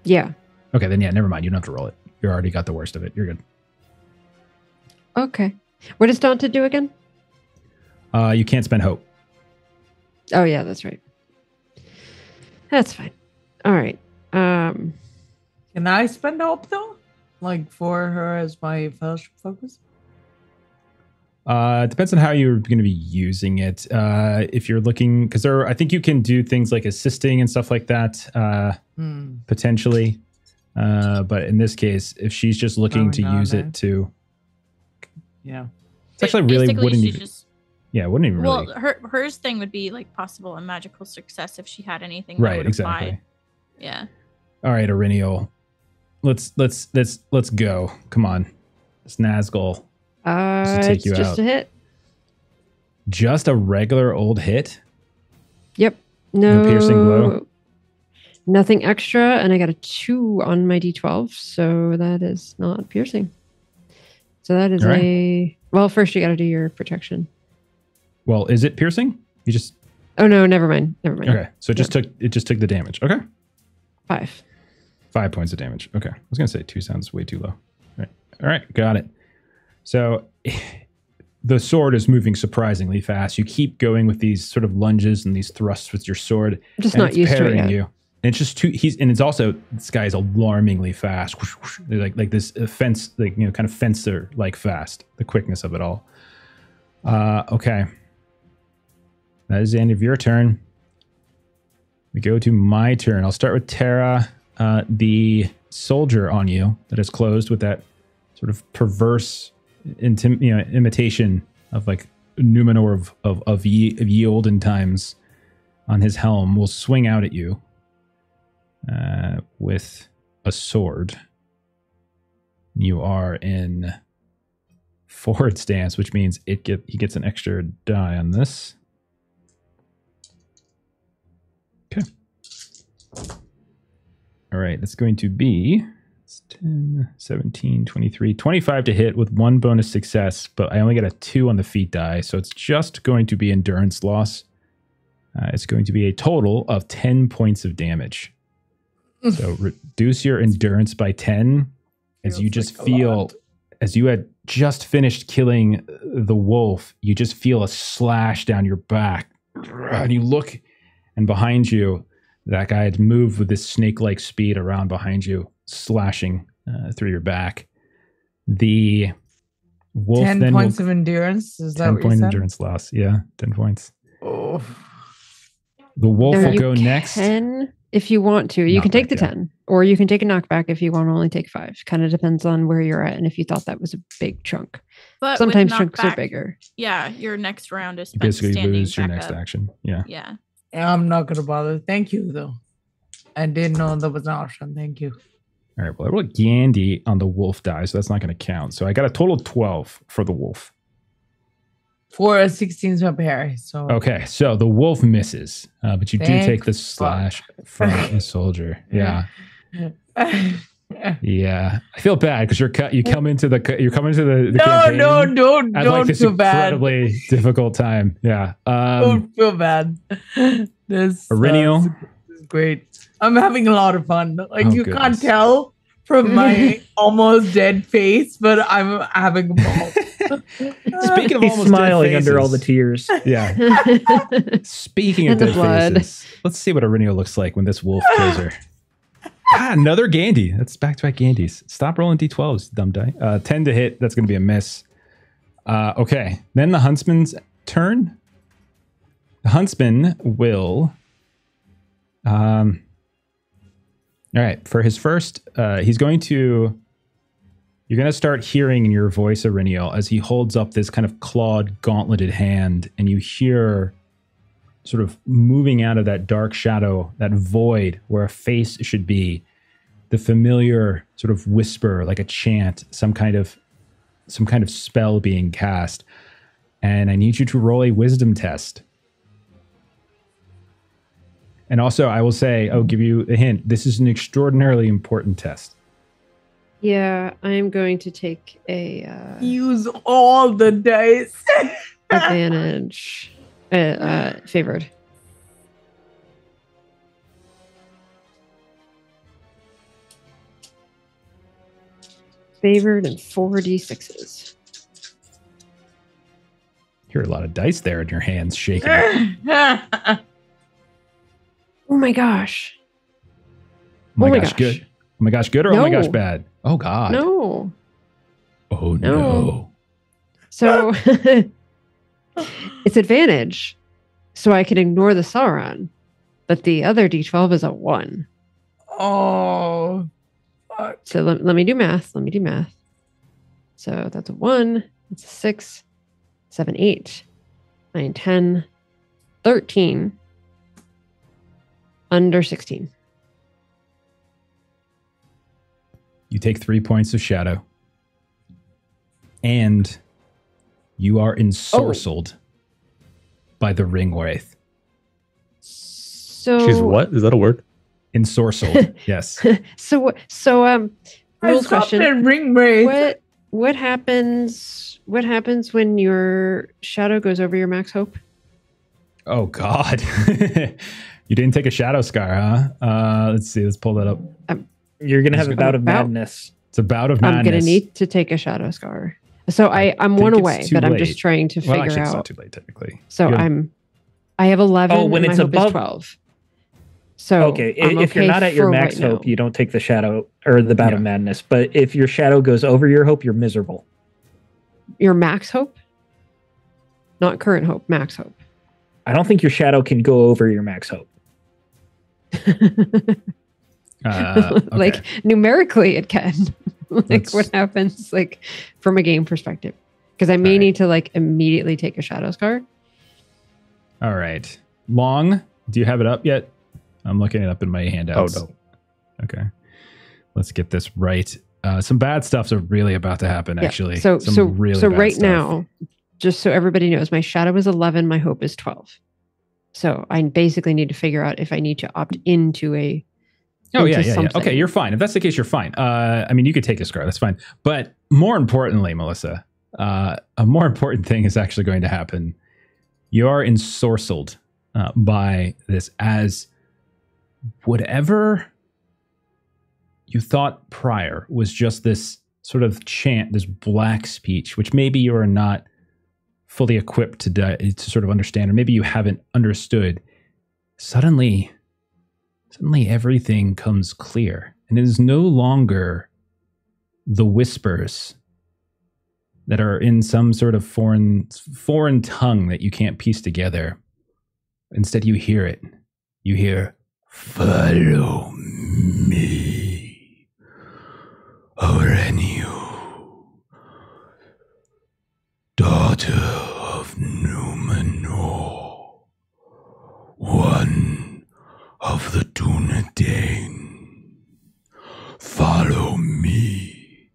Speaker 4: Yeah.
Speaker 1: Okay, then yeah, never mind. You don't have to roll it. You already got the worst of it. You're good.
Speaker 4: Okay. What does daunted do again?
Speaker 1: You can't spend hope.
Speaker 4: Oh yeah, that's right. That's fine. All right.
Speaker 6: Can I spend hope though? Like for her as my fellowship focus?
Speaker 1: It depends on how you're going to be using it. If you're looking, because I think you can do things like assisting and stuff like that, potentially. But in this case, if she's just looking to use it to,
Speaker 6: yeah,
Speaker 1: it's actually really
Speaker 3: Basically,
Speaker 1: wouldn't
Speaker 3: she
Speaker 1: even.
Speaker 3: just
Speaker 1: Yeah, it wouldn't even really.
Speaker 3: well, hers thing would be like possible and magical success if she had anything. That
Speaker 1: Right,
Speaker 3: would
Speaker 1: exactly.
Speaker 3: apply. Yeah.
Speaker 1: All right, Aurinial. Let's go. Come on, it's Nazgul. Take
Speaker 4: It's
Speaker 1: you
Speaker 4: just
Speaker 1: out.
Speaker 4: a hit.
Speaker 1: Just a regular old hit.
Speaker 4: Yep. No,
Speaker 1: piercing blow?
Speaker 4: Nothing extra, and I got a 2 on my d12, so that is not piercing. So that is
Speaker 1: All right.
Speaker 4: well, first you got to do your protection.
Speaker 1: Well, is it piercing? You just
Speaker 4: Oh no, never mind.
Speaker 1: okay. So it just took the damage. Okay,
Speaker 4: 5.
Speaker 1: 5 points of damage. Okay, I was gonna say 2 sounds way too low. All right, got it. So the sword is moving surprisingly fast. You keep going with these sort of lunges and these thrusts with your sword.
Speaker 4: I'm just
Speaker 1: and
Speaker 4: not
Speaker 1: it's
Speaker 4: used to it
Speaker 1: parrying
Speaker 4: yet.
Speaker 1: you. And it's just too. It's also, this guy is alarmingly fast. Like this fence, kind of fencer like fast. The quickness of it all. Okay. That is the end of your turn. We go to my turn. I'll start with Tara. The soldier on you that is closed with that sort of perverse imitation of like Numenor of ye olden times on his helm will swing out at you with a sword. You are in forward stance, which means he gets an extra die on this. Okay. All right, that's going to be 10, 17, 23, 25 to hit with 1 bonus success, but I only get a 2 on the feat die, so it's just going to be endurance loss. It's going to be a total of 10 points of damage. So reduce your endurance by 10 as you just feel, as you had just finished killing the wolf, you just feel a slash down your back. And you look, and behind you, that guy had moved with this snake-like speed around behind you, slashing through your back. The wolf
Speaker 6: 10 points of endurance. Is that
Speaker 1: 10
Speaker 6: what you
Speaker 1: point
Speaker 6: said?
Speaker 1: endurance loss. Yeah, 10 points.
Speaker 6: Oh.
Speaker 1: The wolf
Speaker 4: No,
Speaker 1: will
Speaker 4: you
Speaker 1: go next.
Speaker 4: Can, if you want to. You can take the
Speaker 1: Knockback, yeah.
Speaker 4: 10, or you can take a knockback if you want to only take 5. Kind of depends on where you're at and if you thought that was a big chunk.
Speaker 3: But
Speaker 4: Sometimes
Speaker 3: with
Speaker 4: chunks are
Speaker 3: knockback,
Speaker 4: bigger.
Speaker 3: Yeah, your next round is
Speaker 1: You
Speaker 3: spent
Speaker 1: basically
Speaker 3: standing
Speaker 1: lose your
Speaker 3: back
Speaker 1: next
Speaker 3: up.
Speaker 1: action. Yeah.
Speaker 3: Yeah.
Speaker 6: I'm not gonna bother. Thank you though. I didn't know that was an option. Thank you.
Speaker 1: All right. Well, I rolled Gandhi on the wolf die, so that's not going to count. So I got a total of 12 for the wolf.
Speaker 6: For a 16 to parry. So
Speaker 1: Okay. So the wolf misses, but you do
Speaker 6: Thank
Speaker 1: take the slash from the soldier. Yeah. Yeah. I feel bad because you come into the campaign
Speaker 6: don't
Speaker 1: at like this
Speaker 6: feel bad.
Speaker 1: incredibly difficult time. Yeah.
Speaker 6: Don't feel bad. This
Speaker 1: Aurinial.
Speaker 6: is great. I'm having a lot of fun. Like
Speaker 1: Oh,
Speaker 6: you
Speaker 1: goodness.
Speaker 6: can't tell from my almost dead face, but I'm having a ball.
Speaker 1: Speaking of
Speaker 5: He's
Speaker 1: almost
Speaker 5: smiling
Speaker 1: dead
Speaker 5: under all the
Speaker 1: faces.
Speaker 5: tears.
Speaker 1: Yeah. Speaking of
Speaker 4: And the
Speaker 1: dead
Speaker 4: blood.
Speaker 1: faces, let's see what Aurinial looks like when this wolf kills her. Another Gandhi. That's back-to-back Gandhis. Stop rolling d12s, dumb die. 10 to hit. That's going to be a miss. Okay. Then the huntsman's turn. The huntsman will... all right. For his first, he's going to... You're going to start hearing in your voice, Aurinial, as he holds up this kind of clawed, gauntleted hand, and you hear sort of moving out of that dark shadow, that void where a face should be, the familiar sort of whisper, like a chant, some kind of spell being cast. And I need you to roll a wisdom test. And also, I will say, I'll give you a hint. This is an extraordinarily important test.
Speaker 4: Yeah, I'm going to take a
Speaker 6: Use all the dice.
Speaker 4: advantage. Favored. Favored and 4d6s.
Speaker 1: Hear a lot of dice there in your hands shaking.
Speaker 4: Oh my gosh.
Speaker 1: Oh my gosh, good. Oh my gosh, good or oh my gosh,
Speaker 4: No.
Speaker 1: bad? Oh God.
Speaker 4: No.
Speaker 1: Oh
Speaker 4: No.
Speaker 1: no.
Speaker 4: So it's advantage. So I can ignore the Sauron. But the other d12 is a 1.
Speaker 6: Oh, fuck.
Speaker 4: So let me do math. Let me do math. So that's a 1. That's a 6, 7, 8, 9, 10, 13. Under 16.
Speaker 1: You take 3 points of shadow. And you are ensorcelled by the ring wraith.
Speaker 4: So
Speaker 2: She's what? Is that a word?
Speaker 1: Ensorcelled, yes.
Speaker 4: So
Speaker 6: I
Speaker 4: rules
Speaker 6: stopped
Speaker 4: question.
Speaker 6: at ring race.
Speaker 4: What happens when your shadow goes over your max hope?
Speaker 1: Oh God. You didn't take a shadow scar, huh? Let's see, let's pull that up.
Speaker 5: You're gonna have a bout of madness.
Speaker 1: It's a bout of madness.
Speaker 4: I'm gonna need to take a shadow scar. So I'm
Speaker 1: think
Speaker 4: one
Speaker 1: it's
Speaker 4: away,
Speaker 1: too
Speaker 4: but I'm
Speaker 1: late.
Speaker 4: just trying to
Speaker 1: Well,
Speaker 4: figure
Speaker 1: actually, it's
Speaker 4: out.
Speaker 1: not too late technically.
Speaker 4: So
Speaker 1: You have-
Speaker 4: I have 11.
Speaker 5: Oh, when
Speaker 4: and
Speaker 5: it's
Speaker 4: my hope
Speaker 5: above-
Speaker 4: is 12. So
Speaker 5: Okay,
Speaker 4: I'm
Speaker 5: if you're
Speaker 4: okay
Speaker 5: not at your
Speaker 4: for
Speaker 5: max
Speaker 4: right
Speaker 5: hope,
Speaker 4: now.
Speaker 5: you don't take the shadow or the bout of
Speaker 1: Yeah.
Speaker 5: madness. But if your shadow goes over your hope, you're miserable.
Speaker 4: Your max hope, not current hope, max hope.
Speaker 5: I don't think your shadow can go over your max hope.
Speaker 1: okay.
Speaker 4: Like numerically, it can. Like
Speaker 1: Let's-
Speaker 4: what happens, like from a game perspective? Because I may
Speaker 1: Alright.
Speaker 4: need to like immediately take a shadow scar.
Speaker 1: All right. Long, do you have it up yet? I'm looking it up in my handouts.
Speaker 2: Oh, no.
Speaker 1: Okay. Let's get this right. Some bad stuff's really about to happen,
Speaker 4: Yeah.
Speaker 1: actually.
Speaker 4: So
Speaker 1: Some really bad
Speaker 4: right
Speaker 1: stuff.
Speaker 4: now, just so everybody knows, my shadow is 11, my hope is 12. So I basically need to figure out if I need to opt into a.
Speaker 1: Oh, yeah,
Speaker 4: into
Speaker 1: yeah, yeah. Okay,
Speaker 4: something.
Speaker 1: you're fine. If that's the case, you're fine. I mean, you could take a scar. That's fine. But more importantly, Melissa, a more important thing is actually going to happen. You are ensorcelled by this, as whatever you thought prior was just this sort of chant, this black speech, which maybe you are not fully equipped to sort of understand, or maybe you haven't understood. Suddenly everything comes clear, and it is no longer the whispers that are in some sort of foreign tongue that you can't piece together. Instead, you hear it. You hear, "Follow me, Aureniu, daughter of Numenor, one of the Dunedain. Follow me."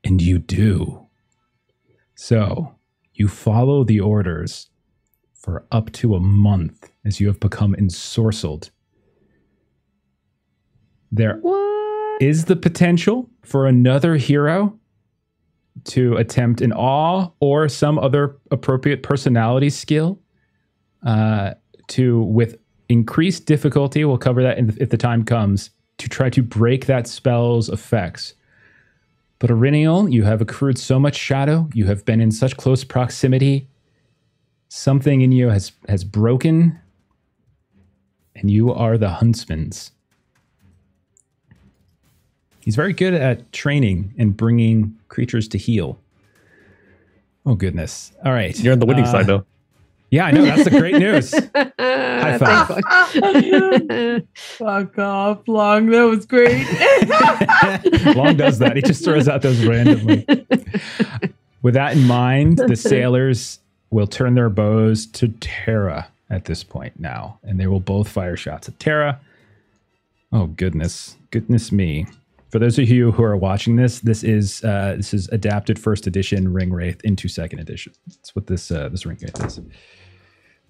Speaker 1: And you do. So, you follow the orders for up to a month as you have become ensorcelled. There
Speaker 4: What?
Speaker 1: is the potential for another hero to attempt an awe or some other appropriate personality skill with increased difficulty, we'll cover that if the time comes, to try to break that spell's effects. But Aurenial, you have accrued so much shadow, you have been in such close proximity, something in you has broken, and you are the huntsman's. He's very good at training and bringing creatures to heal. Oh, goodness. All right.
Speaker 2: You're on the winning side, though.
Speaker 1: Yeah, I know. That's the great news. High five.
Speaker 6: Fuck off, Long. That was great.
Speaker 1: Long does that. He just throws out those randomly. With that in mind, the sailors will turn their bows to Terra at this point now, and they will both fire shots at Terra. Oh, goodness me. For those of you who are watching this, this is adapted first edition Ring Wraith into second edition. That's what this Ring Wraith is.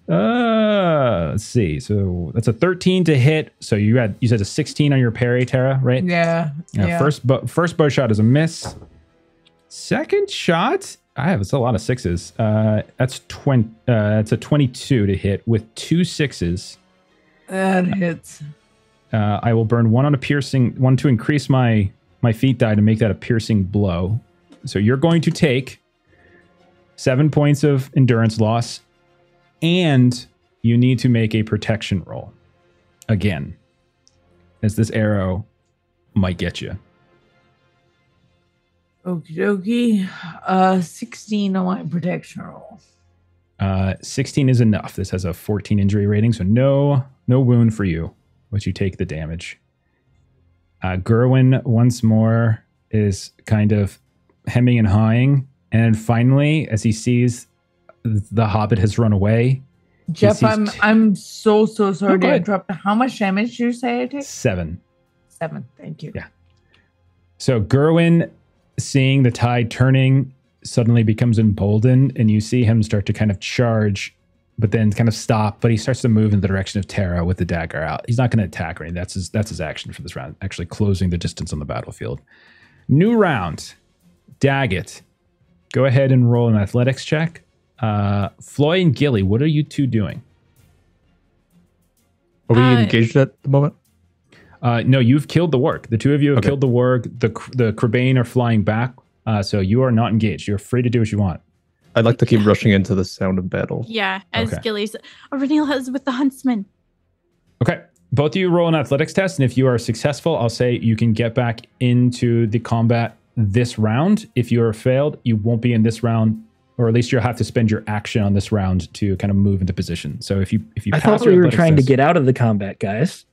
Speaker 1: Let's see. So that's a 13 to hit. So you said a 16 on your parry, Terra, right?
Speaker 6: Yeah.
Speaker 1: First bow shot is a miss. Second shot It's a lot of sixes. That's 20. It's a 22 to hit with 2 6s.
Speaker 6: That hits.
Speaker 1: I will burn 1 on a piercing, 1 to increase my feat die to make that a piercing blow. So you're going to take 7 points of endurance loss, and you need to make a protection roll again, as this arrow might get you.
Speaker 6: Okie dokie. 16 on my protection roll.
Speaker 1: 16 is enough. This has a 14 injury rating, so no wound for you, but you take the damage. Gerwin once more is kind of hemming and hawing, and finally, as he sees the hobbit has run away,
Speaker 6: Jeff, I'm so sorry to
Speaker 1: ahead.
Speaker 6: interrupt. How much damage did you say I take?
Speaker 1: 7.
Speaker 6: 7. Thank you.
Speaker 1: Yeah. So Gerwin, seeing the tide turning, suddenly becomes emboldened, and you see him start to kind of charge, but then kind of stop. But he starts to move in the direction of Terra with the dagger out. He's not going to attack or anything. That's his action for this round, actually closing the distance on the battlefield. New round. Daggett, go ahead and roll an athletics check. Floy and Gilly, what are you two doing?
Speaker 2: Are we engaged at the moment?
Speaker 1: No, you've killed the warg. The two of you have killed the warg. The Crabane are flying back, so you are not engaged. You're free to do what you want.
Speaker 2: I'd like to keep rushing into the sound of battle.
Speaker 3: Yeah, as
Speaker 1: Okay.
Speaker 3: Gilly's. Aureliel has with the huntsman.
Speaker 1: Okay. Both of you roll an athletics test, and if you are successful, I'll say you can get back into the combat this round. If you are failed, you won't be in this round, or at least you'll have to spend your action on this round to kind of move into position. So if you
Speaker 5: I
Speaker 1: pass
Speaker 5: thought
Speaker 1: your
Speaker 5: we were
Speaker 1: athletics
Speaker 5: trying to
Speaker 1: test-
Speaker 5: get out of the combat, guys.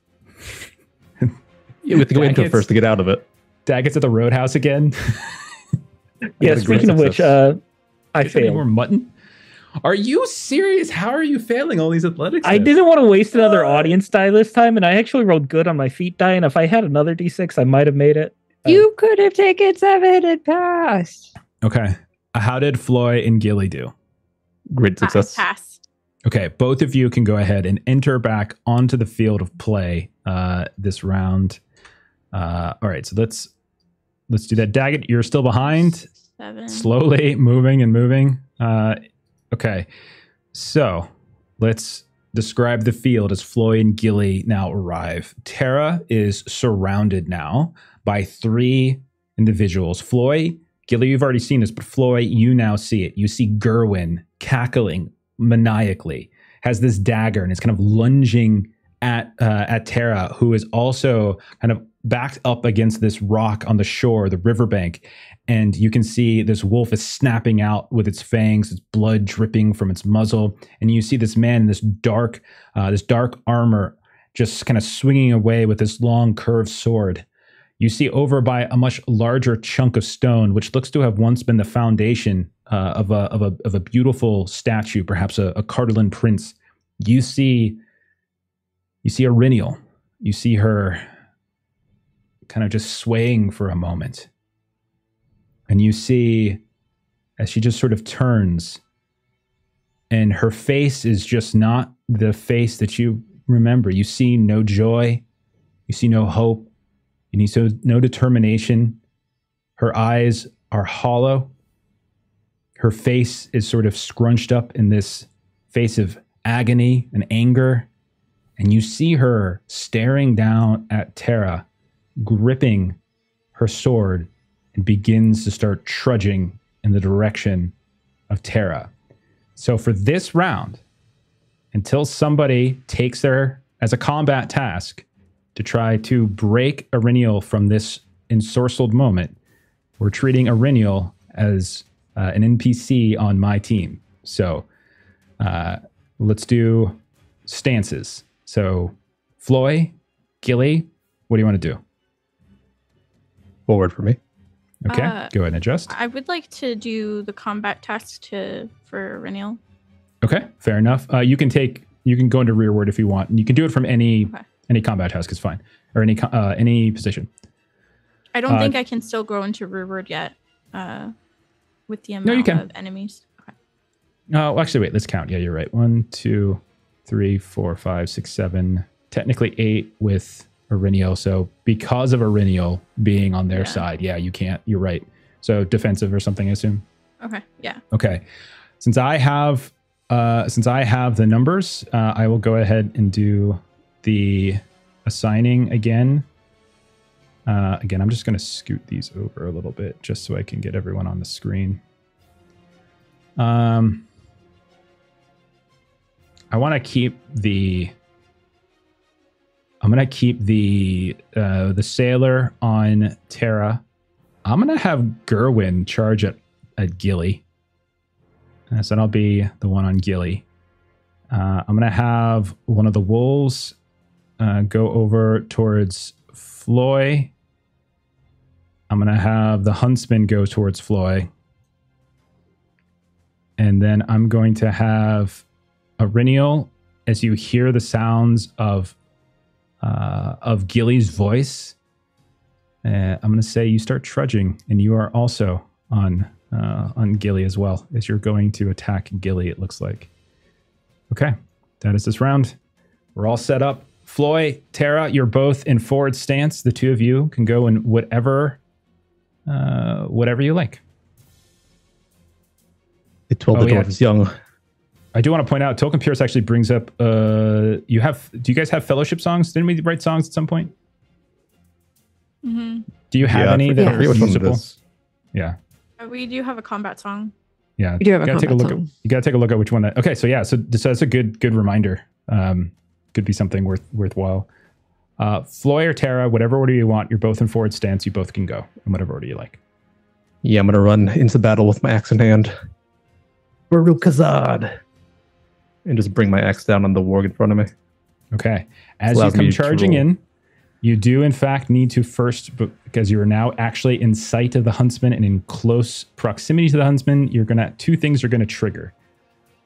Speaker 2: Yeah, we have to go into it
Speaker 1: Daggett's-
Speaker 2: first to get out of it.
Speaker 1: Daggett's at the roadhouse again.
Speaker 5: Yeah,
Speaker 2: got a great
Speaker 5: speaking of which,
Speaker 2: success.
Speaker 5: I
Speaker 1: Is there any more
Speaker 5: failed.
Speaker 1: mutton? Are you serious? How are you failing all these athletics?
Speaker 5: I
Speaker 1: tests?
Speaker 5: didn't want to waste another audience die this time, and I actually rolled good on my feet die, and if I had another d6, I might have made it.
Speaker 4: You could have taken 7 and passed.
Speaker 1: Okay. How did Floy and Gilly do?
Speaker 2: Great success.
Speaker 3: Pass.
Speaker 1: Okay, both of you can go ahead and enter back onto the field of play this round. All right, so let's do that. Daggett, you're still behind.
Speaker 3: 7.
Speaker 1: Slowly moving. Okay, so let's describe the field as Floy and Gilly now arrive. Terra is surrounded now by 3 individuals. Floy, Gilly, you've already seen this, but Floy, you now see it. You see Gerwin cackling maniacally, has this dagger and is kind of lunging at Terra, who is also kind of backed up against this rock on the shore, the riverbank. And you can see this wolf is snapping out with its fangs, its blood dripping from its muzzle. And you see this man in this dark armor just kind of swinging away with this long curved sword. You see over by a much larger chunk of stone, which looks to have once been the foundation of a beautiful statue, perhaps a Cardolan prince. You see Aureliel. You see her kind of just swaying for a moment. And you see as she just sort of turns, and her face is just not the face that you remember. You see no joy. You see no hope. You see no determination. Her eyes are hollow. Her face is sort of scrunched up in this face of agony and anger. And you see her staring down at Terra, gripping her sword, and begins to start trudging in the direction of Terra. So for this round, until somebody takes her as a combat task to try to break Aureliel from this ensorcelled moment, we're treating Aureliel as an NPC on my team. So let's do stances. So Floy, Gilly, what do you want to do?
Speaker 2: Forward for me.
Speaker 1: Okay, go ahead and adjust.
Speaker 3: I would like to do the combat task for Aureliel.
Speaker 1: Okay, fair enough. You can go into rearward if you want, and you can do it from any combat task. It's fine, or any position.
Speaker 3: I don't think I can still go into rearward yet. With the amount of enemies. Okay.
Speaker 1: No, actually, wait. Let's count. Yeah, you're right. 1, 2, 3, 4, 5, 6, 7. Technically 8 with Aureliel. So because of Aureliel being on their side, yeah, you can't. You're right. So defensive or something, I assume.
Speaker 3: Okay. Yeah.
Speaker 1: Okay. Since I have the numbers, I will go ahead and do the assigning again. Again, I'm just going to scoot these over a little bit just so I can get everyone on the screen. I want to keep the sailor on Terra. I'm going to have Gerwin charge at Gilly. So I'll be the one on Gilly. I'm going to have one of the wolves go over towards Floy. I'm going to have the huntsman go towards Floy. And then I'm going to have Arinial, as you hear the sounds of Gilly's voice. I'm going to say you start trudging, and you are also on Gilly as well, as you're going to attack Gilly, it looks like. Okay, that is this round. We're all set up. Floy, Tara, you're both in forward stance. The two of you can go in whatever you like.
Speaker 2: They told the dwarf is young.
Speaker 1: I do want to point out, Tolkien Pierce actually brings up, do you guys have fellowship songs? Didn't we write songs at some point?
Speaker 3: Mm-hmm.
Speaker 1: Do you have any that are usable? Yeah.
Speaker 3: We do have a combat song.
Speaker 1: Yeah.
Speaker 4: We do have a
Speaker 1: combat
Speaker 4: song.
Speaker 1: You got to take a look at which one that, okay. So yeah, so that's a good reminder. Could be something worthwhile. Floy or Tara, whatever order you want, you're both in forward stance. You both can go in whatever order you like.
Speaker 2: Yeah, I'm going to run into battle with my axe in hand. Baru Kazad. And just bring my axe down on the warg in front of me.
Speaker 1: Okay. As you come charging in, you do in fact need to first, because you are now actually in sight of the huntsman and in close proximity to the huntsman, two things are going to trigger.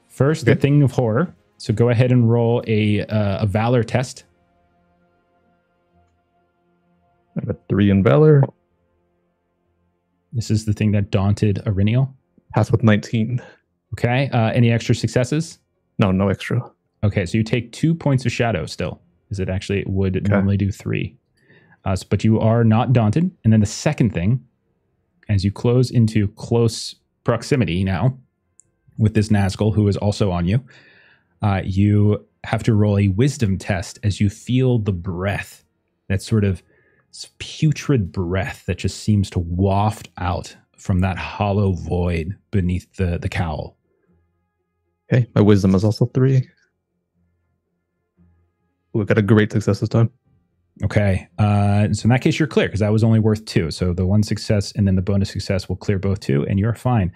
Speaker 1: First, the thing of horror. So go ahead and roll a valor test.
Speaker 2: I have a 3 in valor.
Speaker 1: This is the thing that daunted Arinial.
Speaker 2: Pass with 19.
Speaker 1: Okay. Any extra successes?
Speaker 2: No extra.
Speaker 1: Okay, so you take 2 points of shadow still. Is it actually, it would normally do 3. But you are not daunted. And then the second thing, as you close into close proximity now with this Nazgul who is also on you, you have to roll a wisdom test as you feel the breath, that sort of putrid breath that just seems to waft out from that hollow void beneath the cowl.
Speaker 2: Okay, my wisdom is also 3. We got a great success this time.
Speaker 1: Okay, so in that case, you're clear because that was only worth 2. So the 1 success and then the bonus success will clear both 2, and you're fine.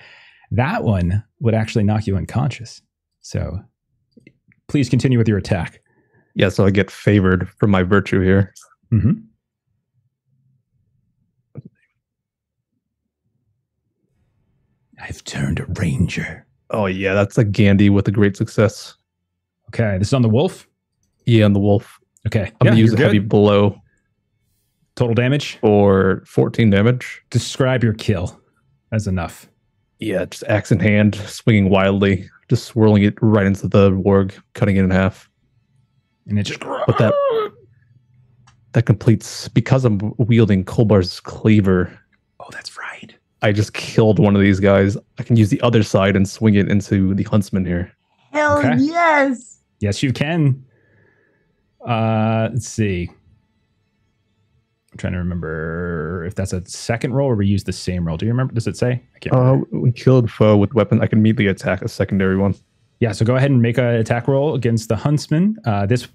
Speaker 1: That one would actually knock you unconscious. So please continue with your attack.
Speaker 2: Yeah, so I get favored for my virtue here.
Speaker 1: Mm-hmm.
Speaker 7: I've turned a ranger.
Speaker 2: Oh yeah, that's a Gandhi with a great success.
Speaker 1: Okay, this is on the wolf?
Speaker 2: Yeah, on the wolf.
Speaker 1: Okay.
Speaker 2: I'm going to use a heavy blow.
Speaker 1: Total damage?
Speaker 2: For 14 damage.
Speaker 1: Describe your kill. That's enough.
Speaker 2: Yeah, just axe in hand, swinging wildly, just swirling it right into the warg, cutting it in half.
Speaker 1: And it just...
Speaker 2: But that completes, because I'm wielding Kolbar's cleaver.
Speaker 7: Oh, that's right.
Speaker 2: I just killed one of these guys. I can use the other side and swing it into the huntsman here.
Speaker 6: Hell yes!
Speaker 1: Yes, you can. Let's see. I'm trying to remember if that's a second roll or we use the same roll. Do you remember? Does it say? I can't remember.
Speaker 2: We killed foe with weapon. I can immediately attack a secondary one.
Speaker 1: Yeah, so go ahead and make an attack roll against the huntsman.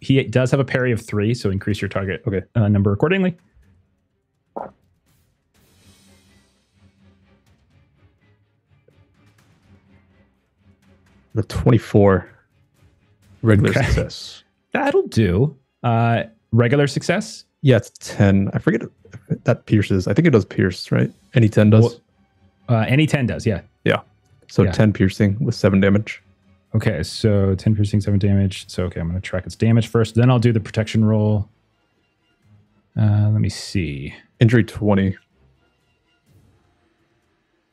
Speaker 1: He does have a parry of 3, so increase your target number accordingly.
Speaker 2: The 24 regular success.
Speaker 1: That'll do. Regular success?
Speaker 2: Yeah, it's 10. I forget if that pierces. I think it does pierce, right? Any 10 does?
Speaker 1: Any 10 does, yeah.
Speaker 2: Yeah. So 10 piercing with 7 damage.
Speaker 1: Okay, so 10 piercing, 7 damage. So, okay, I'm going to track its damage first. Then I'll do the protection roll. Let me see.
Speaker 2: Injury 20.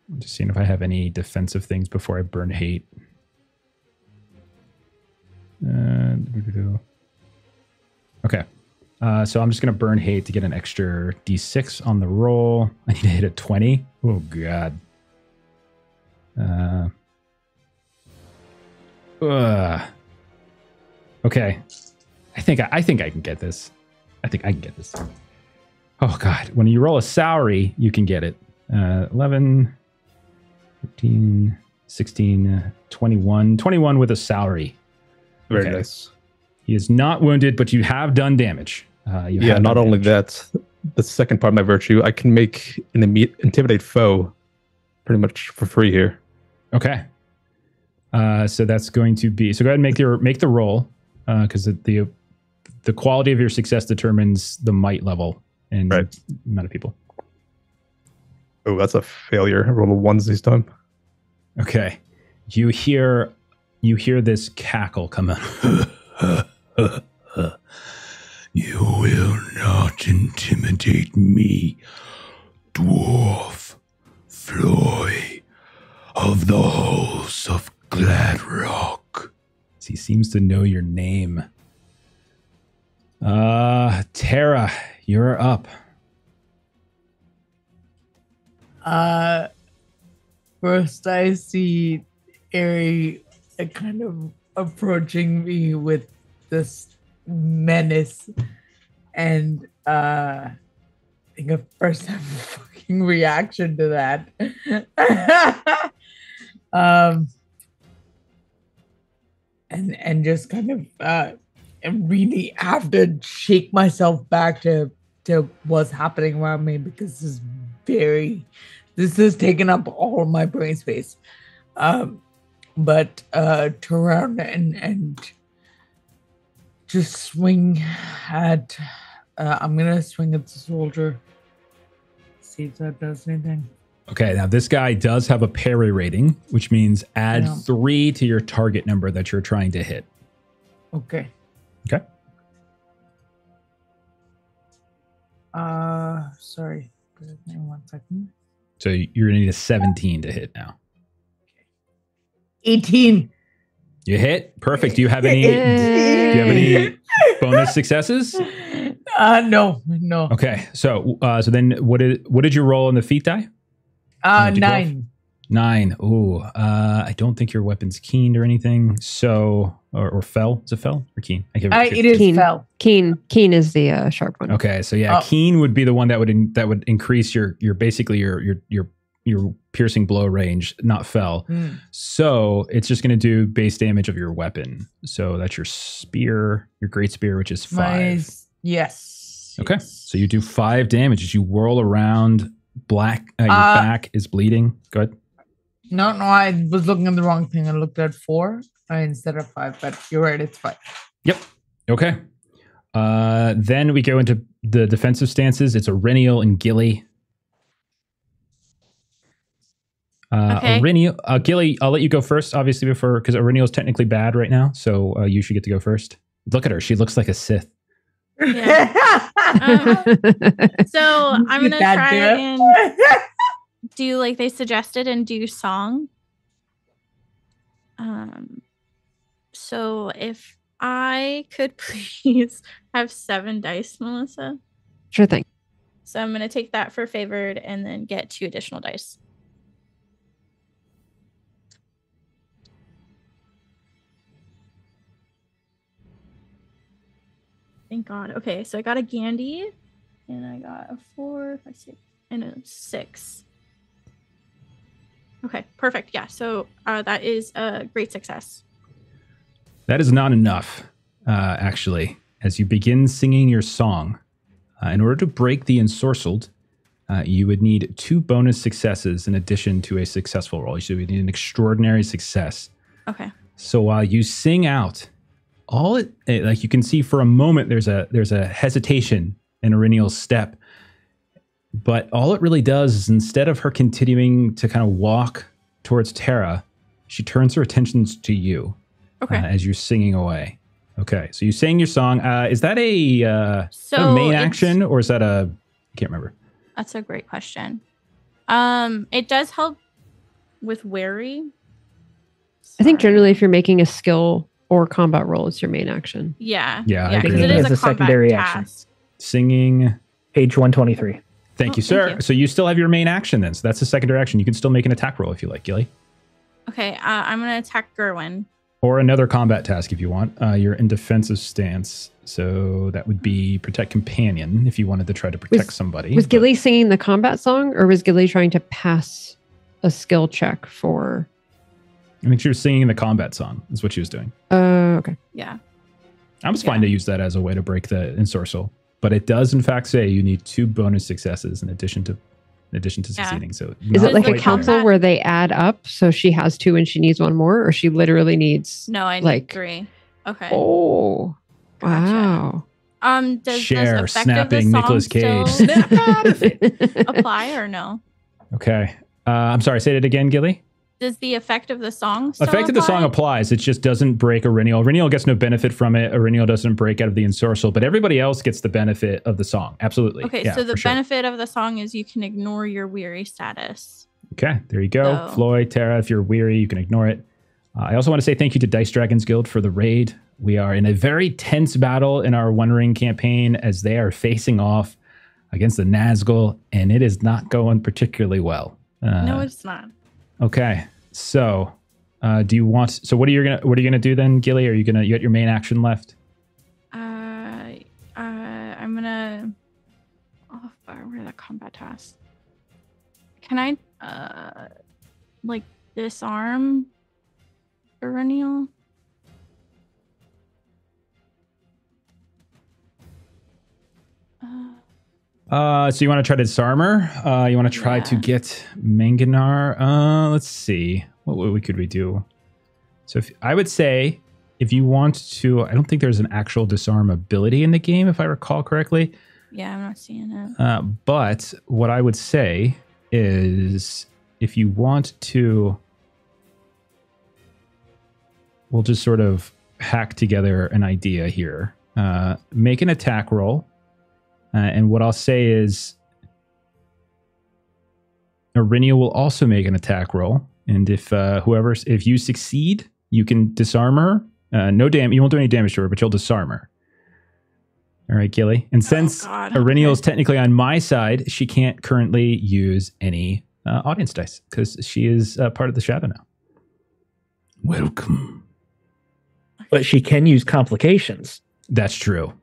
Speaker 1: I'm just seeing if I have any defensive things before I burn hate. Okay. So I'm just going to burn hate to get an extra d6 on the roll. I need to hit a 20. Oh, God. Okay. I think I can get this. I think I can get this. Oh, God. When you roll a salary, you can get it. 11, 15, 16, 21. 21 with a salary.
Speaker 2: Very
Speaker 1: Okay.
Speaker 2: nice.
Speaker 1: He is not wounded, but you have done damage.
Speaker 2: Yeah, not only that, the second part of my virtue, I can make an intimidate foe pretty much for free here.
Speaker 1: Okay. So that's going to be... So go ahead and make the roll, because the quality of your success determines the might level and
Speaker 2: Right.
Speaker 1: the amount of people.
Speaker 2: Oh, that's a failure. I rolled a ones this time.
Speaker 1: Okay. You hear this cackle come out.
Speaker 7: You will not intimidate me, dwarf Floy of the halls of Gladrock.
Speaker 1: He seems to know your name. Tara, you're up.
Speaker 6: First I see Ari kind of approaching me with this menace, and I think I first have a fucking reaction to that. And just kind of really have to shake myself back to what's happening around me, because this has taken up all my brain space. But turn around and just swing at I'm gonna swing at the soldier. See if that does anything.
Speaker 1: Okay, now this guy does have a parry rating, which means add
Speaker 6: Yeah.
Speaker 1: 3 to your target number that you're trying to hit.
Speaker 6: Okay.
Speaker 1: Okay.
Speaker 6: Sorry. Give me 1 second.
Speaker 1: So you're gonna need a 17 to hit now.
Speaker 6: 18.
Speaker 1: You hit. Perfect. Do you have any bonus successes?
Speaker 6: No.
Speaker 1: Okay. So then what did you roll on the feat die? Did you go
Speaker 6: 9.
Speaker 1: 9. Ooh. I don't think your weapon's keened or anything. So or fell. Is it fell or keen? I can't
Speaker 6: It is
Speaker 4: Keen.
Speaker 6: fell.
Speaker 4: Keen is the sharp one.
Speaker 1: Okay. So yeah, keen would be the one that would increase your basically your piercing blow range, not fell. So it's just going to do base damage of your weapon. So that's your spear, your great spear, which is 5.
Speaker 6: Yes.
Speaker 1: Okay. So you do 5 damage as you whirl around. Your back is bleeding. Go ahead.
Speaker 6: No, I was looking at the wrong thing. I looked at 4 instead of 5, but you're right, it's 5.
Speaker 1: Yep. Okay. Then we go into the defensive stances. It's Aurenial and Gilly.
Speaker 3: Okay.
Speaker 1: Gilly, I'll let you go first, obviously, because Aurenial is technically bad right now, so you should get to go first. Look at her; she looks like a Sith.
Speaker 3: Yeah. So I'm gonna try and do like they suggested and do song. So if I could please have 7 dice, Melissa.
Speaker 4: Sure thing.
Speaker 3: So I'm gonna take that for favored and then get 2 additional dice. Thank God. Okay, so I got a Gandhi, and I got a 4, 5, 6, and a 6. Okay, perfect. Yeah, so that is a great success.
Speaker 1: That is not enough, actually. As you begin singing your song, in order to break the ensorcelled, you would need 2 bonus successes in addition to a successful roll. So you need an extraordinary success.
Speaker 3: Okay.
Speaker 1: So while you sing out, like you can see for a moment, there's a hesitation in Aurenial's step, but all it really does is instead of her continuing to kind of walk towards Tara, she turns her attentions to you.
Speaker 3: Okay.
Speaker 1: As you're singing away. Okay, so you sang your song. Is that a
Speaker 3: So
Speaker 1: main
Speaker 3: it's-
Speaker 1: action or is that I can't remember.
Speaker 3: That's a great question. It does help with wary.
Speaker 4: I think
Speaker 3: Sorry.
Speaker 4: generally if you're making a skill or combat roll, it's your main action.
Speaker 3: Yeah.
Speaker 1: Yeah, I
Speaker 3: Yeah,
Speaker 1: agree
Speaker 3: because
Speaker 1: with
Speaker 3: it
Speaker 1: that.
Speaker 3: is
Speaker 5: As
Speaker 3: a
Speaker 5: a
Speaker 3: combat
Speaker 5: secondary action.
Speaker 3: task.
Speaker 1: Singing.
Speaker 5: Page 123.
Speaker 1: Thank you,
Speaker 3: Oh,
Speaker 1: sir.
Speaker 3: thank you.
Speaker 1: So you still have your main action then. So that's a secondary action. You can still make an attack roll if you like, Gilly.
Speaker 3: Okay, I'm gonna attack Gerwin.
Speaker 1: Or another combat task if you want. You're in defensive stance. So that would be protect companion if you wanted to try to protect somebody.
Speaker 4: Was Gilly singing the combat song, or was Gilly trying to pass a skill check for?
Speaker 1: I think she was singing the combat song is what she was doing.
Speaker 4: Okay.
Speaker 3: Yeah.
Speaker 1: I was fine to use that as a way to break the ensorcel. But it does in fact say you need 2 bonus successes in addition to succeeding. So
Speaker 4: is it like a
Speaker 3: quite
Speaker 4: council where they add up? So she has 2 and she needs 1 more, or she literally needs?
Speaker 3: No, I need 3. Okay.
Speaker 4: Oh,
Speaker 3: Gotcha.
Speaker 4: wow.
Speaker 3: Does
Speaker 1: Cher
Speaker 3: effect
Speaker 1: snapping
Speaker 3: of the
Speaker 1: Nicolas
Speaker 3: song
Speaker 1: Cage.
Speaker 3: still
Speaker 1: Snap out of it.
Speaker 3: apply or no?
Speaker 1: Okay. I'm sorry, say it again, Gilly.
Speaker 3: Does the effect of the song still
Speaker 1: Effect of the song
Speaker 3: apply?
Speaker 1: applies. It just doesn't break Aurenial. Aurenial gets no benefit from it. Aurenial doesn't break out of the ensorcel, but everybody else gets the benefit of the song. Absolutely.
Speaker 3: Okay,
Speaker 1: Yeah,
Speaker 3: so the
Speaker 1: for sure.
Speaker 3: benefit of the song is you can ignore your weary status.
Speaker 1: Okay, there you go.
Speaker 3: So-
Speaker 1: Floyd, Tara, if you're weary, you can ignore it. I also want to say thank you to Dice Dragons Guild for the raid. We are in a very tense battle in our One Ring campaign as they are facing off against the Nazgul, and it is not going particularly well.
Speaker 3: No, it's not.
Speaker 1: Okay, so do you want? So what are you gonna do then, Gilly? Are you got your main action left?
Speaker 3: I'm gonna. Oh, where are the combat tasks? Can I, like disarm Perennial?
Speaker 1: So you want to try to disarm her? You want to try to get Manganar? Let's see. What could we do? So I would say if you want to, I don't think there's an actual disarm ability in the game, if I recall correctly.
Speaker 3: Yeah, I'm not seeing it.
Speaker 1: But what I would say is if you want to, we'll just sort of hack together an idea here. Make an attack roll. And what I'll say is Aurenia will also make an attack roll. And if you succeed, you can disarm her. You won't do any damage to her, but you'll disarm her. All right, Gilly. And since Aurenia is technically on my side, she can't currently use any audience dice because she is part of the shadow now.
Speaker 7: Welcome.
Speaker 5: But she can use complications.
Speaker 1: That's true.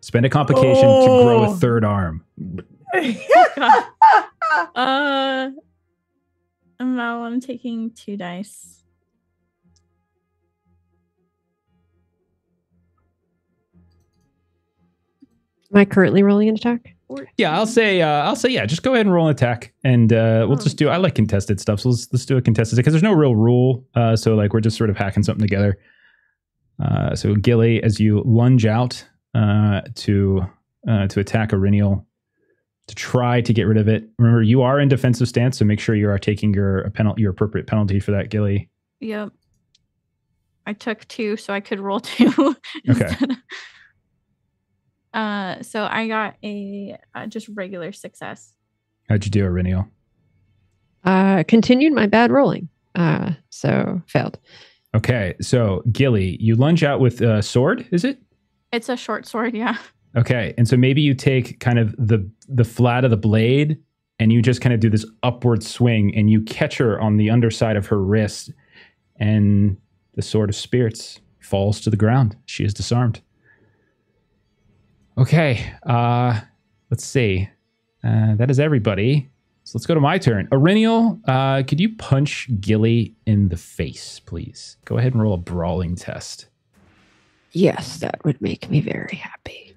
Speaker 1: Spend a complication to grow a third arm.
Speaker 3: Now I'm taking 2 dice.
Speaker 4: Am I currently rolling an attack?
Speaker 1: Yeah, I'll say yeah. Just go ahead and roll an attack, and we'll just do. I like contested stuff, so let's do a contested because there's no real rule. So like we're just sort of hacking something together. So Gilly, as you lunge out to attack Aurenial, to try to get rid of it. Remember, you are in defensive stance, so make sure you are taking your appropriate penalty for that, Gilly.
Speaker 3: Yep. I took 2, so I could roll 2.
Speaker 1: Okay.
Speaker 3: So I got a just regular success.
Speaker 1: How'd you do, Aurenial?
Speaker 4: Continued my bad rolling. So failed.
Speaker 1: Okay, so Gilly, you lunge out with a sword, is it?
Speaker 3: It's a short sword, yeah.
Speaker 1: Okay, and so maybe you take kind of the flat of the blade and you just kind of do this upward swing and you catch her on the underside of her wrist and the Sword of Spirits falls to the ground. She is disarmed. Okay, let's see. That is everybody. So let's go to my turn. Aurenial, could you punch Gilly in the face, please? Go ahead and roll a brawling test.
Speaker 4: Yes, that would make me very happy.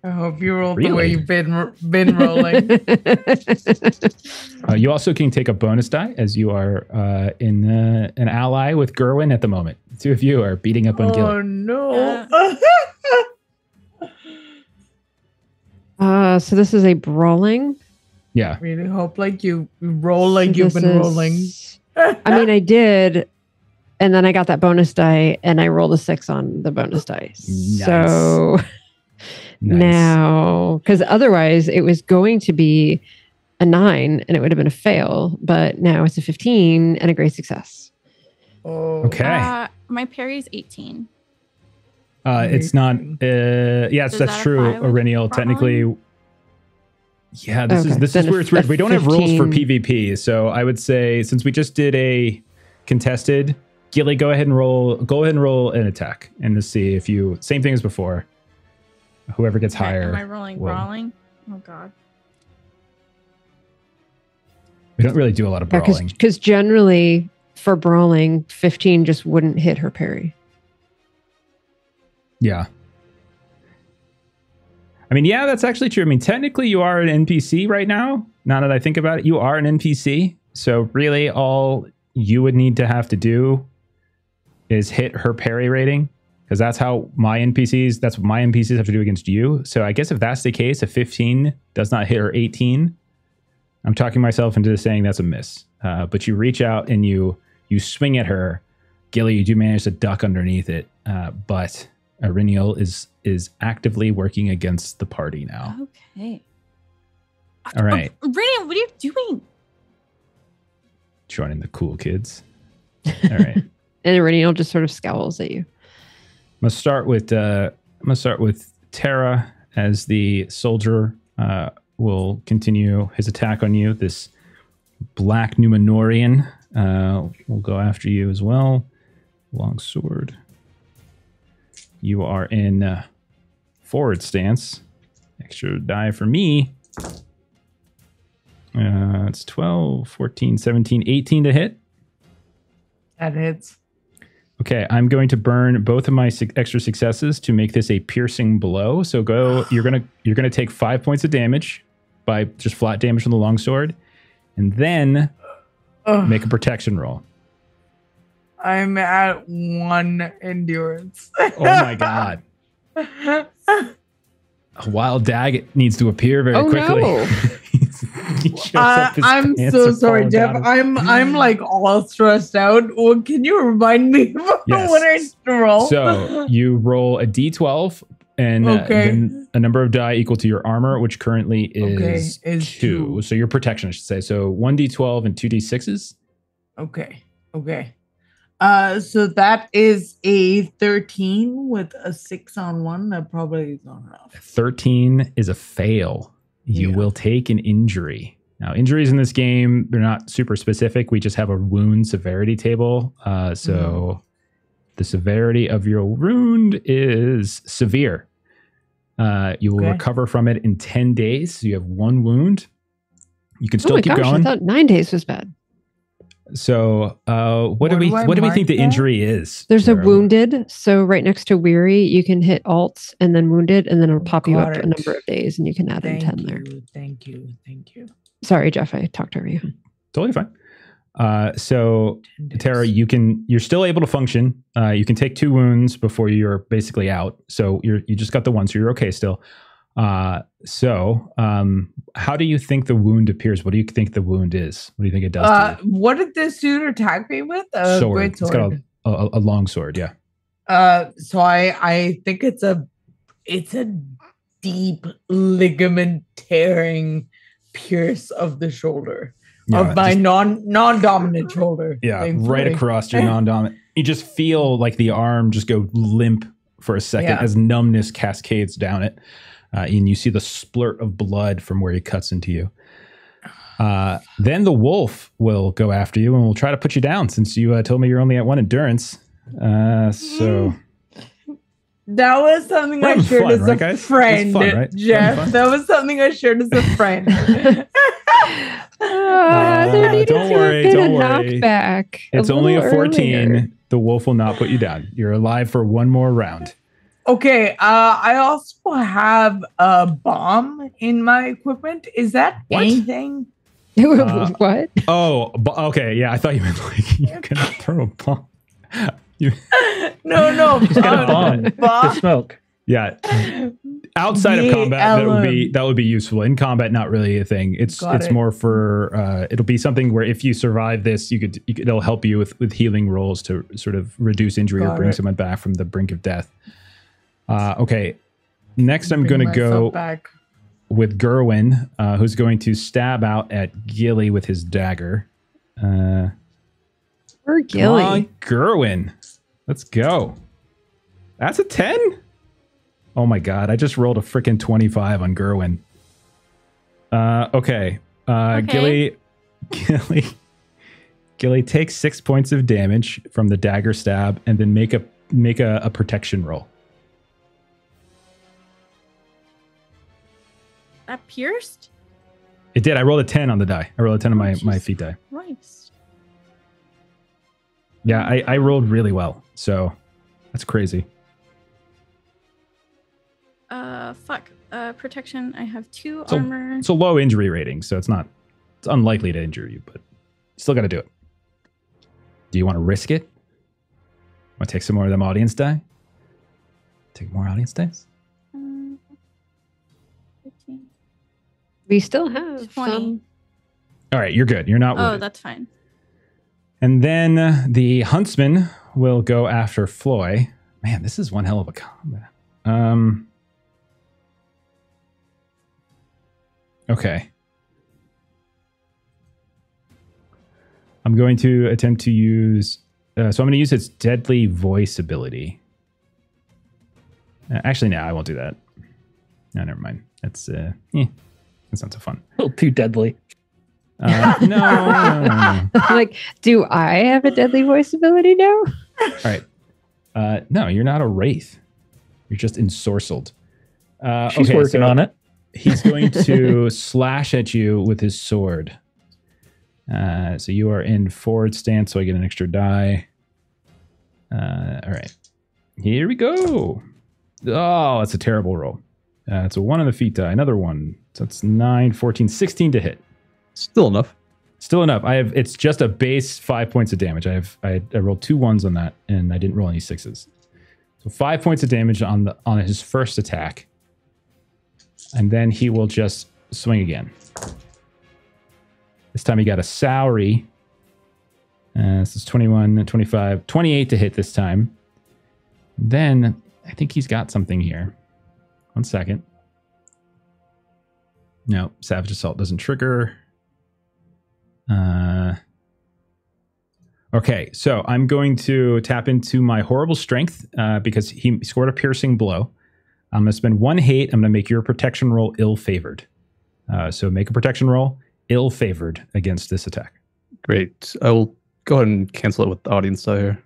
Speaker 6: I hope you rolled the
Speaker 1: Really?
Speaker 6: way you've been rolling.
Speaker 1: You also can take a bonus die as you are in an ally with Gerwin at the moment. The 2 of you are beating up on Gilly.
Speaker 6: Oh no.
Speaker 4: So this is a brawling.
Speaker 1: Yeah.
Speaker 6: Really hope like you roll like
Speaker 4: So
Speaker 6: you've
Speaker 4: this
Speaker 6: been
Speaker 4: is-
Speaker 6: rolling.
Speaker 4: I mean, I did, and then I got that bonus die, and I rolled a 6 on the bonus dice.
Speaker 1: Nice.
Speaker 4: So
Speaker 1: Nice.
Speaker 4: now, because otherwise it was going to be a 9, and it would have been a fail, but now it's a 15 and a great success.
Speaker 6: Oh.
Speaker 1: Okay.
Speaker 3: My parry's 18.
Speaker 1: It's not. Yes,
Speaker 3: Does
Speaker 1: that's
Speaker 3: that
Speaker 1: true,
Speaker 3: apply with
Speaker 1: Aurenial. Technically, yeah. This
Speaker 4: Okay,
Speaker 1: is
Speaker 4: then
Speaker 1: where it's
Speaker 4: it's
Speaker 1: weird.
Speaker 4: a
Speaker 1: We don't have rules for
Speaker 4: 15.
Speaker 1: PvP, so I would say since we just did a contested. Gilly, go ahead and roll. Go ahead and roll an attack, and to see if you same thing as before. Whoever gets higher.
Speaker 3: Am I rolling brawling? Oh god.
Speaker 1: We don't really do a lot of brawling.
Speaker 4: Because generally for brawling, 15 just wouldn't hit her parry.
Speaker 1: Yeah. I mean, yeah, that's actually true. I mean, technically you are an NPC right now. Now that I think about it, you are an NPC. So really all you would need to have to do is hit her parry rating, because that's how my NPCs, that's what my NPCs have to do against you. So I guess if that's the case, if 15 does not hit her 18, I'm talking myself into saying that's a miss. But you reach out and you swing at her. Gilly, you do manage to duck underneath it. But Ariniel is actively working against the party now.
Speaker 3: Okay.
Speaker 1: All right.
Speaker 3: Ariniel, what are you doing?
Speaker 1: Joining the cool kids. All right.
Speaker 4: And Iriniel just sort of scowls at you.
Speaker 1: I'm gonna start with Terra as the soldier will continue his attack on you. This black Numenorian will go after you as well. Long sword. You are in forward stance. Extra die for me. It's 12, 14, 17, 18 to hit.
Speaker 6: That hits.
Speaker 1: Okay, I'm going to burn both of my extra successes to make this a piercing blow. So go. You're gonna take 5 points of damage by just flat damage from the longsword, and then make a protection roll.
Speaker 6: I'm at 1 endurance.
Speaker 1: Oh my god! A wild Daggett needs to appear very quickly.
Speaker 4: No.
Speaker 1: He shows up, his
Speaker 6: I'm
Speaker 1: pants
Speaker 6: so
Speaker 1: are
Speaker 6: sorry,
Speaker 1: falling
Speaker 6: Jeff.
Speaker 1: down.
Speaker 6: I'm like all stressed out. Well, can you remind me
Speaker 1: Yes.
Speaker 6: what I need to roll?
Speaker 1: So you roll a d12 and then a number of die equal to your armor, which currently is 2. So your protection, I should say. So 1d12 and 2d6s.
Speaker 6: Okay. So that is a 13 with a 6 on 1. That probably is not enough.
Speaker 1: 13 is a fail. You will take an injury. Now, injuries in this game, they're not super specific. We just have a wound severity table. So the severity of your wound is severe. You will recover from it in 10 days. So you have 1 wound. You can still keep going.
Speaker 4: I thought 9 days was bad.
Speaker 1: So what do we think the injury is?
Speaker 4: There's a wounded. So right next to weary, you can hit alt and then wounded, and then it'll pop you up a number of days, and you can add in 10 there.
Speaker 6: Thank you.
Speaker 4: Sorry, Jeff, I talked over you.
Speaker 1: Totally fine. So Tara, you're still able to function. You can take 2 wounds before you're basically out. So you just got the 1, so you're okay still. How do you think the wound appears? What do you think the wound is? What do you think it does to you?
Speaker 6: What did this dude attack me with? A
Speaker 1: Sword.
Speaker 6: great sword.
Speaker 1: It's got a long sword, yeah.
Speaker 6: So I think it's a deep ligament tearing pierce of the shoulder. Of my non-dominant shoulder.
Speaker 1: Yeah,
Speaker 6: thankfully.
Speaker 1: right across your non-dominant. You just feel like the arm just go limp for a second as numbness cascades down it. And you see the splurt of blood from where he cuts into you. Then the wolf will go after you and will try to put you down, since you told me you're only at 1 endurance. So
Speaker 6: that was something I shared as a friend,
Speaker 1: fun, right?
Speaker 6: Jeff. That was something I shared as a friend.
Speaker 1: Don't worry.
Speaker 4: Knockback.
Speaker 1: It's only a 14.
Speaker 4: Earlier.
Speaker 1: The wolf will not put you down. You're alive for 1 more round.
Speaker 6: Okay, I also have a bomb in my equipment. Is that anything?
Speaker 4: What?
Speaker 1: Oh, okay. Yeah, I thought you meant like you can throw a bomb.
Speaker 6: No.
Speaker 5: Just got a bomb. The smoke.
Speaker 1: Yeah. Outside of combat, that would be useful. In combat, not really a thing. It's more for it'll be something where if you survive this, it'll help you with healing rolls to sort of reduce injury or bring someone back from the brink of death. Okay. Next, I'm going to go with Gerwin, who's going to stab out at Gilly with his dagger.
Speaker 4: Or Gilly.
Speaker 1: Come on, Gerwin. Let's go. That's a 10? Oh my god, I just rolled a freaking 25 on Gerwin. Gilly, take 6 points of damage from the dagger stab, and then make a protection roll.
Speaker 3: That pierced?
Speaker 1: It did. I rolled a 10 on the die. I rolled a 10 on my
Speaker 3: Jesus
Speaker 1: feat die.
Speaker 3: Christ.
Speaker 1: Yeah, I rolled really well. So that's crazy.
Speaker 3: Fuck. Protection. I have 2 armor.
Speaker 1: It's a low injury rating, so it's unlikely to injure you, but still got to do it. Do you want to risk it? Want to take some more of them audience die? Take more audience dice?
Speaker 3: 15.
Speaker 4: We still have
Speaker 3: 20.
Speaker 4: some.
Speaker 1: All right, you're good. You're not
Speaker 3: Oh,
Speaker 1: wounded.
Speaker 3: that's fine.
Speaker 1: And then the huntsman will go after Floy. Man, this is one hell of a combat. Okay. I'm going to attempt to use... so I'm going to use its deadly voice ability. Actually, no, I won't do that. No, never mind. That's not so fun.
Speaker 5: A little too deadly.
Speaker 1: No.
Speaker 4: Like, do I have a deadly voice ability now?
Speaker 1: All right. No, you're not a wraith. You're just ensorcelled.
Speaker 5: She's working on it.
Speaker 1: He's going to slash at you with his sword. So you are in forward stance, so I get an extra die. All right. Here we go. Oh, that's a terrible roll. It's a 1 on the feet die. Another 1. So that's 9, 14, 16 to hit.
Speaker 2: Still enough.
Speaker 1: Still enough. It's just a base 5 points of damage. I rolled 2 1s on that, and I didn't roll any 6s. So 5 points of damage on his first attack. And then he will just swing again. This time he got a salary. This is 21, 25, 28 to hit this time. Then I think he's got something here. 1 second. No, Savage Assault doesn't trigger. Okay, so I'm going to tap into my horrible strength because he scored a piercing blow. I'm going to spend 1 hate. I'm going to make your protection roll ill-favored. So make a protection roll ill-favored against this attack.
Speaker 2: Great. I will go ahead and cancel it with the audience die here.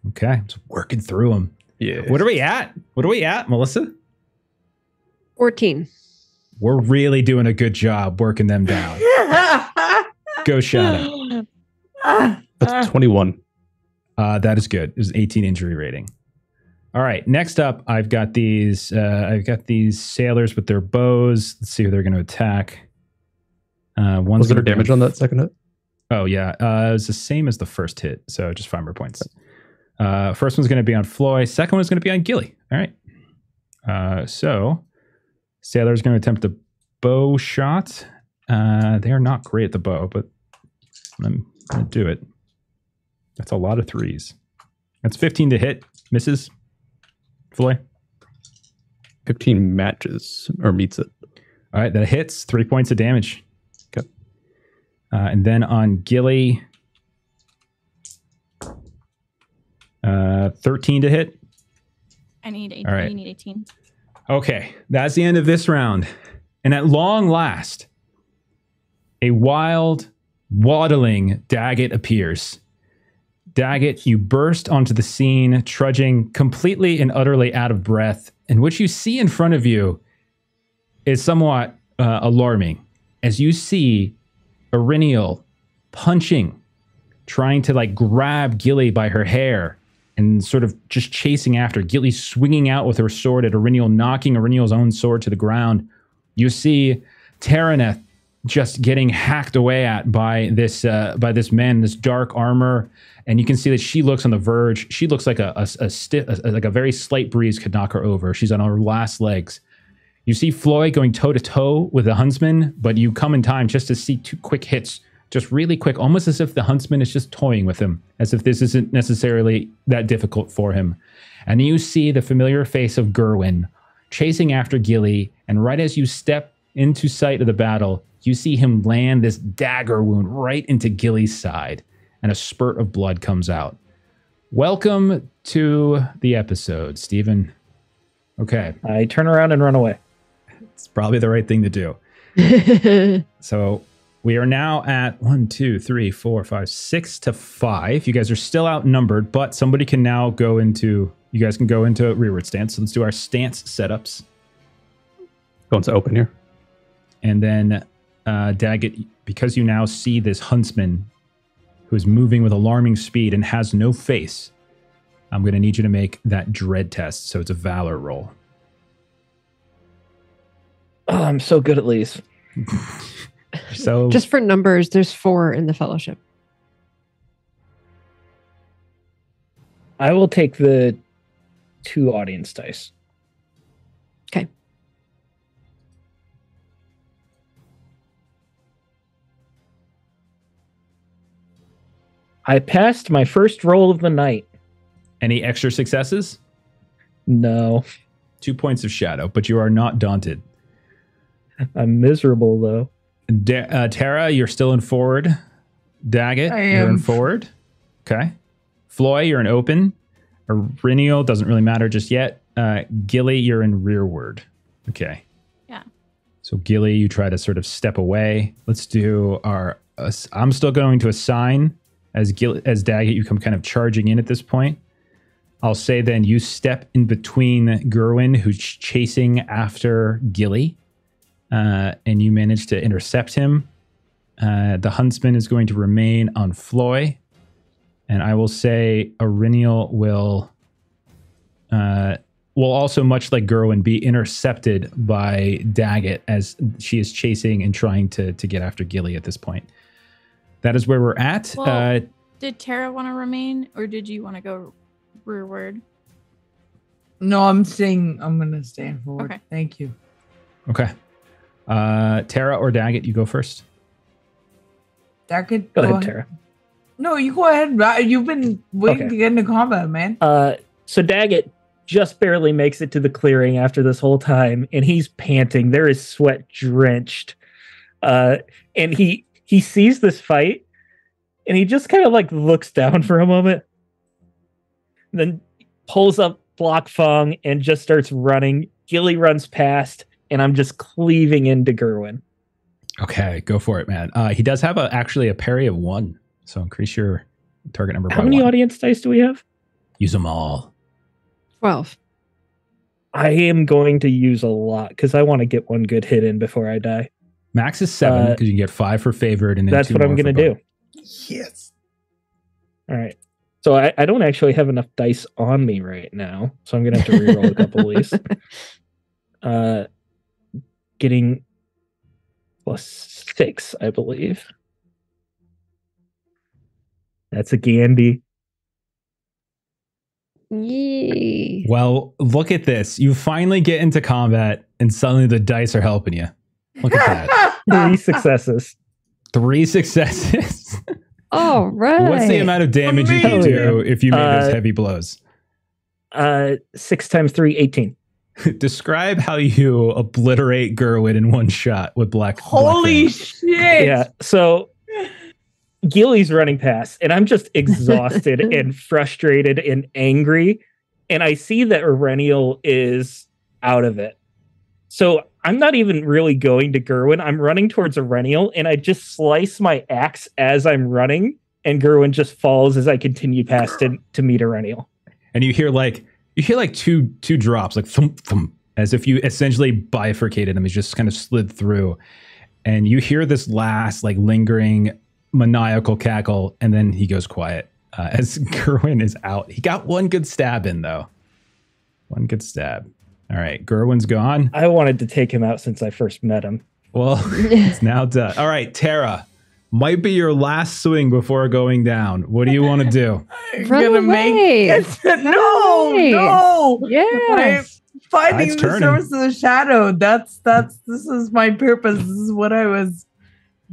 Speaker 1: Okay, just working through them.
Speaker 2: Yeah.
Speaker 1: What are we at? Melissa?
Speaker 4: 14.
Speaker 1: We're really doing a good job working them down. Go Shadow.
Speaker 2: That's 21.
Speaker 1: That is good. It was 18 injury rating. All right, next up, I've got these sailors with their bows. Let's see who they're going to attack.
Speaker 2: Was there damage on that second hit?
Speaker 1: Oh, yeah. It was the same as the first hit, so just 5 more points. First one's going to be on Floy. Second one's going to be on Gilly. All right. So, sailor's going to attempt the bow shot. They are not great at the bow, but I'm going to do it. That's a lot of 3s. That's 15 to hit. Misses. Floy.
Speaker 2: 15 matches or meets it.
Speaker 1: All right, that hits. 3 points of damage.
Speaker 2: Okay.
Speaker 1: And then on Gilly, 13 to hit.
Speaker 3: I need 18.
Speaker 1: All right.
Speaker 3: You need 18.
Speaker 1: Okay, that's the end of this round. And at long last, a wild, waddling Daggett appears. Daggett, you burst onto the scene, trudging completely and utterly out of breath. And what you see in front of you is somewhat alarming. As you see Eryniel punching, trying to like grab Gilly by her hair and sort of just chasing after. Gilly swinging out with her sword at Eryniel, knocking Eryniel's own sword to the ground. You see Taraneth just getting hacked away at by this man, this dark armor, and you can see that she looks on the verge. She looks like a very slight breeze could knock her over. She's on her last legs. You see Floyd going toe to toe with the huntsman, but you come in time just to see 2 quick hits, just really quick, almost as if the huntsman is just toying with him, as if this isn't necessarily that difficult for him. And you see the familiar face of Gerwin chasing after Gilly, and right as you step into sight of the battle, you see him land this dagger wound right into Gilly's side, and a spurt of blood comes out. Welcome to the episode, Stephen. Okay.
Speaker 5: I turn around and run away.
Speaker 1: It's probably the right thing to do. So We are now at 1, 2, 3, 4, 5, 6 to 5. You guys are still outnumbered, but somebody can now go into. You guys can go into rearward stance. So let's do our stance setups.
Speaker 2: Going to open here.
Speaker 1: And then, Daggett, because you now see this huntsman who is moving with alarming speed and has no face, I'm going to need you to make that dread test. So it's a valor roll.
Speaker 5: Oh, I'm so good at these.
Speaker 1: So
Speaker 4: Just for numbers, there's 4 in the fellowship.
Speaker 5: I will take the 2 audience dice.
Speaker 4: Okay.
Speaker 5: I passed my first roll of the night.
Speaker 1: any extra successes?
Speaker 5: No.
Speaker 1: 2 points of shadow, but you are not daunted.
Speaker 5: I'm miserable, though.
Speaker 1: Tara, you're still in forward. Daggett, you're in forward. Okay. Floy, you're in open. Riniel, doesn't really matter just yet. Gilly, you're in rearward. Okay.
Speaker 3: Yeah.
Speaker 1: So Gilly, you try to sort of step away. Let's do our... I'm still going to assign as Daggett, you come kind of charging in at this point. I'll say then you step in between Gerwin, who's chasing after Gilly, and you manage to intercept him. The huntsman is going to remain on Floy, and I will say Ariniel will also, much like Gerwin, be intercepted by Daggett as she is chasing and trying to get after Gilly at this point. That is where we're at.
Speaker 3: Well, did Tara want to remain, or did you want to go rearward?
Speaker 6: No, I'm going to stay forward.
Speaker 3: Okay.
Speaker 6: Thank you.
Speaker 1: Okay. Tara or Daggett, you go first.
Speaker 6: Daggett,
Speaker 5: Go ahead, Tara.
Speaker 6: No, you go ahead. You've been waiting to get into combat, man.
Speaker 5: So Daggett just barely makes it to the clearing after this whole time, and he's panting. There is sweat drenched. And he sees this fight, and he just kind of like looks down for a moment, then pulls up Block Fung and just starts running. Gilly runs past, and I'm just cleaving into Gerwin.
Speaker 1: Okay, go for it, man. He does have actually a parry of 1, so increase your target number by 1.
Speaker 5: How many audience dice do we have?
Speaker 1: Use them all.
Speaker 4: 12.
Speaker 5: I am going to use a lot because I want to get one good hit in before I die.
Speaker 1: Max is 7 because you can get 5 for favored, and then
Speaker 5: that's
Speaker 1: 2
Speaker 5: what I'm
Speaker 1: more
Speaker 5: going
Speaker 1: for
Speaker 5: to do.
Speaker 6: Yes.
Speaker 5: All right. So I don't actually have enough dice on me right now, so I'm going to have to reroll a couple of these. Getting +6, I believe. That's a Gandhi.
Speaker 4: Yay.
Speaker 1: Well, look at this. You finally get into combat, and suddenly the dice are helping you. Look at that.
Speaker 5: 3 successes.
Speaker 1: 3 successes.
Speaker 4: All right.
Speaker 1: What's the amount of damage you can do if you made those heavy blows?
Speaker 5: 6 times 3, 18.
Speaker 1: Describe how you obliterate Gerwin in one shot with Black.
Speaker 6: Holy shit.
Speaker 5: Yeah. So Gilly's running past, and I'm just exhausted and frustrated and angry. And I see that Arenial is out of it. So I'm not even really going to Gerwin. I'm running towards Arenial, and I just slice my axe as I'm running, and Gerwin just falls as I continue past to meet Arenial.
Speaker 1: And you hear like two drops, like thump thump, as if you essentially bifurcated him. He just kind of slid through, and you hear this last like lingering maniacal cackle, and then he goes quiet as Gerwin is out. He got one good stab in though. One good stab. All right, Gerwin's gone.
Speaker 5: I wanted to take him out since I first met him.
Speaker 1: Well, it's now done. All right, Tara, might be your last swing before going down. What do you want to do?
Speaker 4: Run away.
Speaker 6: No.
Speaker 4: Yes.
Speaker 6: I'm fighting
Speaker 1: Tide's
Speaker 6: the
Speaker 1: turning.
Speaker 6: service of the shadow. This is my purpose. This is what I was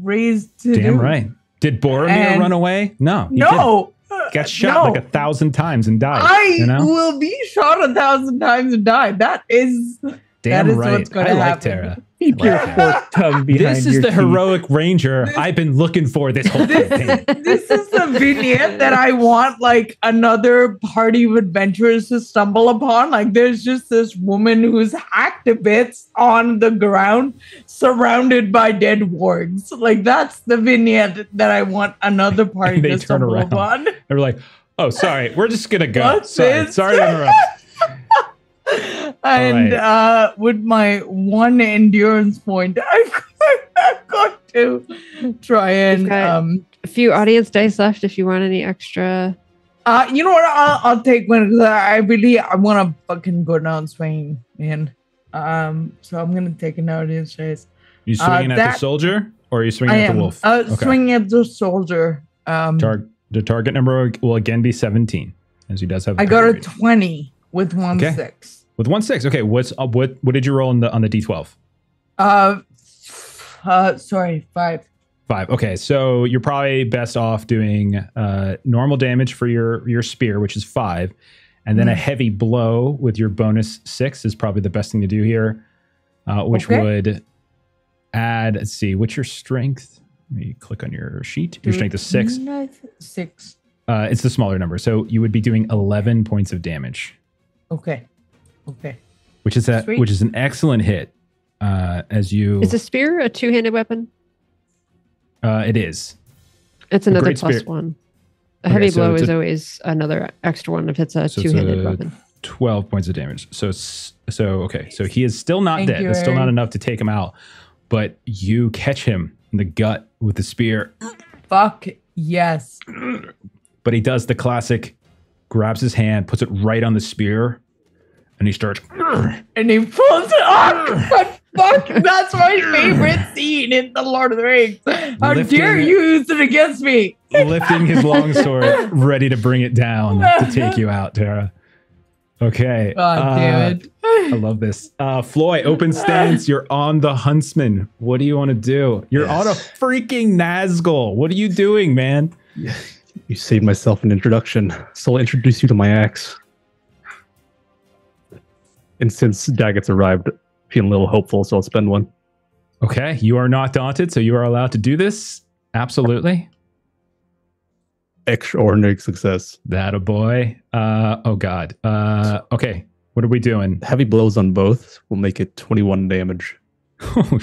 Speaker 6: raised to do.
Speaker 1: Damn right. Did Boromir run away? No. He
Speaker 6: No.
Speaker 1: got shot
Speaker 6: no.
Speaker 1: like 1,000 times and died.
Speaker 6: I
Speaker 1: you know?
Speaker 6: will be shot 1,000 times and die. That is
Speaker 1: Damn
Speaker 6: that is
Speaker 1: right.
Speaker 6: what's going
Speaker 1: I
Speaker 6: to
Speaker 1: like
Speaker 6: happen.
Speaker 1: Tara.
Speaker 5: Keep your forked tongue behind
Speaker 1: This is
Speaker 5: your
Speaker 1: the
Speaker 5: teeth.
Speaker 1: heroic ranger I've been looking for this whole campaign.
Speaker 6: This is the vignette that I want like another party of adventurers to stumble upon. Like there's just this woman who's hacked to bits on the ground surrounded by dead wargs. Like that's the vignette that I want another party
Speaker 1: They
Speaker 6: to
Speaker 1: turn
Speaker 6: stumble
Speaker 1: around.
Speaker 6: upon.
Speaker 1: They're like, "Oh, sorry, we're just gonna go.
Speaker 6: What's
Speaker 1: Sorry,
Speaker 6: this?
Speaker 1: sorry to interrupt."
Speaker 6: And with my one endurance point, I'm going to try and
Speaker 4: We've got a few audience dice left if you want any extra.
Speaker 6: you know what? I'll take one. 'Cause I want to fucking go down swinging, man. So I'm gonna take an audience dice.
Speaker 1: You swinging at the soldier, or are you swinging
Speaker 6: I
Speaker 1: at
Speaker 6: am
Speaker 1: the wolf?
Speaker 6: swinging at the soldier.
Speaker 1: The target number will again be 17, as he does have.
Speaker 6: I got a
Speaker 1: parry.
Speaker 6: 20 with 1/6.
Speaker 1: With 1/6. Okay, what did you roll on the D12?
Speaker 6: Sorry, 5.
Speaker 1: 5. Okay, so you're probably best off doing normal damage for your spear, which is 5, and then a heavy blow with your bonus 6 is probably the best thing to do here, which would add. Let's see, what's your strength? Let me click on your sheet. Your strength is 6.
Speaker 6: 6.
Speaker 1: It's the smaller number, so you would be doing 11 points of damage.
Speaker 6: Okay.
Speaker 1: Which is
Speaker 6: Sweet.
Speaker 1: which is an excellent hit. As you,
Speaker 4: Is a spear a two-handed weapon?
Speaker 1: it is.
Speaker 4: It's another
Speaker 1: great
Speaker 4: plus
Speaker 1: spear.
Speaker 4: 1. A
Speaker 1: Okay,
Speaker 4: heavy
Speaker 1: so
Speaker 4: blow
Speaker 1: it's
Speaker 4: is
Speaker 1: a-
Speaker 4: always another extra one if it's a
Speaker 1: So it's
Speaker 4: two-handed
Speaker 1: a
Speaker 4: weapon.
Speaker 1: 12 points of damage. So okay. So he is still not
Speaker 6: Thank
Speaker 1: dead.
Speaker 6: you,
Speaker 1: That's still not
Speaker 6: Aaron.
Speaker 1: enough to take him out. But you catch him in the gut with the spear.
Speaker 6: Fuck yes.
Speaker 1: But he does the classic, grabs his hand, puts it right on the spear, and he starts
Speaker 6: And he pulls it off. But fuck, that's my favorite scene in The Lord of the Rings. How
Speaker 1: Lifting
Speaker 6: dare
Speaker 1: it.
Speaker 6: you use it against me?
Speaker 1: lifting his longsword, ready to bring it down to take you out, Tara. Okay.
Speaker 6: God damn it.
Speaker 1: I love this. Floyd, open stance. You're on the Huntsman. What do you want to do? You're on a freaking Nazgul. What are you doing, man?
Speaker 2: You saved myself an introduction, so I'll introduce you to my axe. And since Daggett's arrived, feeling a little hopeful, so I'll spend one.
Speaker 1: Okay. You are not daunted, so you are allowed to do this. Absolutely.
Speaker 2: Extraordinary success.
Speaker 1: That a boy. Oh God. Okay. What are we doing?
Speaker 2: Heavy blows on both will make it 21 damage.
Speaker 1: Oh,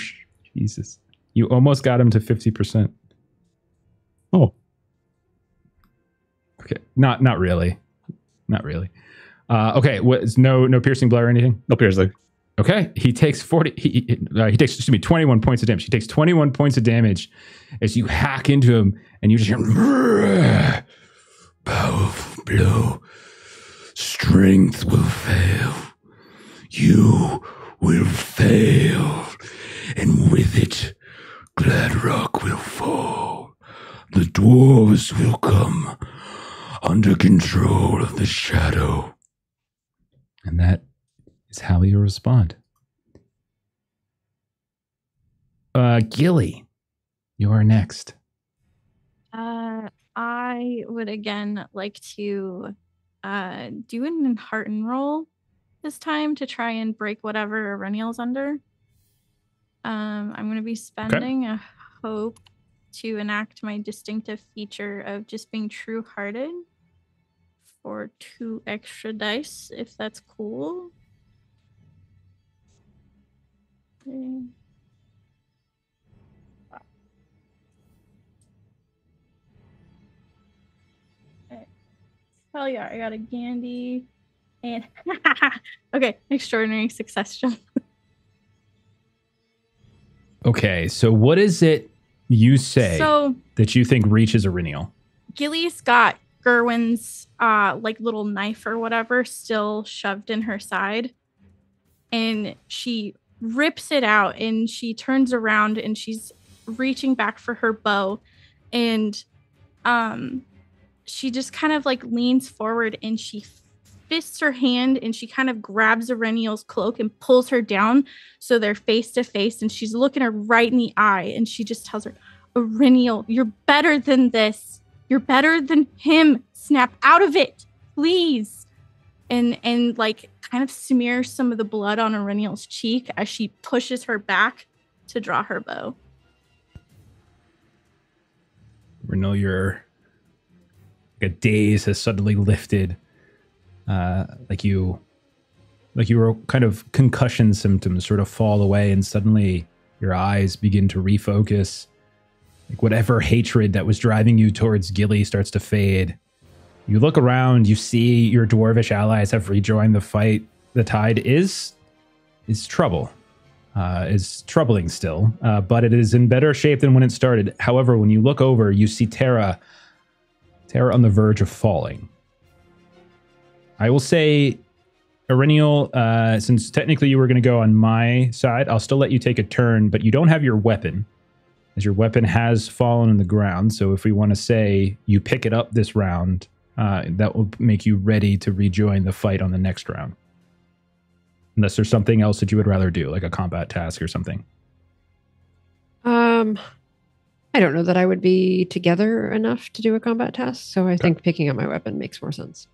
Speaker 1: Jesus. You almost got him to 50%.
Speaker 2: Oh,
Speaker 1: Okay. Not really. Not really. Okay. What is no piercing blow or anything?
Speaker 2: no piercing.
Speaker 1: Okay. He takes 21 points of damage. He takes 21 points of damage as you hack into him and you just hear powerful blow. Strength will fail. You will fail. And with it, Gladrock will fall. The dwarves will come under control of the shadow. And that is how you respond. Gilly, you are next.
Speaker 3: I would again like to do an hearten roll this time to try and break whatever Reniel's under. I'm going to be spending a hope to enact my distinctive feature of just being true-hearted for 2 extra dice, if that's cool. Okay. Hell yeah, I got a Gandhi and okay, extraordinary success.
Speaker 1: Okay, so what is it you say
Speaker 3: So
Speaker 1: that you think reaches a Reniel?
Speaker 3: Gilly's got Gerwin's like little knife or whatever still shoved in her side, and she rips it out and she turns around and she's reaching back for her bow, and she just kind of like leans forward and she fists her hand and she kind of grabs Reniel's cloak and pulls her down so they're face to face, and she's looking her right in the eye and she just tells her, Reniel, you're better than this. You're better than him. Snap out of it, please. and like kind of smears some of the blood on Aurenial's cheek as she pushes her back to draw her bow.
Speaker 1: Renil, your a daze has suddenly lifted. Like you were kind of concussion symptoms sort of fall away, and suddenly your eyes begin to refocus. Like whatever hatred that was driving you towards Gilly starts to fade. You look around, you see your dwarvish allies have rejoined the fight. The tide is trouble. Is troubling still, but it is in better shape than when it started. However, when you look over, you see Terra on the verge of falling. I will say, Aurenial, since technically you were going to go on my side, I'll still let you take a turn, but you don't have your weapon, as your weapon has fallen on the ground. So if we want to say you pick it up this round, that will make you ready to rejoin the fight on the next round. Unless there's something else that you would rather do, like a combat task or something.
Speaker 4: I don't know that I would be together enough to do a combat task, so I think picking up my weapon makes more sense.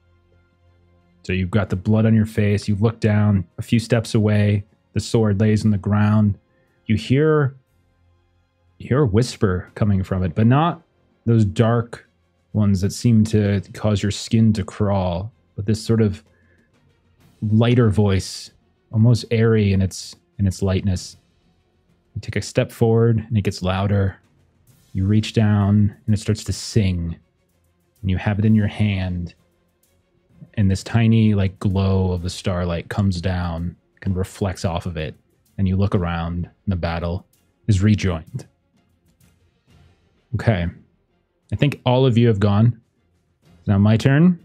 Speaker 1: So you've got the blood on your face. You look down a few steps away. The sword lays on the ground. You hear a whisper coming from it, but not those dark ones that seem to cause your skin to crawl, but this sort of lighter voice, almost airy in its lightness. You take a step forward and it gets louder. You reach down and it starts to sing, and you have it in your hand, and this tiny like glow of the starlight comes down and reflects off of it, and you look around and the battle is rejoined. Okay. I think all of you have gone. Now my turn.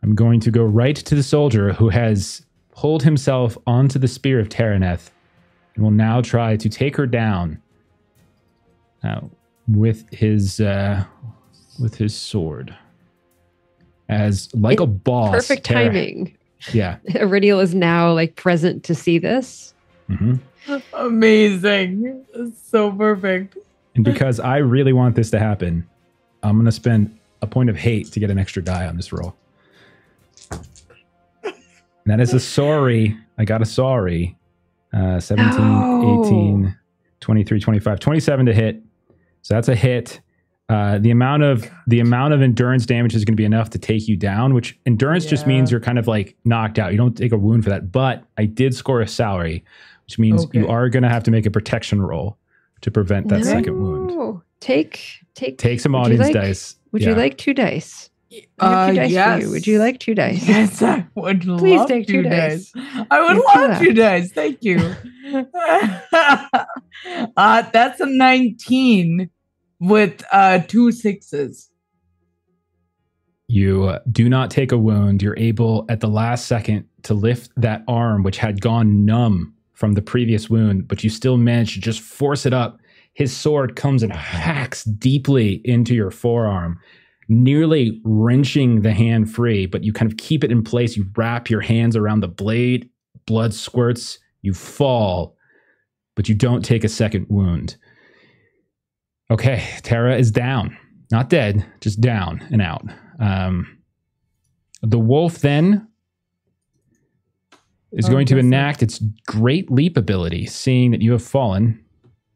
Speaker 1: I'm going to go right to the soldier who has pulled himself onto the spear of Terraneth and will now try to take her down with his sword. As like a boss.
Speaker 4: Perfect timing.
Speaker 1: Yeah.
Speaker 4: Aurenial is now like present to see this.
Speaker 1: Mm-hmm.
Speaker 6: Amazing. It's so perfect.
Speaker 1: And because I really want this to happen, I'm going to spend a point of hate to get an extra die on this roll. And that is a sorry. I got a sorry. 17, 18, 23, 25, 27 to hit. So that's a hit. The amount of endurance damage is going to be enough to take you down, which endurance just means you're kind of like knocked out. You don't take a wound for that. But I did score a salary, which means you are going to have to make a protection roll to prevent that second wound.
Speaker 4: Take
Speaker 1: some audience dice.
Speaker 4: Would you like 2 dice? I have 2 dice for you. Would you like 2 dice?
Speaker 6: Yes, I would.
Speaker 4: Please take 2 dice.
Speaker 6: I would love 2 dice. Thank you. That's a 19 with 2 6s.
Speaker 1: You do not take a wound. You're able at the last second to lift that arm, which had gone numb from the previous wound, but you still manage to just force it up. His sword comes and hacks deeply into your forearm, nearly wrenching the hand free, but you kind of keep it in place. You wrap your hands around the blade, blood squirts, you fall, but you don't take a second wound. Okay, Terra is down. Not dead, just down and out. The wolf then is going to enact its great leap ability, seeing that you have fallen.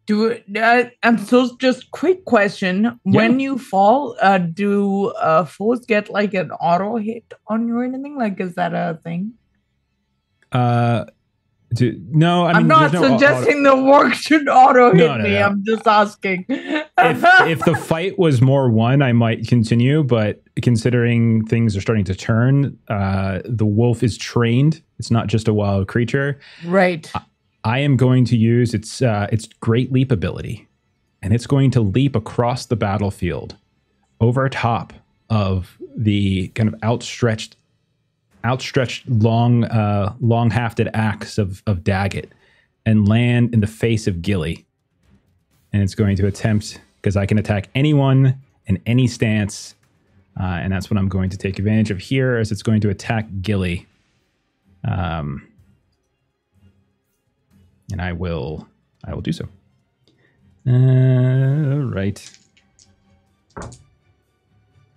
Speaker 6: Just quick question. Yeah. When you fall, do foes get like an auto hit on you or anything? Like, is that a thing?
Speaker 1: No,
Speaker 6: I'm not suggesting the work should auto hit me. No. I'm just asking.
Speaker 1: if the fight was more one, I might continue, but considering things are starting to turn, the wolf is trained. It's not just a wild creature.
Speaker 6: Right.
Speaker 1: I am going to use its great leap ability, and it's going to leap across the battlefield over top of the kind of outstretched long hafted axe of Daggett and land in the face of Gilly. And it's going to attempt, because I can attack anyone in any stance, and that's what I'm going to take advantage of here, as it's going to attack Gilly. And I will do so. Right.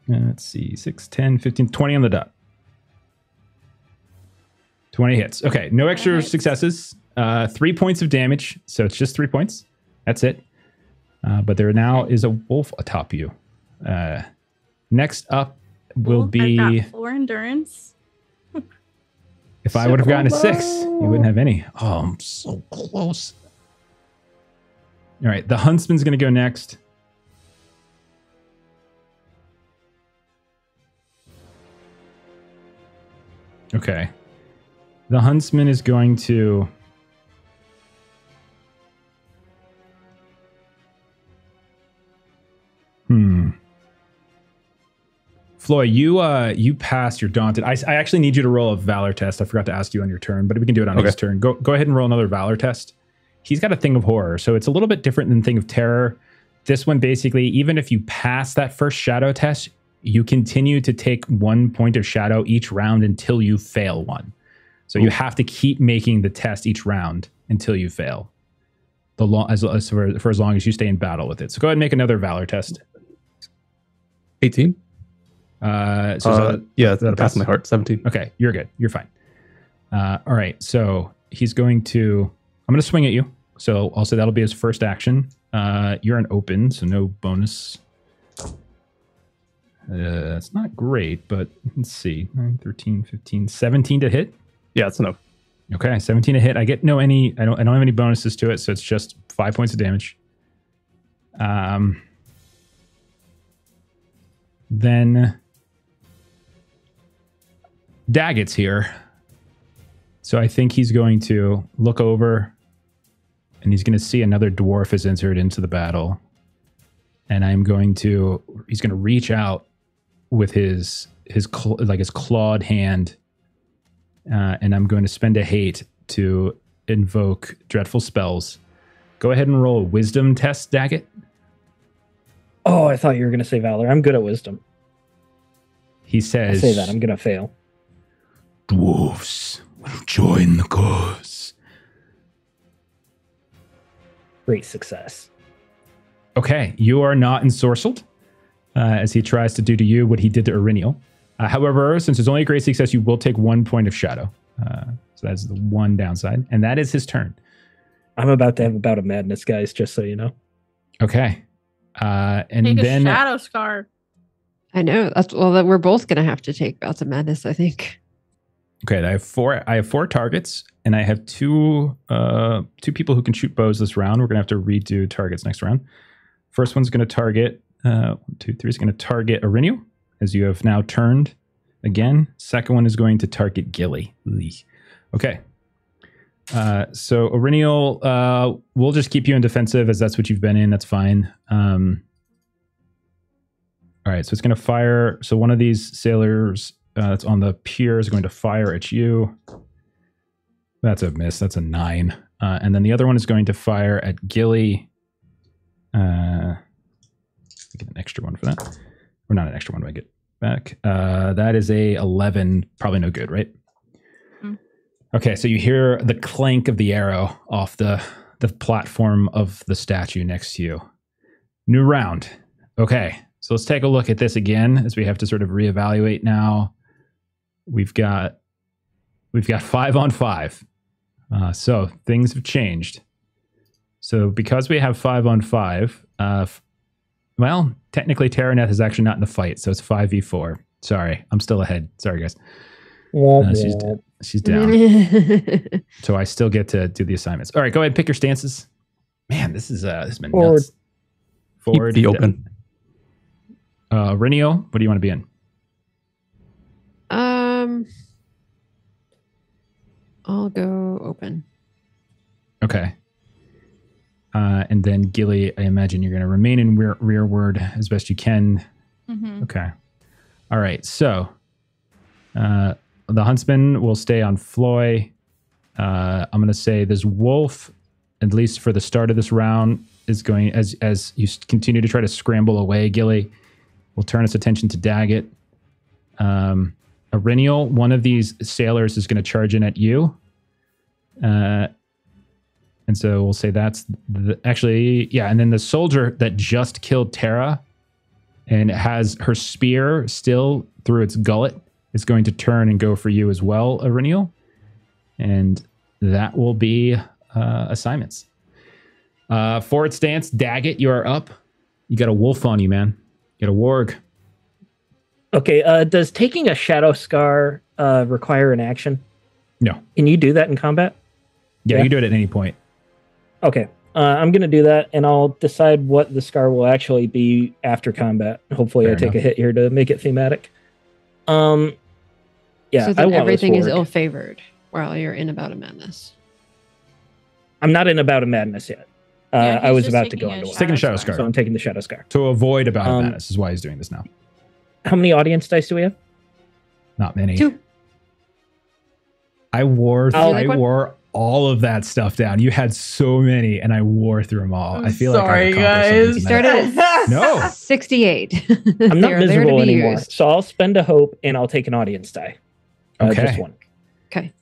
Speaker 1: Let's see, 6, 10, 15, 20 on the dot. 20 hits. Okay, no extra
Speaker 3: hits.
Speaker 1: successes. 3 points of damage, so it's just 3 points. That's it. But there now is a wolf atop you. Next up will
Speaker 3: Well,
Speaker 1: be...
Speaker 3: I've got 4 endurance.
Speaker 1: If I would have gotten a 6, you wouldn't have any. Oh, I'm so close. All right, the huntsman's going to go next. Okay. The huntsman is going to... Floy, you passed your daunted. I actually need you to roll a valor test. I forgot to ask you on your turn, but we can do it on his turn. Go ahead and roll another valor test. He's got a thing of horror, so it's a little bit different than thing of terror. This one, basically, even if you pass that first shadow test, you continue to take 1 point of shadow each round until you fail one. So you have to keep making the test each round until you fail. For as long as you stay in battle with it. So go ahead and make another valor test.
Speaker 2: 18.
Speaker 1: Yeah,
Speaker 2: that's my heart. 17.
Speaker 1: Okay, you're good. You're fine. All right, so he's going to... I'm going to swing at you. So I'll say that'll be his first action. You're an open, so no bonus. It's not great, but let's see. 9, 13, 15, 17 to hit.
Speaker 2: Yeah, it's enough.
Speaker 1: Okay, 17 to hit. I don't have any bonuses to it, so it's just 5 points of damage. Then Daggett's here. So I think he's going to look over and he's going to see another dwarf has entered into the battle. And he's going to reach out with his clawed hand. And I'm going to spend a hate to invoke dreadful spells. Go ahead and roll a wisdom test, Daggett.
Speaker 5: Oh, I thought you were going to say valor. I'm good at wisdom.
Speaker 1: He says...
Speaker 5: I say that. I'm going to fail.
Speaker 7: Dwarves will join the cause.
Speaker 5: Great success.
Speaker 1: Okay, you are not ensorcelled, as he tries to do to you what he did to Iriniel. However, since it's only a great success, you will take 1 point of shadow. So that's the one downside. And that is his turn.
Speaker 5: I'm about to have a bout of madness, guys, just so you know.
Speaker 1: Okay. And
Speaker 3: Take
Speaker 1: then
Speaker 3: a shadow scar.
Speaker 4: I know. That we're both going to have to take bouts of madness, I think.
Speaker 1: Okay, I have four targets, and I have two people who can shoot bows this round. We're going to have to redo targets next round. First one's going to target... 1, 2, 3 is going to target Iriniel, as you have now turned again. Second one is going to target Gilly. Okay. So Iriniel, we'll just keep you in defensive as that's what you've been in. That's fine. All right, so it's going to fire. So one of these sailors that's on the pier is going to fire at you. That's a miss. That's a 9. And then the other one is going to fire at Gilly. Get an extra one for that. Or not an extra one, but I get back. That is a 11. Probably no good, right? Okay, so you hear the clank of the arrow off the platform of the statue next to you. New round. Okay, so let's take a look at this again as we have to sort of reevaluate now. We've got 5 on 5. So things have changed. So because we have 5 on 5, well, technically Terraneth is actually not in the fight, so it's 5v4. Sorry, I'm still ahead. Sorry, guys. She's down. So I still get to do the assignments. All right, go ahead and pick your stances. Man, this has been
Speaker 5: Forward.
Speaker 1: nuts. Forward.
Speaker 2: Keep the open.
Speaker 1: Renio, what do you want to be in?
Speaker 4: I'll go open.
Speaker 1: Okay. And then Gilly, I imagine you're going to remain in rearward as best you can.
Speaker 3: Mm-hmm.
Speaker 1: Okay. All right. So the huntsman will stay on Floy. I'm going to say this wolf, at least for the start of this round, is going, as you continue to try to scramble away, Gilly will turn its attention to Daggett. Iriniel, one of these sailors is going to charge in at you. And so we'll say that's and then the soldier that just killed Tara and has her spear still through its gullet is going to turn and go for you as well, Iriniel. And that will be assignments. Forward stance, Daggett, you are up. You got a wolf on you, man. You got a warg.
Speaker 5: Okay, does taking a shadow scar require an action?
Speaker 1: No.
Speaker 5: Can you do that in combat?
Speaker 1: Yeah, you do it at any point.
Speaker 5: Okay, I'm going to do that, and I'll decide what the scar will actually be after combat. Hopefully
Speaker 1: Fair
Speaker 5: I take
Speaker 1: enough.
Speaker 5: a hit here to make it thematic. Yeah,
Speaker 4: So
Speaker 5: I
Speaker 4: then
Speaker 5: want
Speaker 4: everything
Speaker 5: this
Speaker 4: is
Speaker 5: warg.
Speaker 4: ill-favored while you're in a bout of madness.
Speaker 5: I'm not in a bout of madness yet.
Speaker 3: Yeah,
Speaker 5: I
Speaker 3: he's
Speaker 5: was
Speaker 3: just
Speaker 5: about to
Speaker 3: taking
Speaker 5: go
Speaker 3: a
Speaker 5: into
Speaker 1: He's taking a shadow
Speaker 3: scar.
Speaker 1: scar.
Speaker 5: So I'm taking the shadow scar.
Speaker 1: To avoid a bout of
Speaker 5: Um,
Speaker 1: madness is why he's doing this now.
Speaker 5: How many audience dice do we have?
Speaker 1: Not many.
Speaker 4: 2.
Speaker 1: I wore
Speaker 5: Oh,
Speaker 4: like one?
Speaker 1: wore all of that stuff down. You had so many, and I wore through them all. I feel
Speaker 6: Sorry,
Speaker 1: like I've accomplished
Speaker 4: You
Speaker 1: something
Speaker 4: started at
Speaker 1: No.
Speaker 4: 68.
Speaker 5: I'm not
Speaker 4: They are there to
Speaker 5: miserable
Speaker 4: be
Speaker 5: anymore,
Speaker 4: used.
Speaker 5: so I'll spend a hope and I'll take an audience die.
Speaker 1: Okay.
Speaker 5: Just one.
Speaker 4: Okay.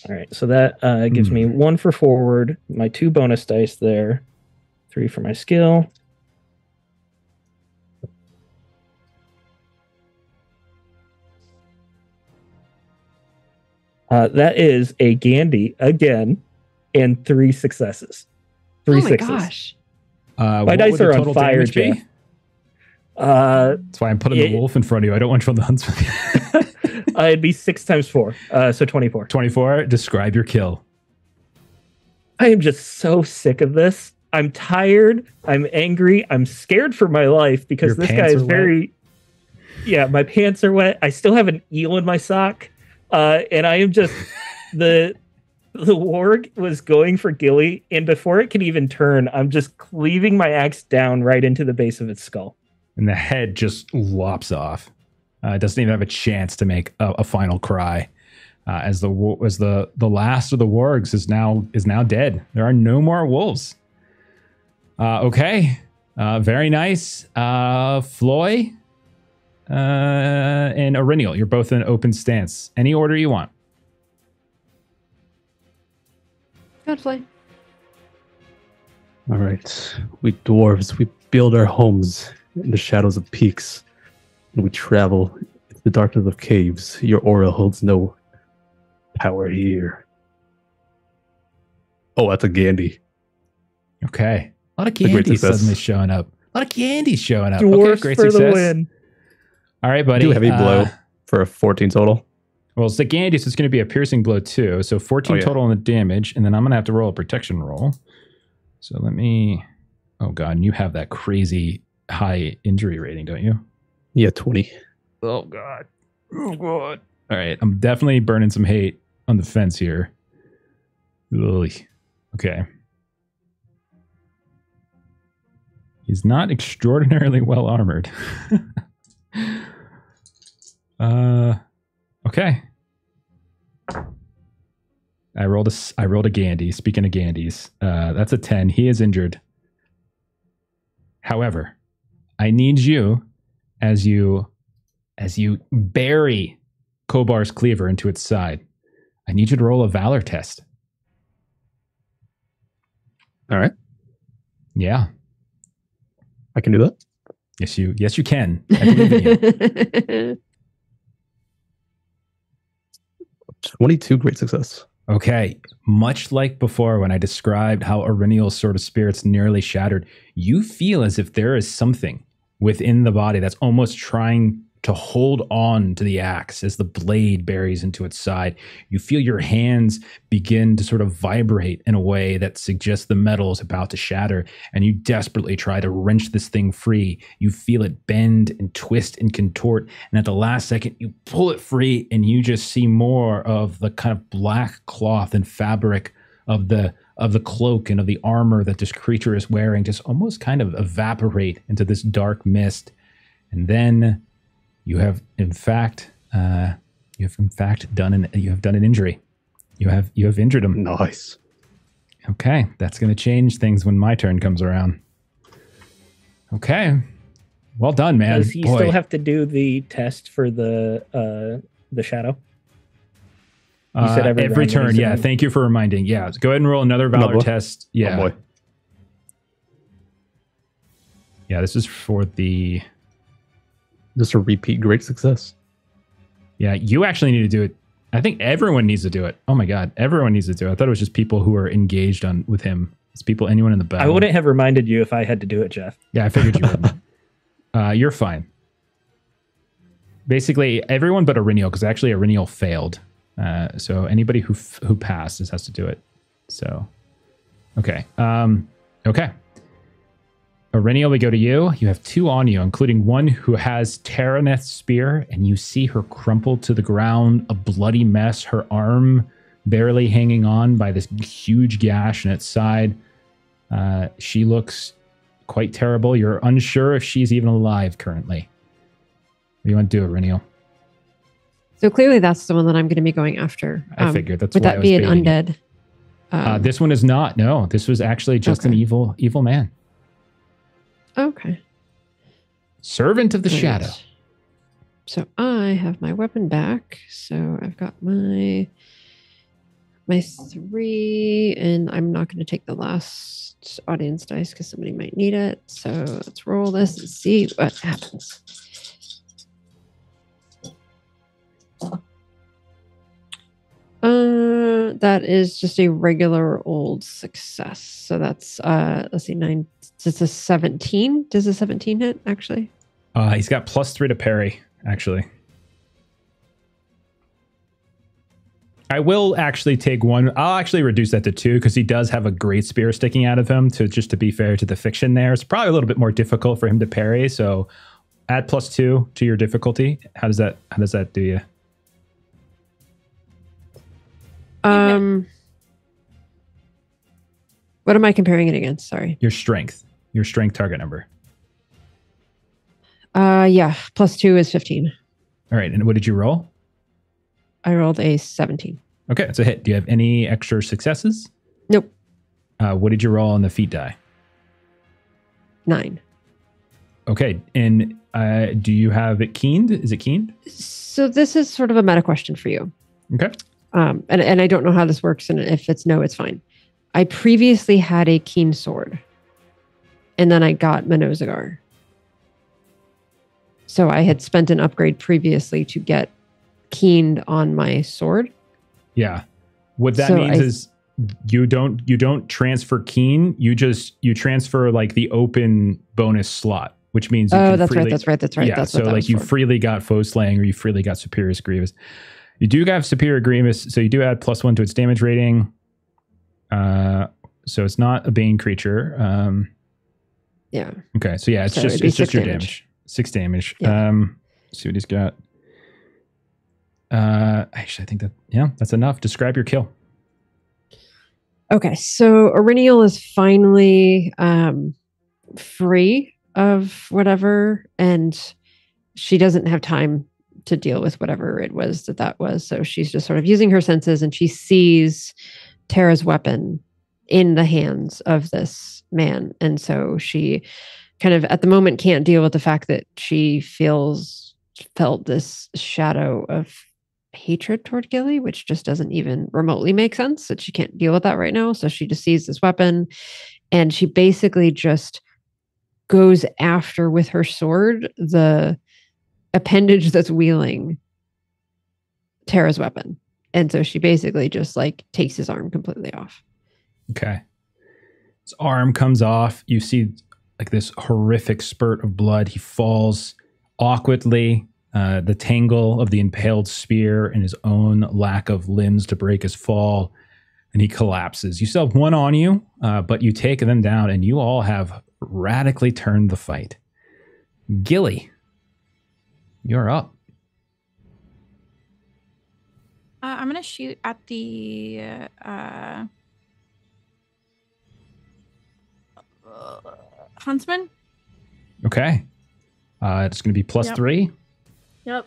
Speaker 5: All right, so that gives me 1 for forward, my 2 bonus dice there, 3 for my skill. That is a Gandhi again, and 3 successes. 3
Speaker 4: Oh my
Speaker 5: sixes.
Speaker 4: gosh.
Speaker 1: My
Speaker 5: My dice are on fire, Jeff.
Speaker 1: That's why I'm putting the
Speaker 5: it-
Speaker 1: wolf in front of you. I don't want you on the huntsman.
Speaker 5: It'd be 6 times 4, so 24.
Speaker 1: 24. Describe your kill.
Speaker 5: I am just so sick of this. I'm tired. I'm angry. I'm scared for my life because
Speaker 1: Your
Speaker 5: this guy
Speaker 1: pants
Speaker 5: is
Speaker 1: are wet?
Speaker 5: very. Yeah, my pants are wet. I still have an eel in my sock, and I am just the warg was going for Gilly, and before it can even turn, I'm just cleaving my axe down right into the base of its skull.
Speaker 1: And the head just lops off. It doesn't even have a chance to make a final cry. As the last of the wargs is now dead. There are no more wolves. Okay. Very nice. Floy and Aurinial, you're both in open stance. Any order you want.
Speaker 4: Good play.
Speaker 2: All right. We dwarves, we build our homes in the shadows of peaks, and we travel into the darkness of caves. Your aura holds no power here. Oh, that's a Gandhi.
Speaker 1: Okay. A lot of
Speaker 2: A great
Speaker 1: candies
Speaker 2: success.
Speaker 1: suddenly showing up. A lot of candies showing up.
Speaker 5: Dwarfs
Speaker 1: Okay, great
Speaker 5: for
Speaker 1: success.
Speaker 5: the win.
Speaker 1: All right,
Speaker 2: I
Speaker 1: buddy.
Speaker 2: do heavy blow for a 14 total.
Speaker 1: Well, it's the Gandhi, so it's going to be a piercing blow too. So 14
Speaker 2: Oh, yeah.
Speaker 1: total on the damage, and then I'm going to have to roll a protection roll. So let me... Oh, God, and you have that crazy high injury rating, don't you?
Speaker 2: Yeah, 20.
Speaker 1: Oh, God. Oh, God. All right, I'm definitely burning some hate on the fence here. Ugh. Okay. He's not extraordinarily well armored. Okay. I rolled a Gandhi. Speaking of Gandhis, that's a 10. He is injured. However, I need you as you bury Kobar's cleaver into its side. I need you to roll a valor test.
Speaker 2: All right.
Speaker 1: Yeah.
Speaker 2: I can do that.
Speaker 1: Yes, you can. I believe in you.
Speaker 2: 22, great success.
Speaker 1: Okay. Much like before when I described how Aurinial's sort of spirits nearly shattered, you feel as if there is something within the body that's almost trying to hold on to the axe as the blade buries into its side. You feel your hands begin to sort of vibrate in a way that suggests the metal is about to shatter, and you desperately try to wrench this thing free. You feel it bend and twist and contort, and at the last second, you pull it free, and you just see more of the kind of black cloth and fabric of the cloak and of the armor that this creature is wearing just almost kind of evaporate into this dark mist. And then you have in fact done an injury. You have injured him.
Speaker 2: Nice.
Speaker 1: Okay, that's going to change things when my turn comes around. Okay, well done, man.
Speaker 5: Does he
Speaker 1: Boy.
Speaker 5: still have to do the test for the shadow? You said every round when
Speaker 1: turn.
Speaker 5: he's
Speaker 1: Yeah,
Speaker 5: in.
Speaker 1: thank you for reminding. Yeah, go ahead and roll another valor
Speaker 2: boy.
Speaker 1: test. Yeah,
Speaker 2: Oh boy.
Speaker 1: yeah. This is for the.
Speaker 2: Just a repeat great success.
Speaker 1: Yeah, you actually need to do it I think everyone needs to do it. Oh my god, everyone needs to do it. I thought it was just people who are engaged with him. It's people, anyone in the battle.
Speaker 5: I wouldn't have reminded you if I had to do it, Jeff.
Speaker 1: Yeah, I figured you wouldn't. You're fine. Basically, everyone but Auriniel, because actually Auriniel failed. So anybody who passed just has to do it. So, okay. Okay. Auriniel, we go to you. You have 2 on you, including one who has Taraneth's spear, and you see her crumple to the ground, a bloody mess, her arm barely hanging on by this huge gash in its side. She looks quite terrible. You're unsure if she's even alive currently. What do you want to do, Auriniel?
Speaker 4: So clearly that's the one that I'm going to be going after.
Speaker 1: I figured that's
Speaker 4: would
Speaker 1: why
Speaker 4: that be an
Speaker 1: baiting it.
Speaker 4: undead?
Speaker 1: This one is not. No, this was actually just an evil man.
Speaker 4: Okay.
Speaker 1: Servant of the Shadow.
Speaker 4: So I have my weapon back. So I've got my 3, and I'm not going to take the last audience dice because somebody might need it. So let's roll this and see what happens. That is just a regular old success. So that's let's see, 9. It's a 17. Does a 17 hit actually?
Speaker 1: He's got +3 to parry, actually. I will actually take 1. I'll actually reduce that to 2 because he does have a great spear sticking out of him. To be fair to the fiction there, it's probably a little bit more difficult for him to parry. So add +2 to your difficulty. How does that do you?
Speaker 4: What am I comparing it against? Sorry.
Speaker 1: Your strength target number.
Speaker 4: Yeah, +2 is 15.
Speaker 1: All right, and what did you roll?
Speaker 4: I rolled a 17.
Speaker 1: Okay, it's a hit. Do you have any extra successes?
Speaker 4: Nope.
Speaker 1: What did you roll on the feat die?
Speaker 4: 9.
Speaker 1: Okay, and do you have it keened? Is it keened?
Speaker 4: So this is sort of a meta question for you.
Speaker 1: Okay.
Speaker 4: And I don't know how this works, and if it's no, it's fine. I previously had a keen sword, and then I got Menozagar. So I had spent an upgrade previously to get keened on my sword.
Speaker 1: Yeah. What that means is you don't transfer keen. You transfer like the open bonus slot, which means
Speaker 4: that's right.
Speaker 1: Yeah.
Speaker 4: That's
Speaker 1: so like you freely got foe slaying, or you freely got superior grievous. You do have superior grievous, so you do add +1 to its damage rating. So it's not a bane creature.
Speaker 4: Yeah.
Speaker 1: Okay. So yeah, it's just your damage. 6 damage.
Speaker 4: Yeah.
Speaker 1: See what he's got. Actually, I think that's enough. Describe your kill.
Speaker 4: Okay, so Auriniel is finally free of whatever, and she doesn't have time to deal with whatever it was that was. So she's just sort of using her senses, and she sees Tara's weapon in the hands of this man. And so she kind of at the moment can't deal with the fact that she felt this shadow of hatred toward Gilly, which just doesn't even remotely make sense, that she can't deal with that right now. So she just sees this weapon, and she basically just goes after with her sword the appendage that's wielding Tara's weapon. And so she basically just like takes his arm completely off.
Speaker 1: Okay. His arm comes off. You see like this horrific spurt of blood. He falls awkwardly. The tangle of the impaled spear and his own lack of limbs to break his fall, and he collapses. You still have 1 on you, but you take them down, and you all have radically turned the fight. Gilly, you're up.
Speaker 3: I'm going to shoot at the huntsman.
Speaker 1: Okay. It's going to be +3.
Speaker 3: Yep.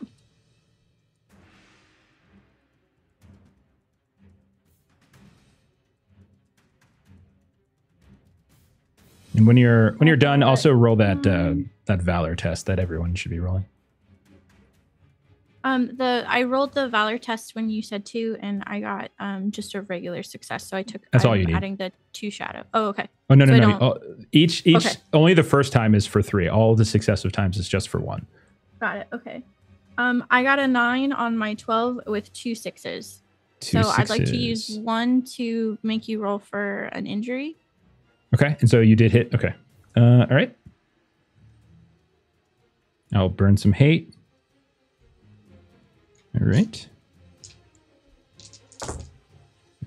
Speaker 1: And when you're done, also roll that valor test that everyone should be rolling.
Speaker 3: I rolled the valor test when you said 2, and I got just a regular success. So I took.
Speaker 1: That's all you need.
Speaker 3: Adding the 2 shadow. Oh, okay.
Speaker 1: Oh no. Oh, each okay. Only the first time is for 3. All the successive times is just for 1.
Speaker 3: Got it. Okay. I got a 9 on my 12 with 2 6s.
Speaker 1: Two
Speaker 3: so I'd like to use
Speaker 1: sixes.
Speaker 3: 1 to make you roll for an injury.
Speaker 1: Okay, and so you did hit. Okay. All right. I'll burn some hate. All right. All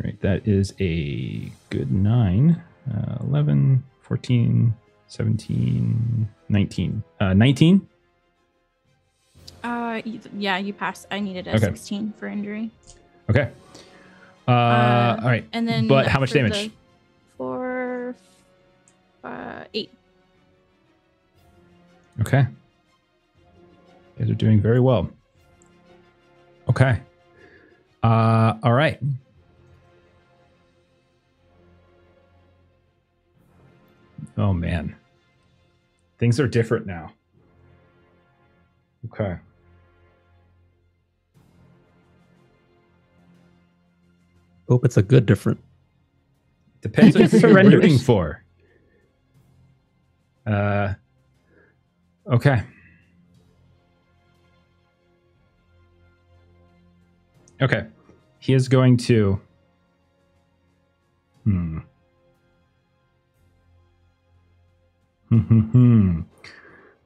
Speaker 1: right, that is a good 9. 11, 14, 17, 19. 19?
Speaker 3: Yeah, you passed. I needed a
Speaker 1: Okay.
Speaker 3: 16 for injury.
Speaker 1: Okay. All right.
Speaker 3: And then
Speaker 1: But how much
Speaker 3: for
Speaker 1: damage?
Speaker 3: 4, 8.
Speaker 1: Okay. You guys are doing very well. Okay. All right. Oh man. Things are different now. Okay.
Speaker 2: Hope it's a good different.
Speaker 1: Depends on who you're
Speaker 5: Surrenders.
Speaker 1: rooting for. Okay. Okay. He is going to.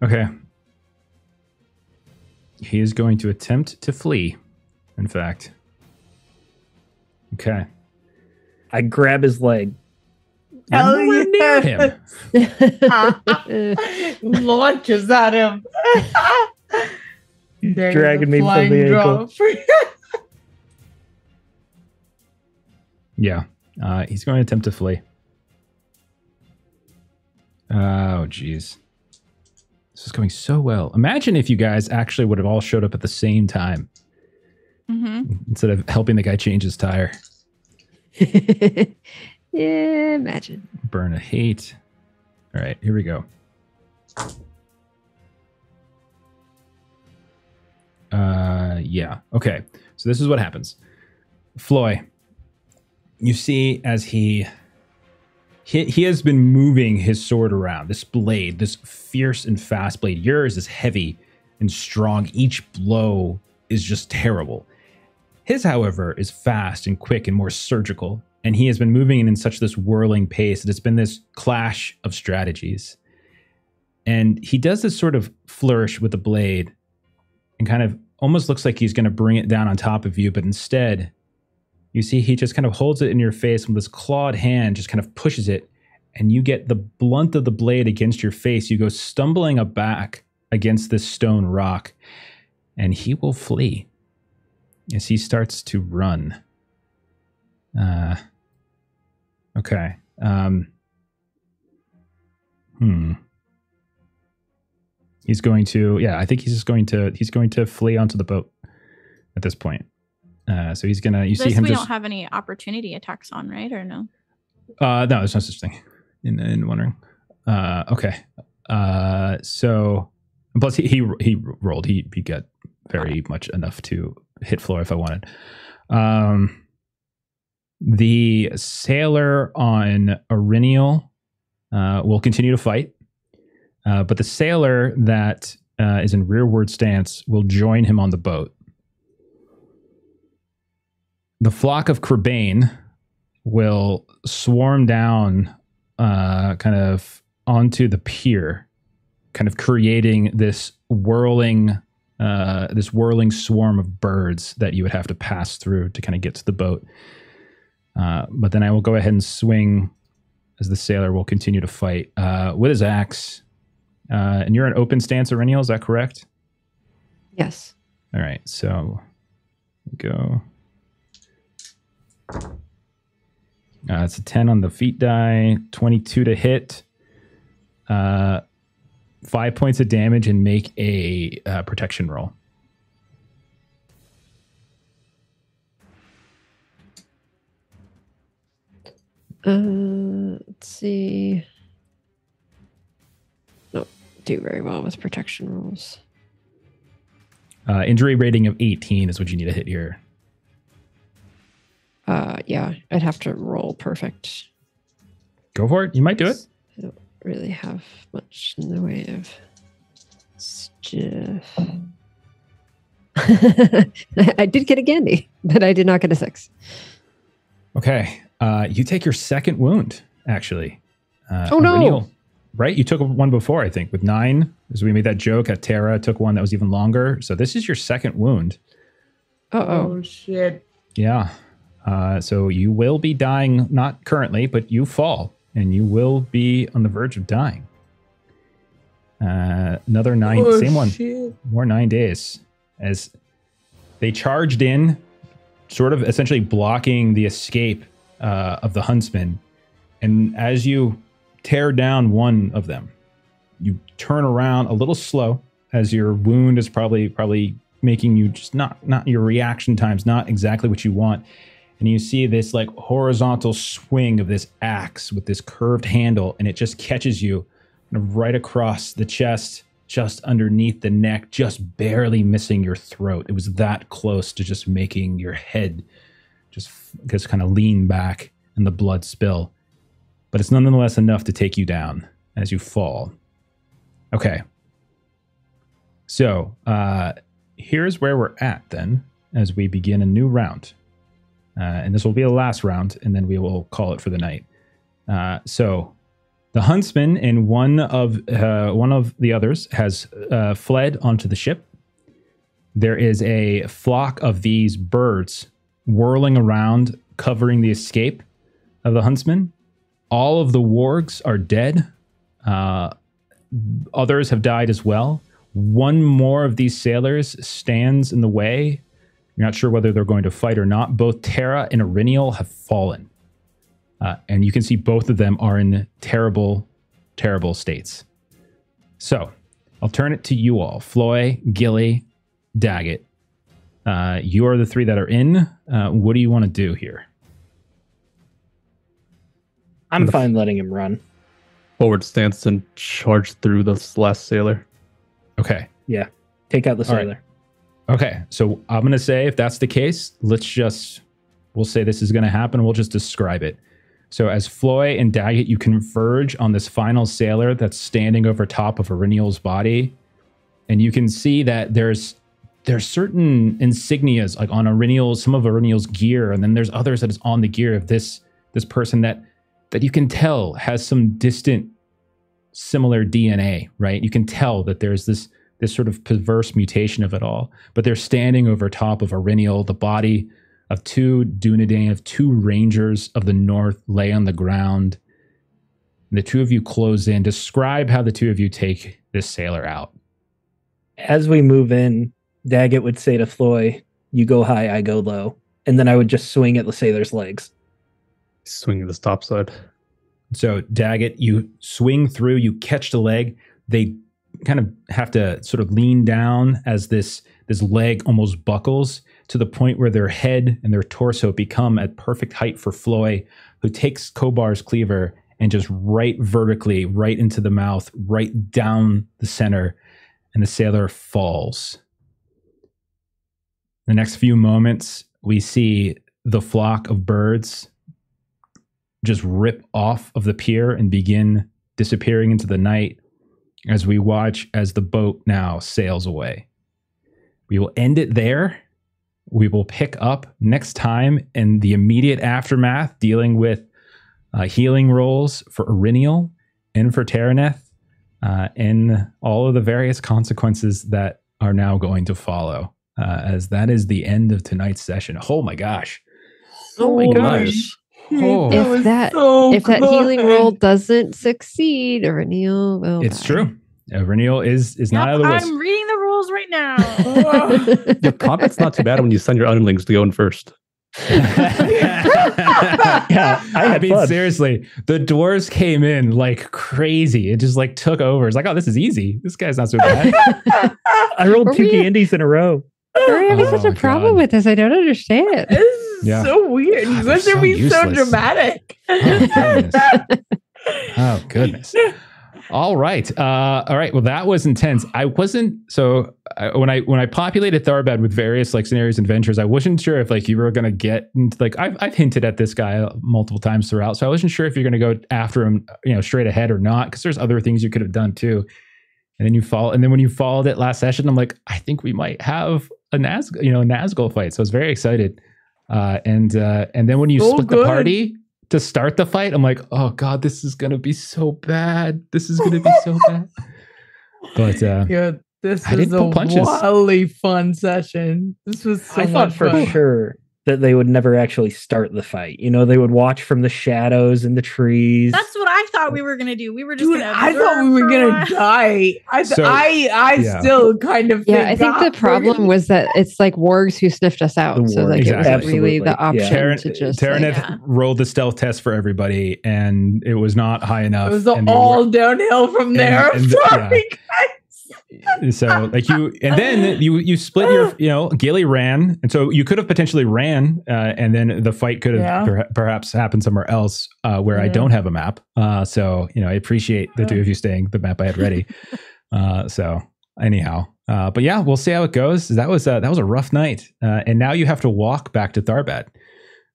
Speaker 1: Okay. He is going to attempt to flee, in fact. Okay.
Speaker 5: I grab his leg.
Speaker 6: Hell
Speaker 1: Nowhere near him.
Speaker 6: Launches at him. There's
Speaker 5: Dragging
Speaker 6: a
Speaker 5: me from
Speaker 6: flying
Speaker 5: the ankle.
Speaker 6: drop.
Speaker 1: Yeah. He's going to attempt to flee. Oh, geez. This is going so well. Imagine if you guys actually would have all showed up at the same time instead of helping the guy change his tire.
Speaker 4: Yeah, imagine.
Speaker 1: Burn a hate. All right, here we go. Yeah. Okay. So this is what happens. Floy, you see as he has been moving his sword around. This blade, this fierce and fast blade. Yours is heavy and strong. Each blow is just terrible. His, however, is fast and quick and more surgical. And he has been moving in such this whirling pace that it's been this clash of strategies. And he does this sort of flourish with the blade and kind of almost looks like he's going to bring it down on top of you. But instead, you see he just kind of holds it in your face with this clawed hand, just kind of pushes it. And you get the blunt of the blade against your face. You go stumbling back against this stone rock. And he will flee as he starts to run. Okay. He's going to, yeah, I think he's going to flee onto the boat at this point. So he's gonna, you see him
Speaker 3: we
Speaker 1: just.
Speaker 3: don't have any opportunity attacks on, right? Or no?
Speaker 1: No, there's no such thing in wondering. Okay. So plus he rolled. He got very much enough to hit floor if I wanted. The sailor on Aurinial will continue to fight, but the sailor that is in rearward stance will join him on the boat. The flock of Crebain will swarm down kind of onto the pier, kind of creating this whirling swarm of birds that you would have to pass through to kind of get to the boat. But then I will go ahead and swing as the sailor will continue to fight with his axe. And you're in open stance, Aurinial, is that correct?
Speaker 4: Yes.
Speaker 1: All right, so go. It's a 10 on the feet die, 22 to hit, 5 points of damage, and make a protection roll.
Speaker 4: Let's see. Don't do very well with protection rolls.
Speaker 1: Injury rating of 18 is what you need to hit here.
Speaker 4: Yeah, I'd have to roll perfect.
Speaker 1: Go for it. You might do it.
Speaker 4: I don't really have much in the way of stuff. I did get a Gandy, but I did not get a 6.
Speaker 1: Okay. You take your second wound, actually.
Speaker 4: Oh, no.
Speaker 1: Reniel, right? You took one before, I think, with 9. As we made that joke, Tara took one that was even longer. So this is your second wound.
Speaker 6: Oh, shit.
Speaker 1: Yeah. So you will be dying, not currently, but you fall, and you will be on the verge of dying. Another 9, same one,
Speaker 6: shit.
Speaker 1: more 9 days. As they charged in, sort of essentially blocking the escape of the huntsman. And as you tear down one of them, you turn around a little slow, as your wound is probably making you just not your reaction time's not exactly what you want. And you see this like horizontal swing of this axe with this curved handle, and it just catches you right across the chest, just underneath the neck, just barely missing your throat. It was that close to just making your head just kind of lean back and the blood spill. But it's nonetheless enough to take you down as you fall. Okay. So here's where we're at then, as we begin a new round. And this will be the last round, and then we will call it for the night. So the huntsman and one of the others has fled onto the ship. There is a flock of these birds whirling around, covering the escape of the huntsman. All of the wargs are dead. Others have died as well. One more of these sailors stands in the way. You're not sure whether they're going to fight or not. Both Tara and Iriniel have fallen. And you can see both of them are in terrible, terrible states. So I'll turn it to you all. Floy, Gilly, Daggett. You are the 3 that are in. What do you want to do here?
Speaker 5: I'm fine letting him run.
Speaker 2: Forward stance and charge through this last sailor.
Speaker 1: Okay.
Speaker 5: Yeah. Take out the
Speaker 1: All right.
Speaker 5: sailor.
Speaker 1: Okay. So I'm going to say, if that's the case, we'll say this is going to happen. We'll just describe it. So as Floy and Daggett, you converge on this final sailor that's standing over top of Iriniel's body. And you can see that there's certain insignias like on some of Iriniel's gear. And then there's others that is on the gear of this person that you can tell has some distant similar DNA, right? You can tell that there's this sort of perverse mutation of it all. But they're standing over top of Iriniel. The body of 2 Dunedain, of 2 Rangers of the North lay on the ground. And the 2 of you close in. Describe how the 2 of you take this sailor out.
Speaker 5: As we move in, Daggett would say to Floy, "You go high, I go low." And then I would just swing at the sailor's legs.
Speaker 2: Swinging the stop side.
Speaker 1: So Daggett, you swing through, you catch the leg. They kind of have to sort of lean down as this leg almost buckles to the point where their head and their torso become at perfect height for Floy, who takes Kobar's cleaver and just right vertically, right into the mouth, right down the center, and the sailor falls. The next few moments, we see the flock of birds just rip off of the pier and begin disappearing into the night as we watch as the boat now sails away. We will end it there. We will pick up next time in the immediate aftermath, dealing with healing rolls for Iriniel and for Taraneth, and all of the various consequences that are now going to follow, as that is the end of tonight's session. Oh my gosh.
Speaker 6: Oh my gosh.
Speaker 1: Oh.
Speaker 4: If that healing roll doesn't succeed, Iriniel will
Speaker 1: It's
Speaker 4: die.
Speaker 1: true. Iriniel is not out of the woods.
Speaker 3: I'm reading the rules right now.
Speaker 2: Your combat's not too bad when you send your underlings to go in first.
Speaker 5: Yeah, I
Speaker 1: mean,
Speaker 5: fun.
Speaker 1: seriously, the dwarves came in like crazy. It just like took over. It's like, oh, this is easy. This guy's not so bad.
Speaker 5: I rolled
Speaker 4: Are
Speaker 5: 2
Speaker 4: we-
Speaker 5: candies in a row.
Speaker 4: We're having
Speaker 1: Oh
Speaker 4: such a
Speaker 1: my
Speaker 4: problem
Speaker 1: God.
Speaker 4: with this. I don't understand.
Speaker 6: This is
Speaker 1: Yeah.
Speaker 6: so weird. You
Speaker 1: God,
Speaker 6: guys
Speaker 1: they're
Speaker 6: are
Speaker 1: so
Speaker 6: being so
Speaker 1: useless.
Speaker 6: dramatic.
Speaker 1: Oh goodness. All right. All right. Well, that was intense. I wasn't when I populated Tharbad with various like scenarios and adventures, I wasn't sure if like you were gonna get into, like I've hinted at this guy multiple times throughout, so I wasn't sure if you're gonna go after him, straight ahead or not, because there's other things you could have done too. And then when you followed it last session, I'm like, I think we might have a Nazgul fight. So I was very excited. And then when you
Speaker 6: So
Speaker 1: split the
Speaker 6: good.
Speaker 1: party to start the fight, I'm like, oh god, this is gonna be so bad. This is gonna be so bad. But
Speaker 6: Yeah, this
Speaker 1: I
Speaker 6: was
Speaker 1: didn't
Speaker 6: a
Speaker 1: pull punches.
Speaker 6: wildly fun session. This was so
Speaker 5: I thought
Speaker 6: much
Speaker 5: for
Speaker 6: fun.
Speaker 5: sure that they would never actually start the fight. They would watch from the shadows and the trees.
Speaker 3: That's what I thought we were gonna do. We were just
Speaker 6: Dude,
Speaker 3: gonna.
Speaker 6: I thought we
Speaker 3: observe
Speaker 6: were
Speaker 3: for a
Speaker 6: gonna
Speaker 3: while.
Speaker 6: die.
Speaker 1: So,
Speaker 6: I
Speaker 1: yeah.
Speaker 6: still kind of
Speaker 4: Yeah, I think the
Speaker 6: we're
Speaker 4: problem
Speaker 6: gonna-
Speaker 4: was that it's like wargs who sniffed us out.
Speaker 5: The
Speaker 4: So like
Speaker 1: wargs,
Speaker 4: it wasn't really
Speaker 5: absolutely.
Speaker 4: the option
Speaker 5: Yeah.
Speaker 4: to just
Speaker 1: Taraneth
Speaker 3: Yeah.
Speaker 1: rolled the stealth test for everybody, and it was not high enough.
Speaker 6: It was
Speaker 1: and they
Speaker 6: all downhill from there.
Speaker 1: and
Speaker 6: Sorry, guys.
Speaker 1: So like and then you split your Gilly ran, and so you could have potentially ran, and then the fight could have perhaps happened somewhere else where I don't have a map. So I appreciate the two of you staying the map I had ready. So anyhow, but yeah, we'll see how it goes. That was a rough night, and now you have to walk back to Tharbad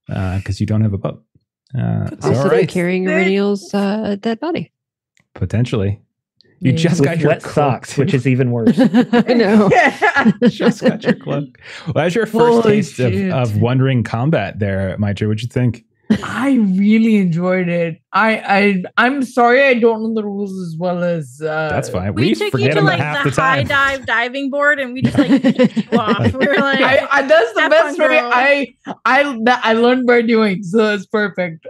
Speaker 1: because you don't have a boat. So,
Speaker 4: also
Speaker 1: all right,
Speaker 4: carrying Iriniel's dead body.
Speaker 1: Potentially. You just
Speaker 5: With
Speaker 1: got your
Speaker 5: wet
Speaker 1: cloak,
Speaker 5: socks,
Speaker 1: too.
Speaker 5: which is even worse.
Speaker 4: I know.
Speaker 1: Just got your cloak. Well, as your first
Speaker 6: Holy
Speaker 1: taste
Speaker 6: shit.
Speaker 1: of wandering combat there, Maitra, what'd you think?
Speaker 6: I really enjoyed it. I'm sorry I don't know the rules as well as
Speaker 1: That's fine.
Speaker 3: We
Speaker 1: We
Speaker 3: took you
Speaker 1: forget
Speaker 3: to
Speaker 1: them
Speaker 3: like
Speaker 1: half
Speaker 3: the
Speaker 1: the
Speaker 3: high
Speaker 1: time.
Speaker 3: dive diving board, and we just like kicked you off. We were like,
Speaker 6: I that's the
Speaker 3: have
Speaker 6: best
Speaker 3: fun,
Speaker 6: way.
Speaker 3: girl.
Speaker 6: I learned by doing, so it's perfect.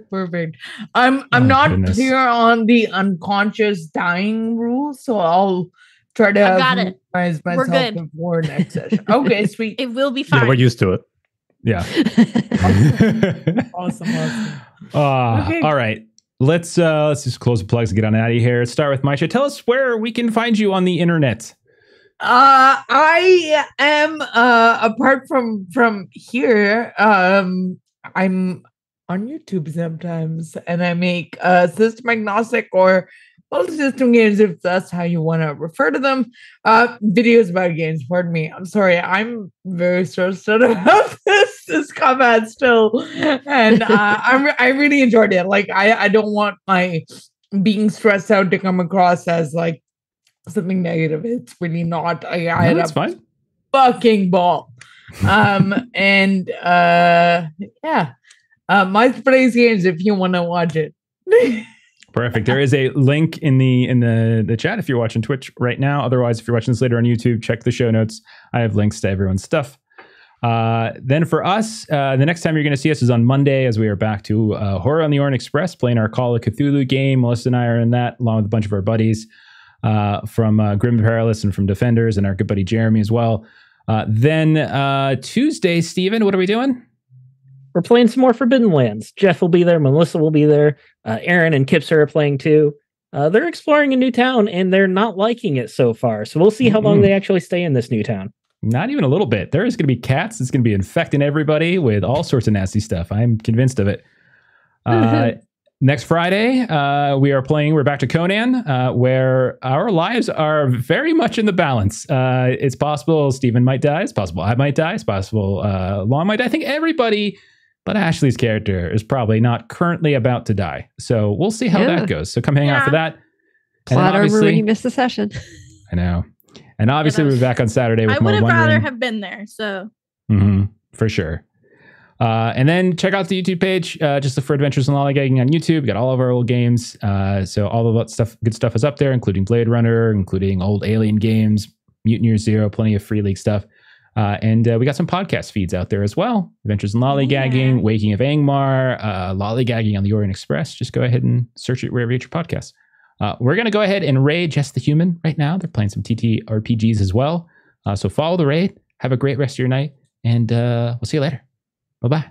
Speaker 6: Perfect. I'm
Speaker 1: Oh,
Speaker 6: not
Speaker 1: goodness.
Speaker 6: clear on the unconscious dying rule, so I'll try to
Speaker 3: I got it.
Speaker 6: memorize
Speaker 3: We're
Speaker 6: myself
Speaker 3: good.
Speaker 6: before next session. Okay, sweet.
Speaker 3: it will be
Speaker 2: Yeah,
Speaker 3: fine.
Speaker 2: we're used to it.
Speaker 1: Yeah.
Speaker 6: Awesome. Okay.
Speaker 1: All right. Let's just close the plugs and get on out of here. Start with Maitra. Tell us where we can find you on the internet.
Speaker 6: I am apart from here, I'm on YouTube sometimes, and I make system agnostic or multi-system games, if that's how you want to refer to them. Videos about games. Pardon me. I'm sorry. I'm very stressed out about this combat still, and I really enjoyed it. Like I don't want my being stressed out to come across as like something negative. It's really not. I had
Speaker 1: That's
Speaker 6: a
Speaker 1: fine.
Speaker 6: fucking ball. And yeah. My plays games if you want to watch it.
Speaker 1: Perfect. There is a link in the chat if you're watching Twitch right now. Otherwise, if you're watching this later on YouTube, check the show notes. I have links to everyone's stuff. Then for us, the next time you're going to see us is on Monday, as we are back to Horror on the Orient Express, playing our Call of Cthulhu game. Melissa and I are in that, along with a bunch of our buddies from Grim and Perilous and from Defenders, and our good buddy Jeremy as well. Then Tuesday, Steven, what are we doing?
Speaker 5: We're playing some more Forbidden Lands. Jeff will be there. Melissa will be there. Aaron and Kipser are playing too. They're exploring a new town, and they're not liking it so far. So we'll see how long they actually stay in this new town.
Speaker 1: Not even a little bit. There is going to be cats. It's going to be infecting everybody with all sorts of nasty stuff. I'm convinced of it. Next Friday, we're back to Conan, where our lives are very much in the balance. It's possible Stephen might die. It's possible I might die. It's possible Long might die. I think everybody but Ashley's character is probably not currently about to die. So we'll see how that goes. So come hang out for that.
Speaker 4: Plot armor when you missed the session.
Speaker 1: I know. And obviously we'll be back on Saturday with
Speaker 3: I
Speaker 1: more
Speaker 3: would have rather
Speaker 1: Wondering.
Speaker 3: have been there. So
Speaker 1: For sure. And then check out the YouTube page, just look for Adventures in Lollygagging on YouTube. We got all of our old games. So all of that stuff, good stuff is up there, including Blade Runner, including old Alien games, Mutant Year Zero, plenty of Free League stuff. And we got some podcast feeds out there as well. Adventures in Lollygagging, Waking of Angmar, Lollygagging on the Orient Express. Just go ahead and search it wherever you get your podcasts. We're going to go ahead and raid Just the Human right now. They're playing some ttrpgs as well. So follow the raid. Have a great rest of your night. And we'll see you later. Bye-bye.